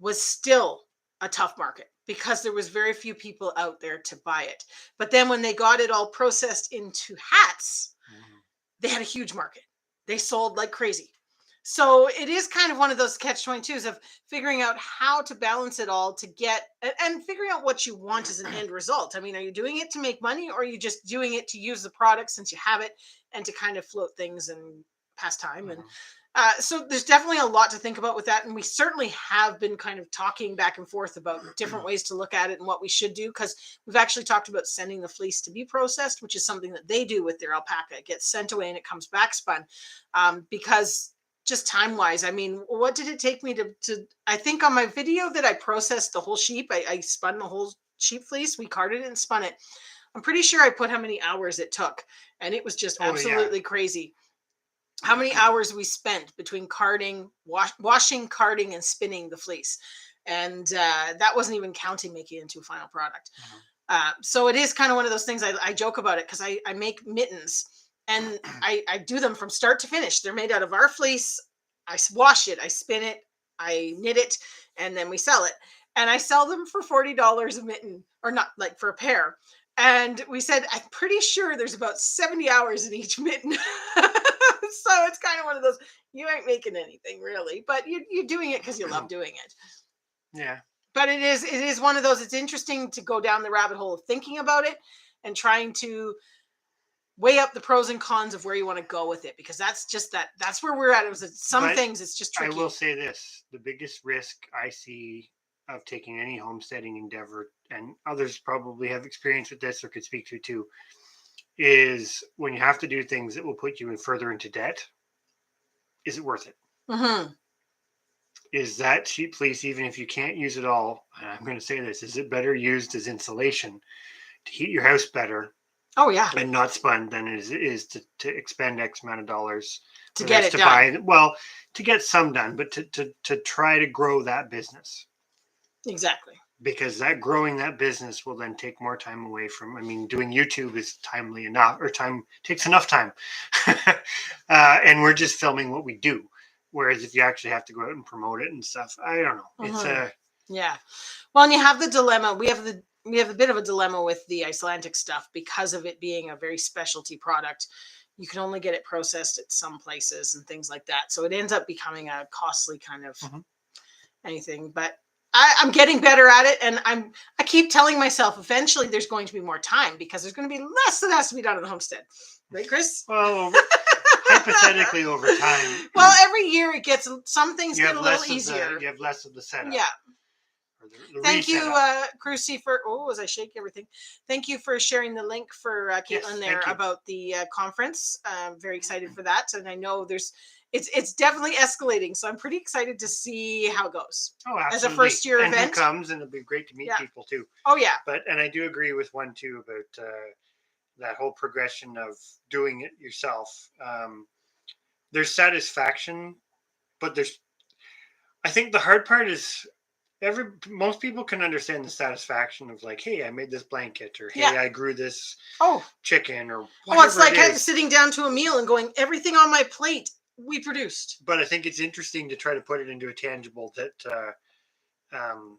was still a tough market because there was very few people out there to buy it. But then when they got it all processed into hats, they had a huge market. They sold like crazy. So it is kind of one of those catch-22s of figuring out how to balance it all to get and figuring out what you want as an end result. I mean, are you doing it to make money, or are you just doing it to use the product since you have it and to kind of float things and pass time? And so there's definitely a lot to think about with that. And we certainly have been kind of talking back and forth about different ways to look at it and what we should do, because we've actually talked about sending the fleece to be processed, which is something that they do with their alpaca. It gets sent away and it comes back spun, because just time wise, I mean, what did it take me to I think on my video that I processed the whole sheep, I spun the whole sheep fleece, we carded it and spun it. I'm pretty sure I put how many hours it took, and it was just absolutely crazy. How many hours we spent between carding, washing, carding, and spinning the fleece. And that wasn't even counting making it into a final product. So it is kind of one of those things. I joke about it because I make mittens, and I do them from start to finish. They're made out of our fleece. I wash it, I spin it, I knit it, and then we sell it. And I sell them for $40 a mitten, or not, like for a pair. And we said, I'm pretty sure there's about 70 hours in each mitten. So it's kind of one of those, you ain't making anything really, but you're doing it because you love doing it. Yeah. But it is one of those, it's interesting to go down the rabbit hole of thinking about it and trying to weigh up the pros and cons of where you want to go with it, because that's where we're at. It was some But things it's just tricky. I will say this, the biggest risk I see of taking any homesteading endeavor, and others probably have experience with this or could speak to too, is when you have to do things that will put you further into debt. Is it worth it? Mm-hmm. Is that cheap fleece, even if you can't use it all, and I'm going to say this, is it better used as insulation to heat your house better? Oh yeah. And not spun than it is to expend X amount of dollars to get it done. To get some done, but to try to grow that business. Exactly. Because growing that business will then take more time away from, doing YouTube is timely enough, or time takes enough time. And we're just filming what we do. Whereas if you actually have to go out and promote it and stuff, I don't know. Mm-hmm. Yeah. Well, and you have the dilemma. We have a bit of a dilemma with the Icelandic stuff because of it being a very specialty product. You can only get it processed at some places and things like that. So it ends up becoming a costly kind of anything. But I'm getting better at it, and I keep telling myself eventually there's going to be more time because there's going to be less that has to be done at the homestead, right, Chris? Well, hypothetically, over time. Well, every year it gets some things get a little easier. You have less of the setup. Yeah. Thank you, Crucy, for as I shake everything. Thank you for sharing the link for Caitlin there about the conference. I'm very excited for that, and I know it's definitely escalating. So I'm pretty excited to see how it goes. Oh, absolutely. As a first year event, who comes, and it'll be great to meet people too. Oh yeah. And I do agree with one too about that whole progression of doing it yourself. There's satisfaction, but I think the hard part is most people can understand the satisfaction of like, hey, I made this blanket, or hey, I grew this chicken, or whatever. It's like sitting down to a meal and going, everything on my plate we produced. But I think it's interesting to try to put it into a tangible that I'm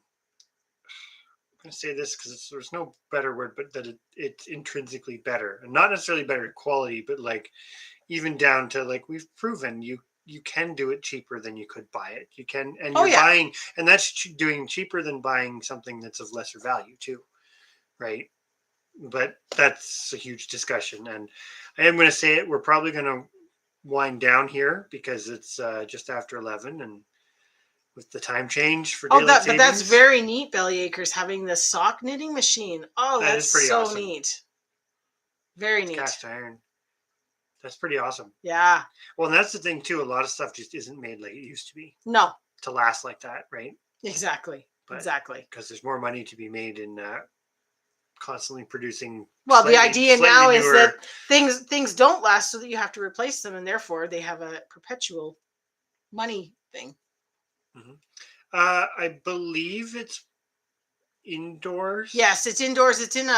going to say this because there's no better word, but that it's intrinsically better, and not necessarily better quality, but like even down to like we've proven you can do it cheaper than you could buy it. You can, and you're buying, and that's doing cheaper than buying something that's of lesser value too, right? But that's a huge discussion, and I am going to say it. We're probably going to wind down here because it's just after 11, and with the time change for daylight savings. But that's very neat, Bellyacres, having the sock knitting machine. Oh, that's so awesome. Neat. Very neat. Cast iron. That's pretty awesome. Yeah. Well, and that's the thing too. A lot of stuff just isn't made like it used to be. No. To last like that, right? Exactly. Exactly. Because there's more money to be made in constantly producing. Well, the idea now is that things don't last, so that you have to replace them, and therefore they have a perpetual money thing. Mm-hmm. I believe it's indoors. Yes, it's indoors. It's in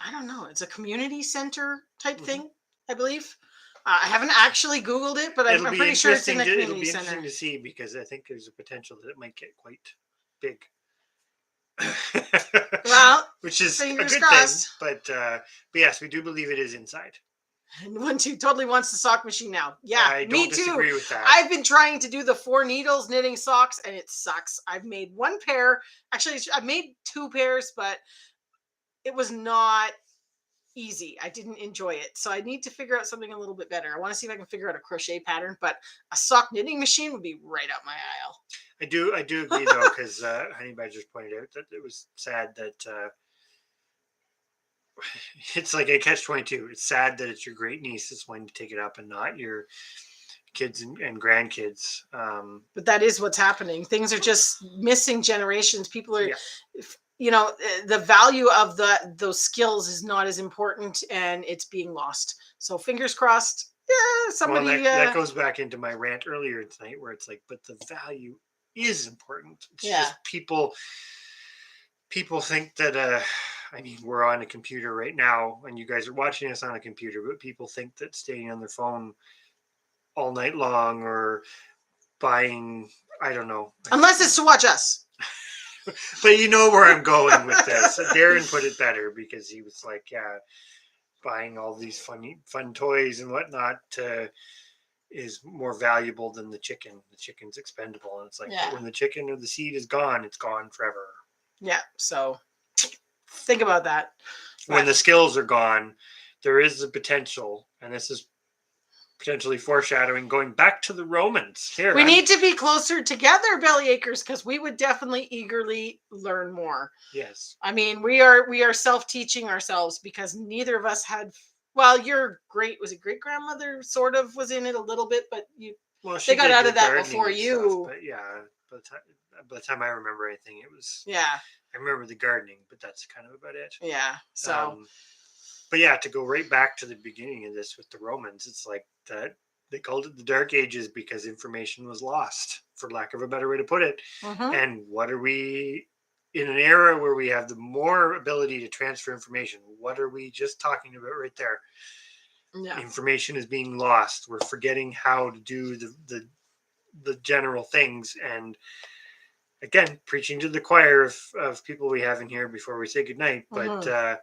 I don't know. It's a community center type thing, I believe. I haven't actually Googled it, but I'm pretty sure it's in a community center. It'll be interesting to see, because I think there's a potential that it might get quite big. Well, which is a good thing. But yes, we do believe it is inside. And 1-2 totally wants the sock machine now. Yeah, I don't disagree with that. I've been trying to do the 4 needles knitting socks, and it sucks. I've made 1 pair. Actually, I've made 2 pairs, but it was not easy. I didn't enjoy it. So I need to figure out something a little bit better. I want to see if I can figure out a crochet pattern, but a sock knitting machine would be right up my aisle. I do agree though, because Honey Badger's pointed out that it was sad that it's like a catch-22. It's sad that it's your great niece that's wanting to take it up and not your kids and grandkids. But that is what's happening. Things are just missing generations. People are the value of those skills is not as important, and it's being lost. So fingers crossed. Yeah, somebody. Well, that goes back into my rant earlier tonight, where it's like, but the value is important. It's just people think that. We're on a computer right now, and you guys are watching us on a computer, but people think that staying on their phone all night long or buying, I don't know. Unless it's to watch us. But you know where I'm going with this. Darren put it better because he was like, yeah, buying all these fun toys and whatnot is more valuable than the chicken. The chicken's expendable. And it's like, Yeah. when the chicken or the seed is gone, it's gone forever. Yeah. So think about that. When the skills are gone, there is the potential, and this is potentially foreshadowing going back to the Romans. We need to be closer together, Bellyacres, because we would definitely eagerly learn more. Yes. I mean, we are self-teaching ourselves because neither of us had. Well, your great grandmother sort of was in it a little bit, but they got out of that before you. Stuff, but yeah, by the time I remember anything, it was. Yeah. I remember the gardening, but that's kind of about it. Yeah. So. But yeah, to go right back to the beginning of this with the Romans, it's like that they called it the Dark Ages because information was lost, for lack of a better way to put it. Mm-hmm. And what are we in an era where we have the more ability to transfer information? What are we just talking about right there? Yeah. Information is being lost. We're forgetting how to do the general things. And again, preaching to the choir of people we have in here before we say goodnight. But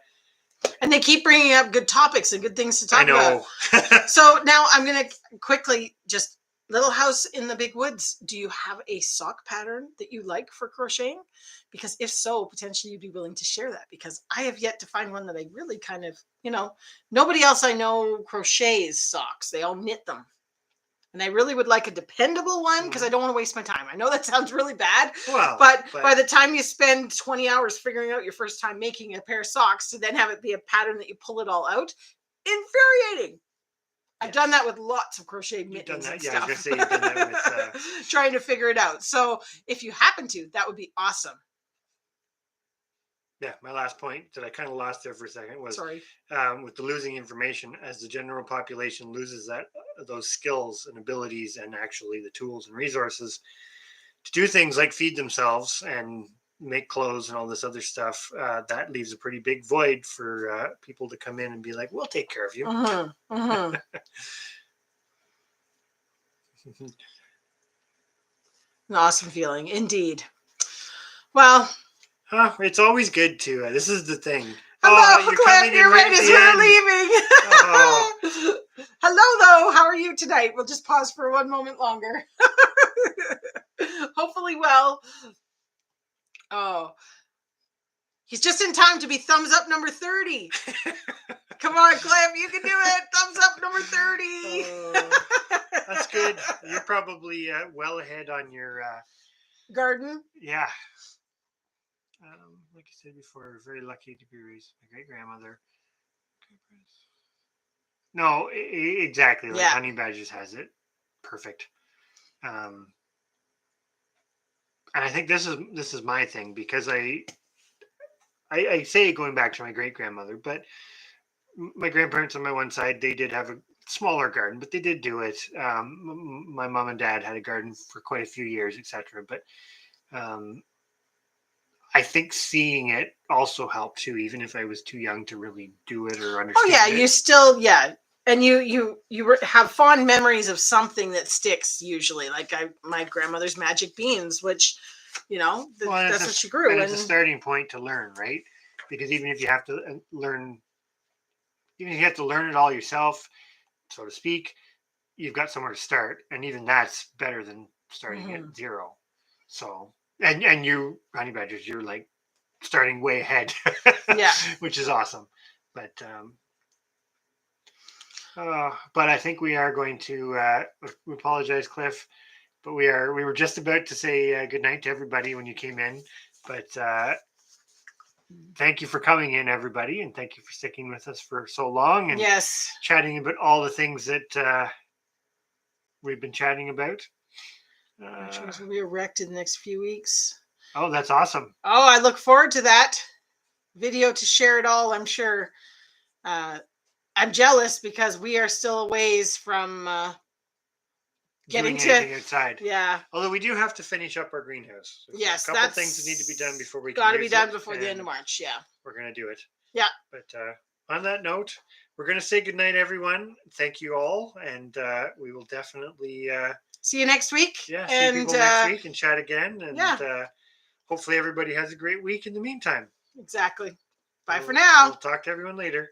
and they keep bringing up good topics and good things to talk about. I know. So now I'm going to quickly just Little House in the Big Woods. Do you have a sock pattern that you like for crocheting? Because if so, potentially you'd be willing to share that, because I have yet to find one that I really kind of, nobody else I know crochets socks. They all knit them. And I really would like a dependable one because I don't want to waste my time. I know that sounds really bad, but by the time you spend 20 hours figuring out your first time making a pair of socks to then have it be a pattern that you pull it all out, infuriating. I've done that with lots of crochet mittens and stuff. I was going to say you've done that with trying to figure it out. So if you happen to, that would be awesome. Yeah, my last point that I kind of lost there for a second was with the losing information, as the general population loses those skills and abilities and actually the tools and resources to do things like feed themselves and make clothes and all this other stuff, that leaves a pretty big void for people to come in and be like, we'll take care of you. Mm-hmm. Mm-hmm. An awesome feeling, indeed. Well, it's always good to. This is the thing. Hello, Cliff. You're right as we're leaving. Oh. Hello, though. How are you tonight? We'll just pause for one moment longer. Hopefully, well. Oh, he's just in time to be thumbs up number 30. Come on, Cliff. You can do it. Thumbs up number 30. That's good. You're probably well ahead on your garden. Yeah. Like I said before, very lucky to be raised by my great grandmother. No, exactly. Like Honey Badgers has it. Perfect. And I think this is my thing, because I say going back to my great grandmother, but my grandparents on my one side, they did have a smaller garden, but they did do it. My mom and dad had a garden for quite a few years, etc. But I think seeing it also helped too, even if I was too young to really do it or understand. Oh yeah, you still and you have fond memories of something that sticks usually. Like my grandmother's magic beans, which that's what she grew. And it's a starting point to learn, right? Because even if you have to learn it all yourself, so to speak, you've got somewhere to start, and even that's better than starting at zero. So. And you, Honey Badgers, you're like starting way ahead, which is awesome. But I think we are going to. We apologize, Cliff, but we were just about to say good night to everybody when you came in. But thank you for coming in, everybody, and thank you for sticking with us for so long and chatting about all the things that we've been chatting about. It's going to be erect in the next few weeks. Oh, that's awesome. Oh, I look forward to that video to share it all, I'm sure. I'm jealous because we are still a ways from getting doing anything outside. Yeah. Although we do have to finish up our greenhouse. Yes, a couple things that need to be done before we got to be done before the end of March. Yeah. We're going to do it. Yeah. But on that note, we're going to say goodnight, everyone. Thank you all. And we will definitely... see you next week. Yeah, see people next week and chat again. And hopefully everybody has a great week in the meantime. Exactly. Bye for We'll now. talk to everyone later.